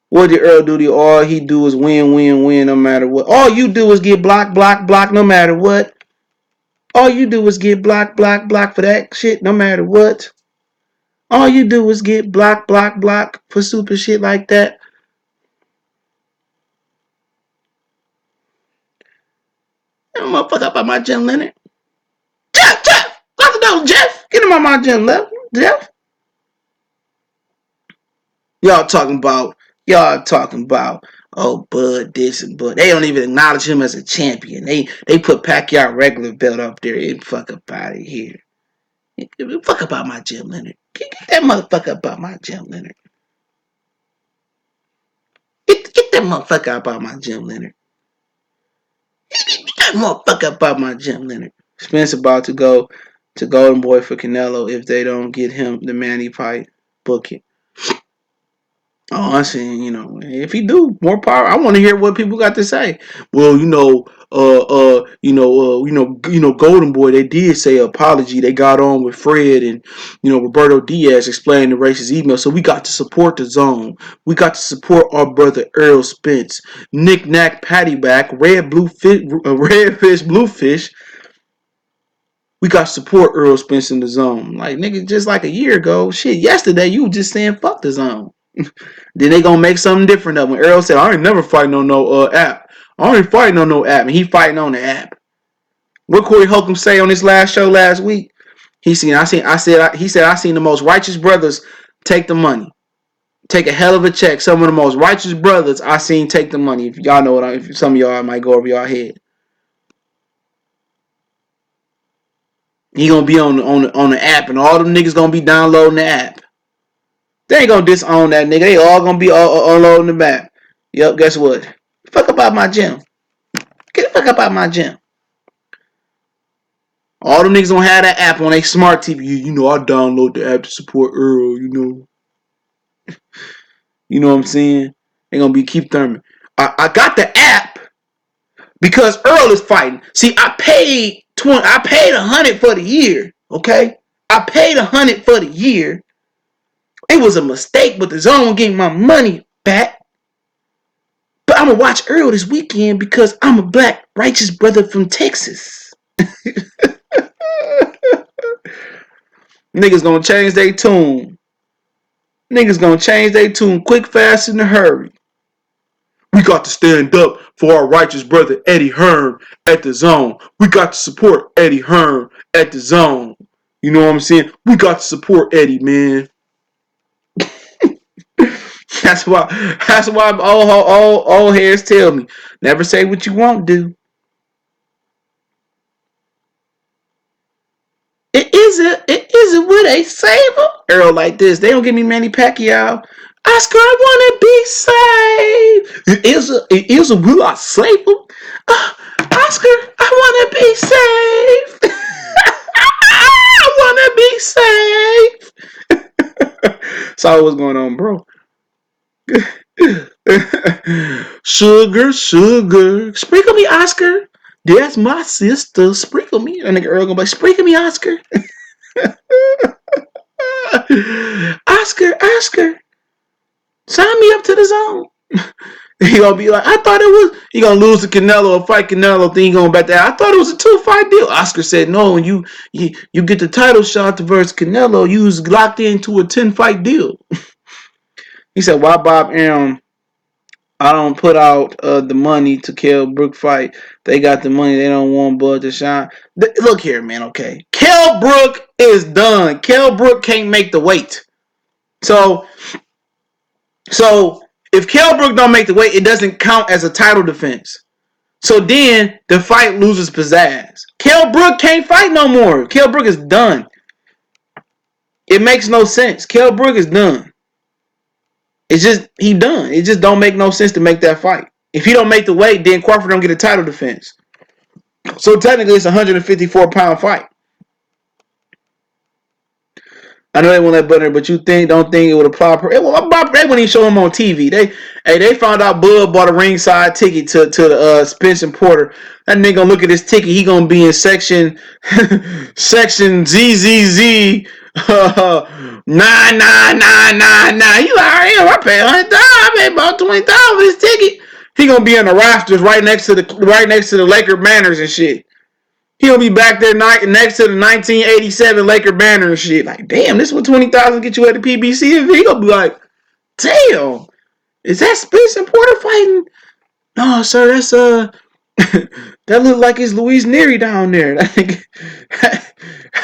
Speaker 1: What did Earl do? All he do is win, no matter what. All you do is get blocked, no matter what. All you do is get blocked for that shit, no matter what. All you do is get blocked for stupid shit like that. That motherfucker up out my gym, Leonard. Jeff! Lock the door, Jeff! Get him out my gym, Jeff. Y'all talking about, oh, Bud this and Bud. They don't even acknowledge him as a champion. They put Pacquiao regular belt up there and fuck up out of here. Fuck about my gym, Leonard. Get that motherfucker up out my gym, Leonard. Get that motherfucker up out my gym, Leonard. Get that motherfucker up out my gym, Leonard. Spence about to go to Golden Boy for Canelo if they don't get him the Manny Pacquiao booking. Oh, I see. If he do more power, I want to hear what people got to say. Well, Golden Boy. They did say apology. They got on with Fred and Roberto Diaz explaining the racist email. So we got to support the zone. We got to support our brother Errol Spence, Nick Nack, Pattyback, Red Fish, Bluefish. We got to support Errol Spence in the zone. Like nigga, just like a year ago, shit. Yesterday you were just saying fuck the zone. Then they gonna make something different up. When Errol said, "I ain't never fighting on no app. I ain't fighting on no app," and he fighting on the app. What Corey Holcomb say on his last show last week? He seen the most righteous brothers take the money, take a hell of a check. Some of the most righteous brothers I seen take the money. If y'all know if some of y'all might go over y'all head. He gonna be on the app, and all them niggas gonna be downloading the app. They ain't gonna disown that nigga. They all gonna be unloading the map. Yep, guess what? Fuck about my gym. Get the fuck up out my gym. All them niggas gonna have that app on their smart TV. I download the app to support Earl, You know what I'm saying? They gonna be keep Thurman. I got the app because Earl is fighting. See, I paid $100 for the year. Okay? I paid $100 for the year. It was a mistake, but the zone getting my money back. But I'm gonna watch Earl this weekend because I'm a black righteous brother from Texas. Niggas gonna change their tune. Niggas gonna change their tune quick, fast, in a hurry. We got to stand up for our righteous brother Eddie Hearn at the zone. We got to support Eddie Hearn at the zone. You know what I'm saying? We got to support Eddie, man. That's why all heads tell me, never say what you won't do. It isn't what they say. Errol like this. They don't give me Manny Pacquiao. Oscar, I want to be saved. It is a will I save him? Oscar, I want to be saved. I want to be saved. So what's going on, bro? Sugar, sprinkle me, Oscar. That's my sister. Sprinkle me. And nigga Earl gonna be like, sprinkle me, Oscar. Oscar, sign me up to the zone. He gonna be like, I thought it was. He gonna lose to Canelo or fight Canelo. Then he gonna bet that. I thought it was a 2-fight deal. Oscar said no. When you get the title shot versus Canelo, you was locked into a 10-fight deal. He said, why Bob Arum? I don't put out the money to Kell Brook fight. They got the money. They don't want Bud to shine. Look here, man. Okay, Kell Brook is done. Kell Brook can't make the weight. So if Kell Brook don't make the weight, it doesn't count as a title defense. So then the fight loses pizzazz. Kell Brook can't fight no more. Kell Brook is done. It makes no sense. Kell Brook is done. It's just he done. It just don't make no sense to make that fight. If he don't make the weight, then Crawford don't get a title defense. So technically, it's a 154-pound fight. I know they won't let Butler, but don't think it would apply? They wouldn't even show him on TV. They found out Bud bought a ringside ticket to the Spence and Porter. That nigga gonna look at his ticket. He gonna be in section ZZZ 99999. You like, I paid $100. I paid about $20 for his ticket. He gonna be in the rafters right next to the Laker banners and shit. He'll be back there next to the 1987 Laker banner and shit. Like, damn, this is what $20,000 get you at the PBC. He gonna be like, damn, is that Spence and Porter fighting? No, sir, that's that look like it's Luis Nery down there. That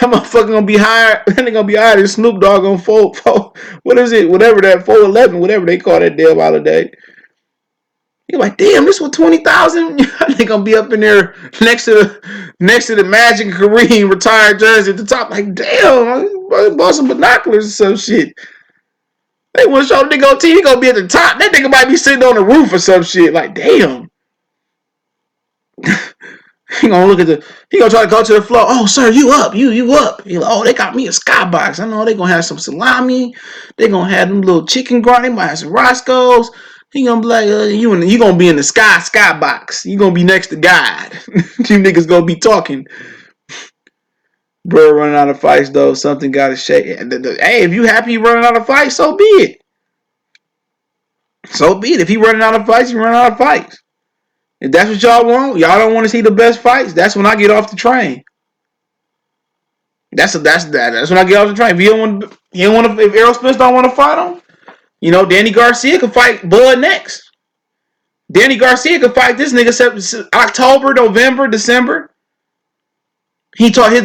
Speaker 1: motherfucker gonna be higher. That nigga gonna be higher than Snoop Dogg on what is it? Whatever that 411, whatever they call that damn holiday. You're like, damn, this was $20,000. They gonna be up in there next to the Magic and Kareem retired jersey at the top. Like, damn, I bought some binoculars or some shit. They want to show the nigga on TV. He gonna be at the top. That nigga might be sitting on the roof or some shit. Like, damn. He gonna look at he gonna try to go to the floor. Oh, sir, you up? You up? He like, oh, they got me a skybox. I know they gonna have some salami. They gonna have them little chicken grind. They might have some Roscoe's. He gonna be like, you gonna be in the skybox. You gonna be next to God. You niggas gonna be talking. Bro, running out of fights though. Something gotta shake. Hey, if you happy you running out of fights, so be it. So be it. If he running out of fights, you running out of fights. If that's what y'all want, y'all don't want to see the best fights. That's when I get off the train. That's when I get off the train. If you don't want to, if Errol Spence don't want to fight him, Danny Garcia could fight Bud next. Danny Garcia could fight this nigga October, November, December. He talked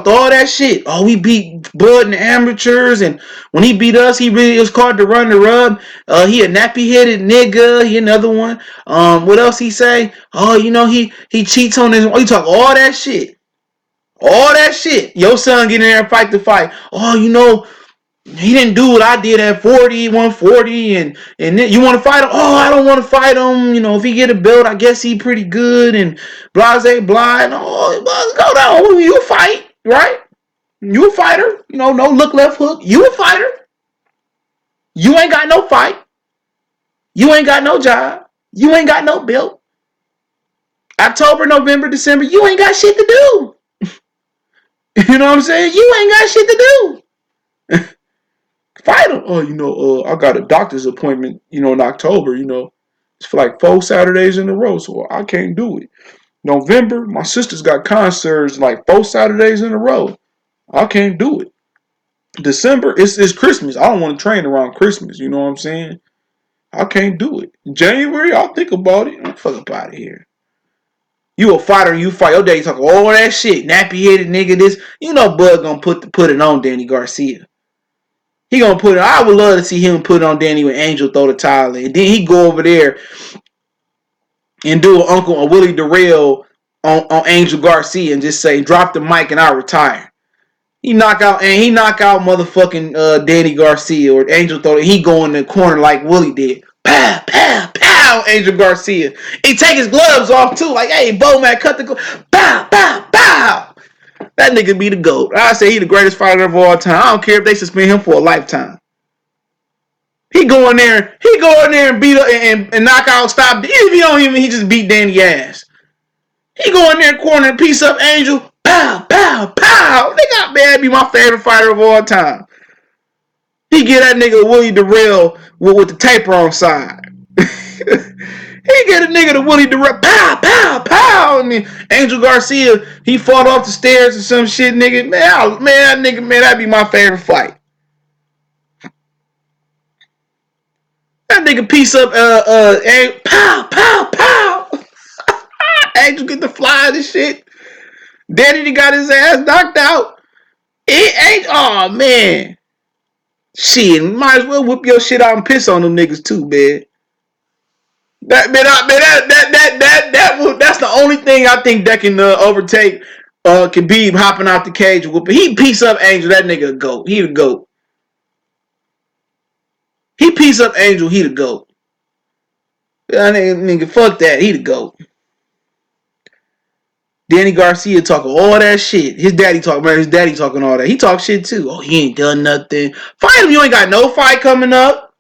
Speaker 1: all that shit. Oh, we beat Bud and the amateurs, and when he beat us, he really was called to run the rub. He a nappy headed nigga. He another one. What else he say? Oh, he cheats on his. Oh, he talk all that shit. All that shit. Your son get in there and fight the fight. Oh, he didn't do what I did at 40, 140, and then you want to fight him? Oh, I don't want to fight him. If he get a belt, I guess he pretty good, and blase blind. Oh, go down. You a fight, right? You a fighter. No look left hook. You a fighter. You ain't got no fight. You ain't got no job. You ain't got no belt. October, November, December, you ain't got shit to do. You know what I'm saying? You ain't got shit to do. Fight him. Oh, I got a doctor's appointment, in October, It's for like 4 Saturdays in a row, so I can't do it. November, my sister's got concerts like 4 Saturdays in a row. I can't do it. December, it's Christmas. I don't want to train around Christmas, you know what I'm saying? I can't do it. January, I'll think about it. I'm fuck up out of here. You a fighter, you fight. Your daddy talk all that shit. Nappy headed nigga, this. Bud gonna put it on Danny Garcia. He gonna put it. I would love to see him put it on Danny when Angel throw the towel in. Then he go over there and do a Willie Darrell on Angel Garcia and just say, drop the mic and I retire. He knock out motherfucking Danny Garcia or Angel throw it. He go in the corner like Willie did. Pow, pow, pow, Angel Garcia. He take his gloves off too. Like, hey, Bo-Man, cut the gloves. Pow, pow, pow. That nigga be the GOAT. I say he the greatest fighter of all time. I don't care if they suspend him for a lifetime. He go in there and beat up and knock out, stop. If he don't even, he just beat Danny ass. He go in there corner and piece up Angel. Pow, pow, pow. They got bad. Be my favorite fighter of all time. He get that nigga Willie Darrell with the taper on side. He get a nigga to Willie Darrell. Pow, pow, pow. And then Angel Garcia, he fought off the stairs or some shit, nigga. Man, that'd be my favorite fight. That nigga piece up, pow, pow, pow. Angel get the flies and shit. Danny got his ass knocked out. It ain't, oh man. Shit, might as well whip your shit out and piss on them niggas too, man. That's the only thing I think that can overtake Khabib hopping out the cage and whooping. He piece up Angel, that nigga a GOAT. He the GOAT. He piece up Angel, he the GOAT. That nigga, fuck that, he the GOAT. Danny Garcia talking all that shit. His daddy talking all that. He talk shit too. Oh, he ain't done nothing. Fight him, you ain't got no fight coming up.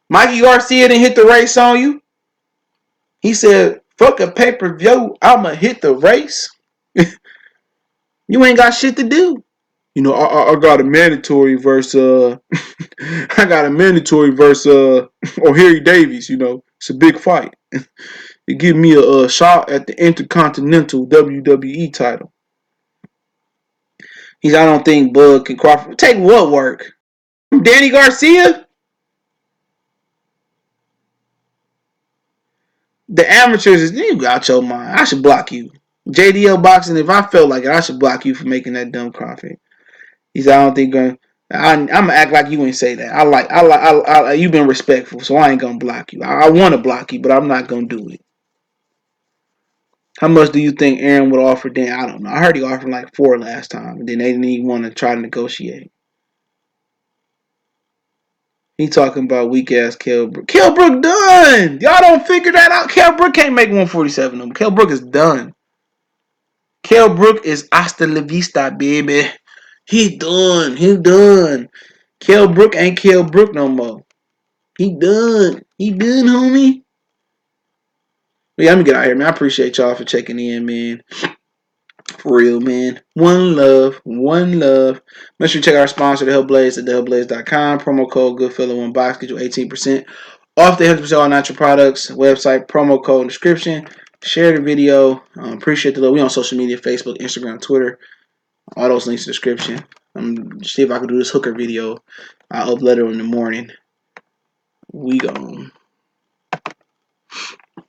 Speaker 1: Mikey Garcia didn't hit the race on you. He said, fuck a pay-per-view, I'ma hit the race. You ain't got shit to do. I got a mandatory versus O'Harry Davies, It's a big fight. It give me a shot at the Intercontinental WWE title. I don't think Bud can Crawford. Take what work? Danny Garcia? The amateurs is, you out your mind. I should block you. JDL boxing, if I felt like it, I should block you for making that dumb Crawford. He said, I don't think I'm gonna act like you ain't say that. You've been respectful, so I ain't gonna block you. I want to block you, but I'm not gonna do it. How much do you think Aaron would offer Dan? I don't know. I heard he offered like 4 last time, and then they didn't even want to try to negotiate. He talking about weak ass Kell Brook. Kell Brook done. Y'all don't figure that out. Kell Brook can't make 147 no more. Kell Brook is done. Kell Brook is hasta la vista, baby. He done. He done. Kell Brook ain't Kell Brook no more. He done. He done, homie. But yeah, let me get out here, man. I appreciate y'all for checking in, man. For real, man. One love. One love. Make sure you check out our sponsor, The Hellblaze, at thehellblaze.com. Promo code GoodFellow1Box. Get you 18% off the 100% all natural products. Website, promo code, and description. Share the video. Appreciate the love. We on social media, Facebook, Instagram, Twitter. All those links in the description. See if I can do this hooker video. I'll upload it in the morning. We gone.